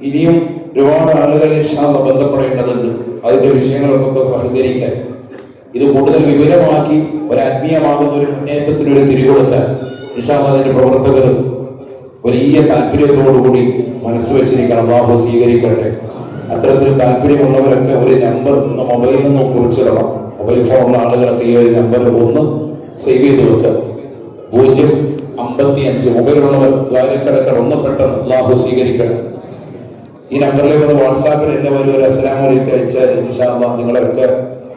ഇനിയും ഒരുപാട് ആളുകൾ ഇൻഷാ അല്ലാഹ് ബന്ധപ്പെടേണ്ടതുണ്ട്. അതിന്റെ വിഷയങ്ങൾക്കൊക്കെ സഹകരിക്കാൻ ഇത് കൂടുതൽ വിപുലമാക്കി ഒരു ആത്മീയമാകുന്ന ഒരു മുന്നേറ്റത്തിനൊരു തിരികൊടുത്താൽ ഇൻഷാ അല്ലാഹ് അതിന്റെ പ്രവർത്തകർ വലിയ താല്പര്യത്തോടുകൂടി മനസ്സ് വെച്ചിരിക്കണം. അല്ലാഹു സ്വീകരിക്കട്ടെ. അത്തരത്തിൽ താല്പര്യമുള്ളവരൊക്കെ ഒരു നമ്പർ മൊബൈലിൽ നിന്ന് കുറിച്ചിടണം. മൊബൈൽ ഫോണുള്ള ആളുകളൊക്കെ ഈ ഒരു നമ്പർ ഒന്ന് സേവ് ചെയ്ത് വെക്കുക. 055 മൊബൈലുള്ളവർ കാര്യക്കിടക്കട ഒന്ന് പെട്ടെന്ന് അല്ലാഹു സ്വീകരിക്കട്ടെ. ഈ നമ്പറിലേക്ക് ഒന്ന് വാട്സാപ്പിൽ എല്ലാവരും ഒരു അസ്സലാമു അലൈക്കും അയച്ചാൽ ഇൻഷാ അല്ലാഹ് നിങ്ങളെയൊക്കെ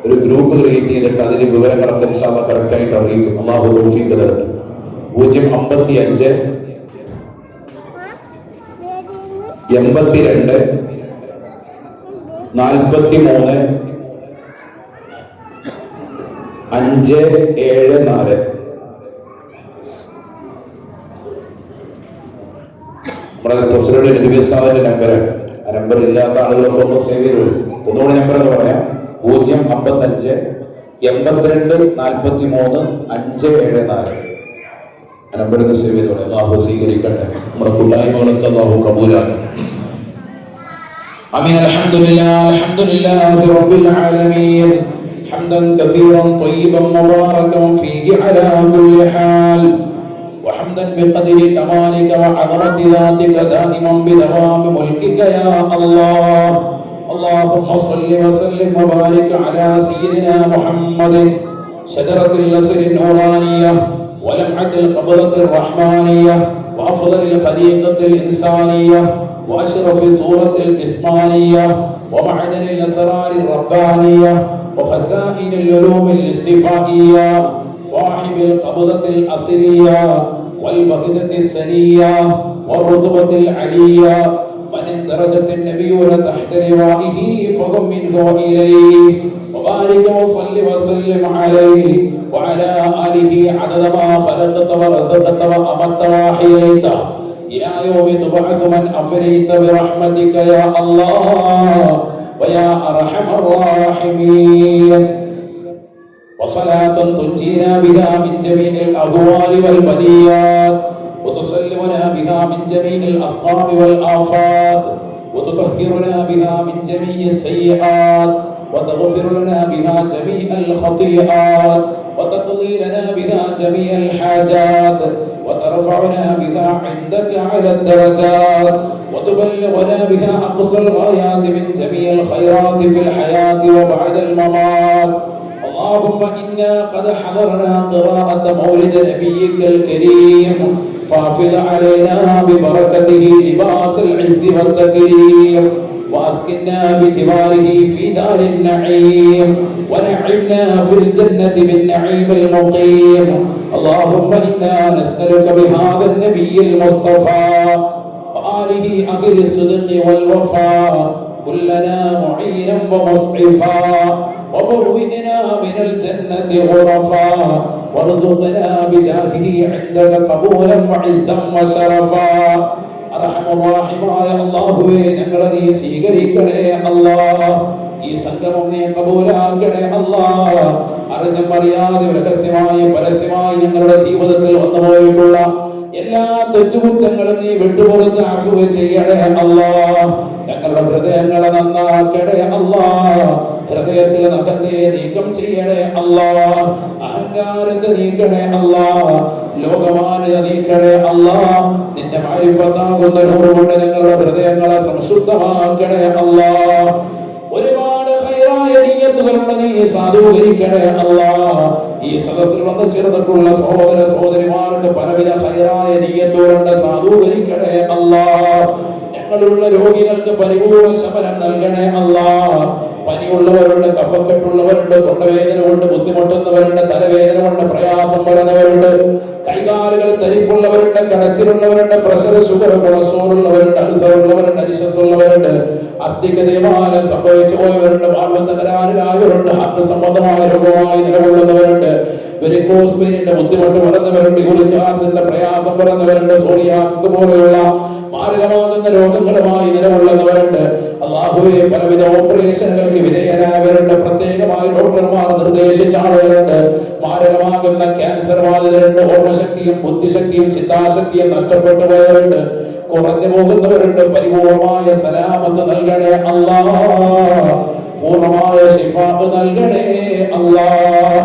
ഒരു ഗ്രൂപ്പ് ക്രിയേറ്റ് ചെയ്തിട്ട് അതിന്റെ വിവരങ്ങളൊക്കെ ഇൻഷാ അല്ലാഹ് കറക്റ്റായിട്ട് അറിയിക്കും. അല്ലാഹു തൗഫീഖ് തരട്ടെ. 055 82 43 574. നമ്മുടെ പ്രസിഡന്റ് നബിസ്താദിന്റെ നമ്പറാണ്. ആ നമ്പർ ഇല്ലാത്ത ആളുകളൊക്കെ ഒന്ന് സേവ് ചെയ്ത് വരും. ഒന്നുകൂടി നമ്പർ എന്ന് പറയാം. 055 82 43 574. ആ നമ്പർ ഒന്ന് സേവ് ചെയ്ത് പറയാം. അല്ലാഹു സ്വീകരിക്കട്ടെ. നമ്മുടെ കൂട്ടായ്മകളൊക്കെ അല്ലാഹു കബൂലാക്കട്ടെ. آمين. الحمد لله رب العالمين حمدا كثيرا طيبا مباركا فيه على كل حال وحمدا بقدر كمالك وعظمة ذاتك دائما بدوام ملكك يا الله. اللهم صل وسلم وبارك على سيدنا محمد شجرة النصر النورانية ولمعة القبضة الرحمانية وأفضل الخليقة الإنسانية وأشرف صورة الجسمانية ومعدن الأسرار الربانية وخزائن العلوم الاستفائية صاحب القبضة الأصلية والبغدة السنية والرتبة العلية من الدرجة النبيون تحت لوائه فهم منه وإليه وبارك وصل وسلم عليه وعلى آله عدد ما خلقت ورزقت وأمت وأحييت إلى يوم تبعث من أفريت برحمتك يا الله ويا أرحم الراحمين. وصلاة تنجينا بها من جميع الأهوال والبليات وتسلمنا بها من جميع الأسقام والآفات وتطهرنا بها من جميع السيئات وتغفر لنا بها جميع الخطيئات وتقضي لنا بها جميع الحاجات وترفعنا بها عندك على الدرجات وتبلغنا بها أقصى الغايات من جميع الخيرات في الحياة وبعد الممات. اللهم إنا قد حضرنا قراءة مولد نبيك الكريم فافض علينا ببركته لباس العز والتكريم واسكننا بجواره في دار النعيم ونعمنا في الجنة بالنعيم المقيم. اللهم إنا نسألك بهذا النبي المصطفى وآله أهل الصدق والوفاء كلنا معينا ومصعفا وبوئنا من الجنة غرفا وارزقنا بجاهه عندك قبولا وعزا وشرفا. അർഹമറാഹിമായ അല്ലാഹുവേ, ഞങ്ങളെ നീ സ്വീകരിക്കണേ അല്ലാഹ്. ഈ സംഗമം നീ കബൂലാക്കണേ അല്ലാഹ്. അറിഞ്ഞും അറിയാതെ രഹസ്യമായി പരസ്യമായി ഞങ്ങളുടെ ജീവിതത്തിൽ വന്നുപോയിട്ടുള്ള എല്ലാ തെറ്റുകുറ്റങ്ങളും നീ വിട്ടുപുറത്ത് അഫ്വ ചെയ്യണേ അല്ലാഹ്. ഞങ്ങളുടെ ഹൃദയങ്ങളെ നന്നാക്കണേ അല്ലാഹ്. ഹൃദയത്തിൽ അഹന്തയെ നീക്കം ചെയ്യണേ അല്ലാഹ്. അഹങ്കാരത്തെ നീക്കണേ അല്ലാഹ്. ലോകമാന്യത നീക്കണേ അല്ലാഹ്. നിന്റെ മാരിഫത്താകുന്ന നൂറ് കൊണ്ട് ഞങ്ങളുടെ ഹൃദയങ്ങളെ സംശുദ്ധമാക്കണേ അല്ലാഹ്. ഒരുപാട് ഖൈറായ നിയ്യത്തുകളുടെ നീ സാധൂകരിക്കണേ അല്ലാഹ്. ഈ സദസ്സിൽ വന്ന് ചേർന്നിട്ടുള്ള സഹോദര സഹോദരിമാർക്ക് പലവിധ ഖൈറായ നിയ്യത്തുകളുണ്ട്, സാധൂകരിക്കണേ അല്ലാഹ്. ഞങ്ങളുള്ള രോഗികൾക്ക് പരിപൂർണ്ണ ശമനം നൽകണേ അല്ലാഹ്. പനിയുള്ളവരുണ്ട്, കഫക്കെട്ടുള്ളവരുണ്ട്, തൊണ്ടവേദന കൊണ്ട് ബുദ്ധിമുട്ടുന്നവരുണ്ട്, തലവേദന കൊണ്ട് പ്രയാസം വരുന്നവരുണ്ട്, കൈകാലുകൾ തരിപ്പുള്ളവരുണ്ട്, കടച്ചിലുള്ളവരുണ്ട്, പ്രഷർ ഷുഗർ കൊളസ്ട്രോൾ ഉള്ളവരുണ്ട്, അൾസർ ഉള്ളവരുണ്ട്, അരിശസ് ഉള്ളവരുണ്ട്, അസ്ഥിക്ക് തേയ്മാനം സംഭവിച്ചു പോയവരുണ്ട്, വാൽവ് തകരാറിലായവരുണ്ട്, ഹാർട്ട് സംബന്ധമായ രോഗമായി നിലകൊള്ളുന്നവരുണ്ട്, വെരിക്കോസ് വെയിനിന്റെ ബുദ്ധിമുട്ട് വരുന്നവരുണ്ട്, യൂറിക് ആസിഡിന്റെ പ്രയാസം വരുന്നവരുണ്ട്, സോറിയാസിസ് പോലെയുള്ള മാരകമാകുന്ന രോഗങ്ങളുമായി നിലകൊള്ളുന്നവരുണ്ട്. അല്ലാഹുവേ, പലവിധ ഓപ്പറേഷനുകൾക്ക് വിധേയരായവരുണ്ട്, പ്രത്യേകമായി ഡോക്ടർമാർ നിർദ്ദേശിച്ച ആളുകളുണ്ട്. മാരകമാകുന്ന ക്യാൻസർ ബാധിതരുണ്ട്, ഓർമ്മശക്തിയും ബുദ്ധിശക്തിയും ചിന്താശക്തിയും നഷ്ടപ്പെട്ടു പോയവരുണ്ട്, കുറഞ്ഞു പോകുന്നവരുണ്ട്. പരിപൂർണമായ സലാമത്ത് നൽകണേ അല്ലാഹ്. പൂർണ്ണമായ ശിഫാഅ് നൽകണേ അല്ലാഹ്.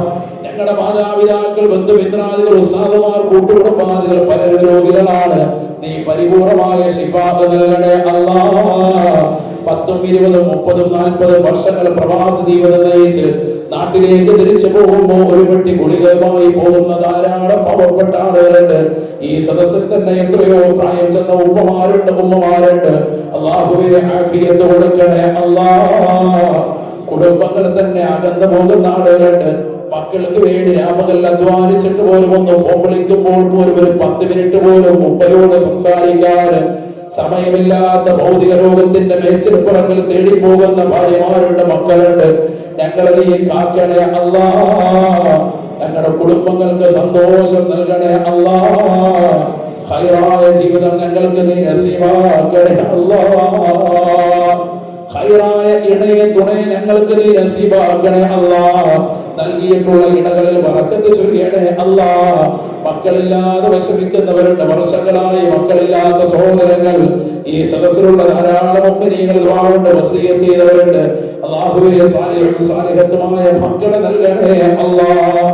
ഞങ്ങളുടെ മാതാപിതാക്കൾ, ബന്ധുമിത്രാദികൾ, ഉസ്താദുമാർ, കൂട്ടുകുടുംബാദികൾ പലരും രോഗികളാണ്. നീ പരിപൂർണമായ ശിഫാഅ് നൽകണേ അല്ലാഹ്. 10, 20, 30, 40 വർഷങ്ങൾ പ്രവാസ ജീവിതം നയിച്ച് നാട്ടിലേക്ക് തിരിച്ചു പോകുമ്പോൾ ഒരു പെട്ടി ഗുളികയുമായി പോകുന്ന ധാരാളം പാവപ്പെട്ട ആളുകളുണ്ട്. ഈ സദസ്സിൽ തന്നെ എത്രയോ പ്രായം ചെന്ന ഉമ്മമാരുണ്ട്, ഉമ്മമാരുണ്ട്. അല്ലാഹുവേ, ആഫിയത്ത് കൊടുക്കണേ അല്ലാഹ്. കുടുംബങ്ങൾ തന്നെ അകന്നു പോകുന്ന ആളുകളുണ്ട്. മക്കൾക്ക് വേണ്ടി രാമകൽ അധ്വാനിച്ചിട്ട് പോലും ഒന്ന് ഫോൺ വിളിക്കുമ്പോൾ പോലും ഒരു 10 മിനിറ്റ് പോലും ഉപ്പയോട് സംസാരിക്കാൻ സമയമില്ലാത്ത ഭൗതിക ലോകത്തിന്റെ മേച്ചിൽപ്പുറങ്ങൾ തേടി പോകുന്ന ഭാര്യമാരുണ്ട്, മക്കളുണ്ട്. ഞങ്ങളെ നീ കാക്കണേ അല്ലാഹ്. ഞങ്ങളുടെ കുടുംബങ്ങൾക്ക് സന്തോഷം നൽകണേ അല്ലാഹ്. ഖൈറായ ജീവിതം ഞങ്ങൾക്ക് നീ നസീബാക്കണേ അല്ലാഹ്. ഖൈറായ ഇണയെ തുണയെ ഞങ്ങൾക്ക് നീ നസീബാക്കണേ അല്ലാഹ്. നൽകിയിട്ടുള്ള ഇണകളിൽ ബറക്കത്ത് ചൊരിയണേ അല്ലാഹ്. മക്കളില്ലാതെ വിഷമിക്കുന്നവരുണ്ട്, വർഷങ്ങളായി മക്കളില്ലാത്ത സഹോദരങ്ങൾ ഈ സദസ്സിലുള്ള ധാരാളം മുഅ്മിനീങ്ങൾ ദുആണ്ട് വസിയത്ത് ചെയ്തവരുണ്ട്. അല്ലാഹുവേ, സാലിഹത്തുമായ മക്കളെ നൽകണേ അല്ലാഹ്.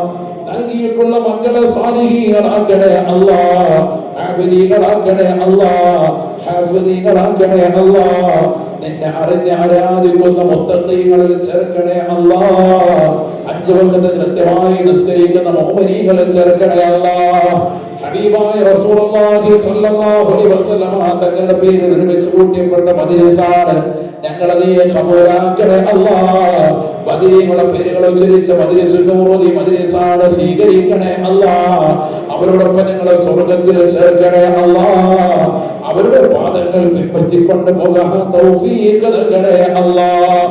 നൽകിയിട്ടുള്ള മക്കളെ സാലിഹീകളാക്കണേ അല്ലാഹ്. ആബിദീകളാക്കണേ അല്ലാഹ്. ഹാഫിദീകളാക്കണേ അല്ലാഹ്. നിന്നെ അറിഞ്ഞ് ആരാധിക്കുന്ന മുത്തഖീങ്ങളിൽ ചേർക്കണേ അല്ലാഹ്. 5 വഖത്ത് കൃത്യമായി നിസ്കരിക്കുന്ന മുഅ്മിനീങ്ങളിൽ ചേർക്കണേ അല്ലാഹ്. ഹബീബായ റസൂലുള്ളാഹി സ്വല്ലല്ലാഹു അലൈഹി വസല്ലം തങ്ങളുടെ പേരിൽ നിർമ്മിച്ചു കൂട്ടിയപ്പെട്ട മജ്‌ലിസാണ്. ഞങ്ങളെ നീ ഖബൂലാക്കണേ അല്ലാഹ്. ബദരീകളുടെ പേരുകൾ ഉച്ചരിച്ച മജ്‌ലിസുൽ നൂറുദി മജ്‌ലിസാണ്, സ്വീകരിക്കണേ അല്ലാഹ്. അവരോടൊപ്പം ഞങ്ങളെ സ്വർഗ്ഗത്തിൽ ചേർക്കണേ അല്ലാഹ്. അവരുടെ പാദങ്ങൾ പിൻപറ്റിക്കൊണ്ട് പോകാൻ തൗഫീഖ് നൽകണേ അല്ലാഹ്.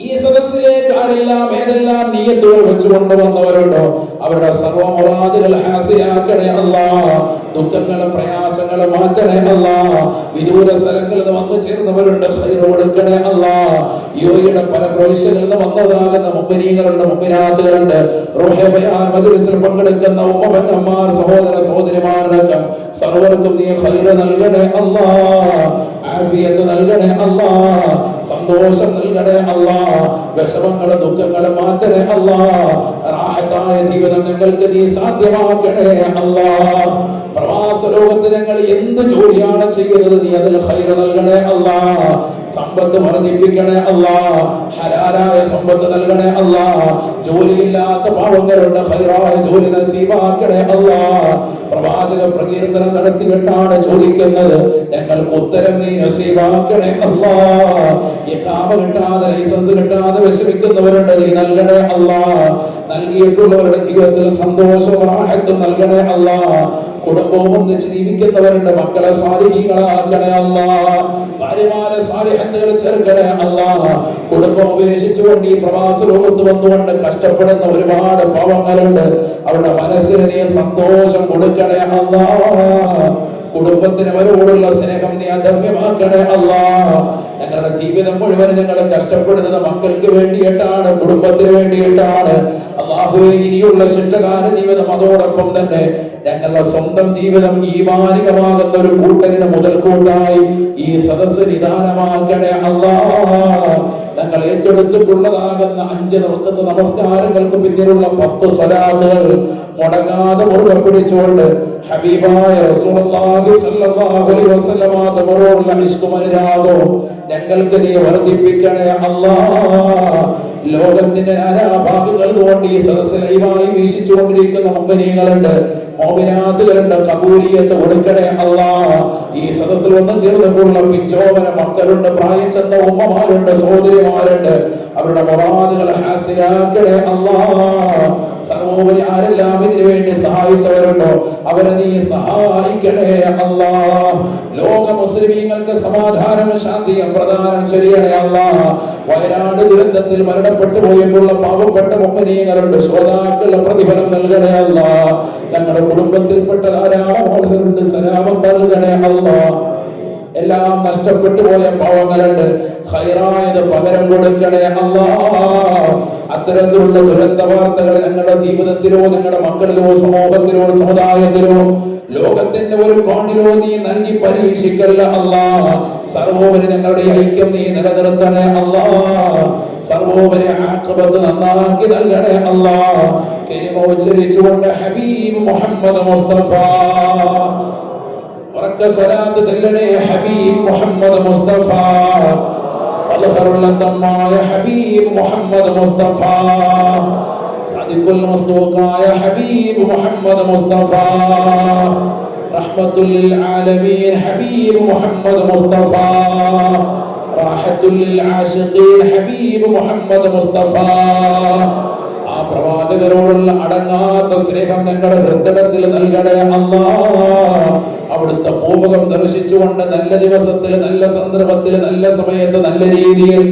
ഈ സദസ്സിലേക്ക് ആരെല്ലാം ഏതെല്ലാം നിയ്യത്തുകൾ വെച്ചുകൊണ്ട് വന്നവരുണ്ടോ അവരുടെ സർവ്വ മുറാദുകൾ ഹാസിലാക്കണേ അല്ലാഹ്. ദുഃഖങ്ങളും പ്രയാസങ്ങളും മാറ്റണേ അല്ലാഹ്. വിദൂര സ്ഥലങ്ങളിൽ നിന്ന് വന്നു ചേർന്നവരുണ്ട്, ഖൈർ കൊടുക്കണേ അല്ലാഹ്. യോയുടെ പല പ്രവിശ്യകളിൽ നിന്ന് വന്നതാകുന്ന മുഅ്മിനീങ്ങളുണ്ട്, മുഅ്മിനാത്തുകളുണ്ട്, റൂഹ് ബയാൻ മജ്ലിസിൽ പങ്കെടുക്കുന്ന ഉമ്മമാർ, സഹോദര സഹോദരിമാരടക്കം സർവർക്കും നീ ഖൈർ നൽകണേ അല്ലാഹ്. ആഫിയത്ത് നൽകണേ അല്ലാഹ്. സന്തോഷം നൽകണേ അല്ലാഹ്. വിഷമങ്ങളും ദുഃഖങ്ങളും മാറ്റണേ അല്ലാഹ്. റാഹത്തായ ജീവിതം ഞങ്ങൾക്ക് നീ സാധ്യമാക്കണേ അല്ലാഹ്. പ്രവാസ ലോകത്ത് ഞങ്ങൾ എന്ത് ജോലിയാണ് ചെയ്യുന്നത് നീ അതിൽ ഖൈർ നൽകണേ അല്ലാഹ്. സമ്പത്ത് വർദ്ധിപ്പിക്കണേ അല്ലാഹ്. ഹലാലായ സമ്പത്ത് നൽകണേ അല്ലാഹ്. ജോലിയില്ലാത്ത പാവങ്ങളുണ്ട്, ഖൈറായ ജോലി നസീബാക്കണേ അല്ലാഹ്. പ്രവാചക പ്രകീർത്തനം നടത്തിയിട്ടാണ് ചോദിക്കുന്നത്, ഞങ്ങൾക്ക് ഉത്തരം നീ നസീബാക്കണേ അല്ലാഹ്. ഇഖാമ കിട്ടാതെ ലൈസൻസ് കിട്ടാതെ വിഷമിക്കുന്നവരുണ്ട്, നീ നൽകണേ അല്ലാഹ്. നൽകിയിട്ടുള്ളവരുടെ ജീവിതത്തിൽ സന്തോഷവും റാഹത്തും നൽകണേ അല്ലാഹ്. കുടുംബവും ഒന്നിച്ച് ജീവിക്കുന്നവരുണ്ട്, മക്കളെ സാലിഹീങ്ങളാക്കണേ അല്ലാഹ്. ഭാര്യമാരെ സാലിഹത്തുകൾ ചേർക്കണേ അല്ലാഹ്. കുടുംബം ഉപേക്ഷിച്ചുകൊണ്ട് ഈ പ്രവാസ ലോകത്ത് വന്നുകൊണ്ട് കഷ്ടപ്പെടുന്ന ഒരുപാട് പാവങ്ങളുണ്ട്, അവരുടെ മനസ്സിന് നീ സന്തോഷം കൊടുക്കണേ അല്ലാഹ്. കുടുംബത്തിന് അവരോടുള്ള സ്നേഹം നീ അദമ്യമാക്കണേ അല്ലാഹ്. ഞങ്ങളുടെ ജീവിതം മുഴുവൻ ഞങ്ങൾ കഷ്ടപ്പെടുന്നത് മക്കൾക്ക് വേണ്ടിയിട്ടാണ്, കുടുംബത്തിന് വേണ്ടിയിട്ടാണ് അല്ലാഹുവേ. ഇനിയുള്ള ശിഷ്ടകാല ജീവിതം അതോടൊപ്പം തന്നെ ഞങ്ങളുടെ സ്വന്തം ജീവിതം ഈമാനികമാകുന്ന ഒരു കൂട്ടരിന് മുതൽക്കൂട്ടായി ഈ സദസ്സ് നിദാനമാക്കണേ അല്ലാഹ്. ഞങ്ങൾ ഏറ്റെടുത്തിട്ടുള്ളതാകുന്ന 5 വഖ്ത് നമസ്കാരങ്ങൾക്ക് പിന്നിലുള്ള 10 സ്വലാത്തുകൾ മുടങ്ങാതെ മുറുകെ പിടിച്ചുകൊണ്ട് ഹബീബായ റസൂലുള്ളാഹി സ്വല്ലല്ലാഹു അലൈഹി വസല്ലമ തങ്ങളോടുള്ള ഇഷ്കും അനുരാഗവും ഞങ്ങൾക്ക് നീ വർദ്ധിപ്പിക്കണേ അല്ലാഹ്. ലോകത്തിന്റെ നാനാഭാഗങ്ങളിൽ കൊണ്ട് ഈ സദസ്സ് ലൈവായി വീക്ഷിച്ചുകൊണ്ടിരിക്കുന്ന മുഅ്മിനീങ്ങളുണ്ട്, മുഅ്മിനാത്തുകളുണ്ട്, ഖബൂലിയത്ത് കൊടുക്കണേ അല്ലാഹ്. ഈ സദസ്സിൽ വന്നു ചേർന്നിട്ടുള്ള പിച്ചോവന മക്കളുണ്ട്, പ്രായം ചെന്ന ഉമ്മമാരുണ്ട്, സഹോദരിമാരുണ്ട്, അവരുടെ മുറാദുകൾ ഹാസിലാക്കണേ അല്ലാഹ്. സർവോപരി ആരെല്ലാം ഇതിനു വേണ്ടി സഹായിച്ചവരുണ്ടോ അവരെ നീ സഹായിക്കണേ അല്ലാഹ്. ലോക മുസ്ലിമീങ്ങൾക്ക് സമാധാനവും ശാന്തിയും പ്രദാനം ചെയ്യണേ അല്ലാഹ്. വയനാട് ദുരന്തത്തിൽ മരണപ്പെട്ടു പോയിട്ടുള്ള പാവപ്പെട്ട മുഅ്മിനീങ്ങളുണ്ട്, ശ്രോതാക്കളുടെ പ്രതിഫലം നൽകണേ അല്ലാഹ്. ഞങ്ങളുടെ കുടുംബത്തിൽപ്പെട്ട ധാരാളം ആളുകളുണ്ട്, സലാമത്ത് നൽകണേ അല്ലാഹ്. എല്ലാം നഷ്ടപ്പെട്ടു പോയ പാവങ്ങളുണ്ട്, ഖൈറായത് പകരം കൊടുക്കണേ അല്ലാഹ്. അത്തരത്തിലുള്ള ദുരന്ത വാർത്തകൾ ഞങ്ങളുടെ ജീവിതത്തിലോ ഞങ്ങളുടെ മക്കളിലോ സമൂഹത്തിലോ സമുദായത്തിലോ ലോകത്തിന്റെ ഒരു കോണിലോ നീ നൽകി പരീക്ഷിക്കല്ല അല്ലാഹ്. സർവോപരി ഞങ്ങളുടെ ഐക്യം നീ നിലനിർത്തണേ അല്ലാഹ്. സർവോപരി ആഖിബത്ത് നന്നാക്കി നൽകണേ അല്ലാഹ്. കലിമ ഉച്ചരിച്ചുകൊണ്ട് ഹബീബ് മുഹമ്മദ് മുസ്തഫ ഉറക്ക സ്വലാത്ത് ചൊല്ലണേ ഹബീബ് മുഹമ്മദ് മുസ്തഫ. അൽഖറുല്ലത്തമായ ഹബീബ് മുഹമ്മദ് മുസ്തഫ, സാദിഖുൽ മസ്ദൂഖായ ഹബീബ് മുഹമ്മദ് മുസ്തഫ, റഹ്മത്തുൽ ലിൽ ആലമീൻ ഹബീബ് മുഹമ്മദ് മുസ്തഫ, റാഹത്തുൽ ലിൽ ആശിഖീൻ ഹബീബ് മുഹമ്മദ് മുസ്തഫ. ആ പ്രവാചകരോടുള്ള അടങ്ങാത്ത സ്നേഹം ഞങ്ങളുടെ ഹൃദയത്തിൽ നൽകണേ അല്ലാഹ്. അവിടുത്തെ പൂമുഖം ദർശിച്ചുകൊണ്ട് നല്ല ദിവസത്തിൽ, നല്ല സന്ദർഭത്തിൽ, നല്ല സമയത്ത്, നല്ല രീതിയിൽ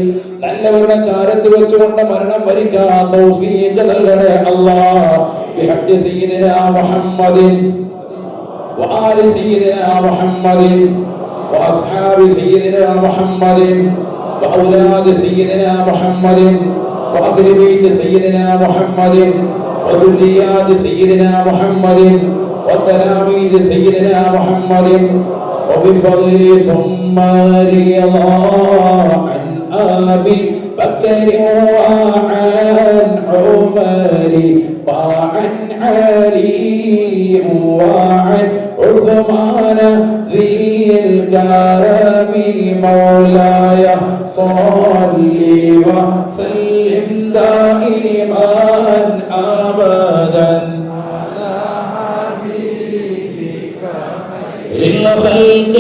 നല്ലവരുടെ ചാരത്ത് വെച്ചുകൊണ്ട് മരണം വരിക്കാൻ തൗഫീഖ് നൽകണേ അല്ലാഹ്. ബിഹഖ് സയ്യിദിനാ മുഹമ്മദിൻ വആലി സയ്യിദിനാ മുഹമ്മദിൻ വഅസ്ഹാബി സയ്യിദിനാ മുഹമ്മദിൻ വഔലാദി സയ്യിദിനാ മുഹമ്മദിൻ وأهل بيت سيدنا محمد وذريات سيدنا محمد وتلاميذ سيدنا محمد وبفضل ثم رضا عن أبي بكر وعن عمر وعن علي وعن عثمان ذي الكرم مولاي صل وسلم دائما أبدا على حبيبك الخلق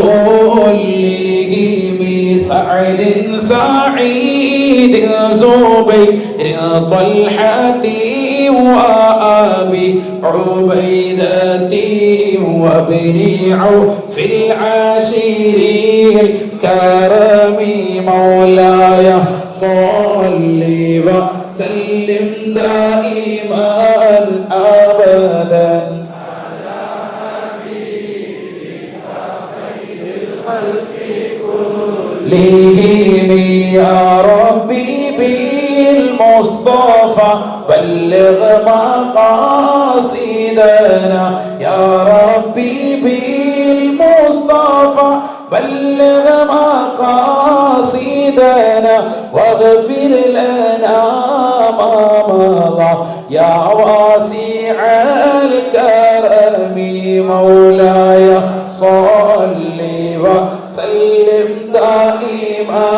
كلهم سعد سعيد زبير طلحة وأبي عبيدة وابن عوف العشير الكرم مولاي صل وسلم دائما أبدا على حبيبك خير الخلق كلهم يا ربي بالمصطفى بلغ مقاصدنا يا ربي بالمصطفى بلغ مقاصدنا واغفر لنا ما مضى يا واسع الكرم مولاي صل وسلم دائما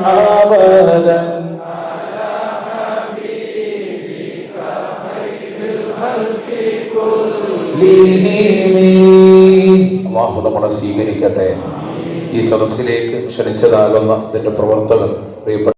ابدا على حبيبك خير الخلق كلهم. അല്ലാഹു നമ്മളെ സ്വീകരിക്കട്ടെ. ഈ സദസ്സിലേക്ക് ക്ഷണിച്ചതാകുന്ന ഇതിന്റെ പ്രവർത്തകർ പ്രിയപ്പെട്ട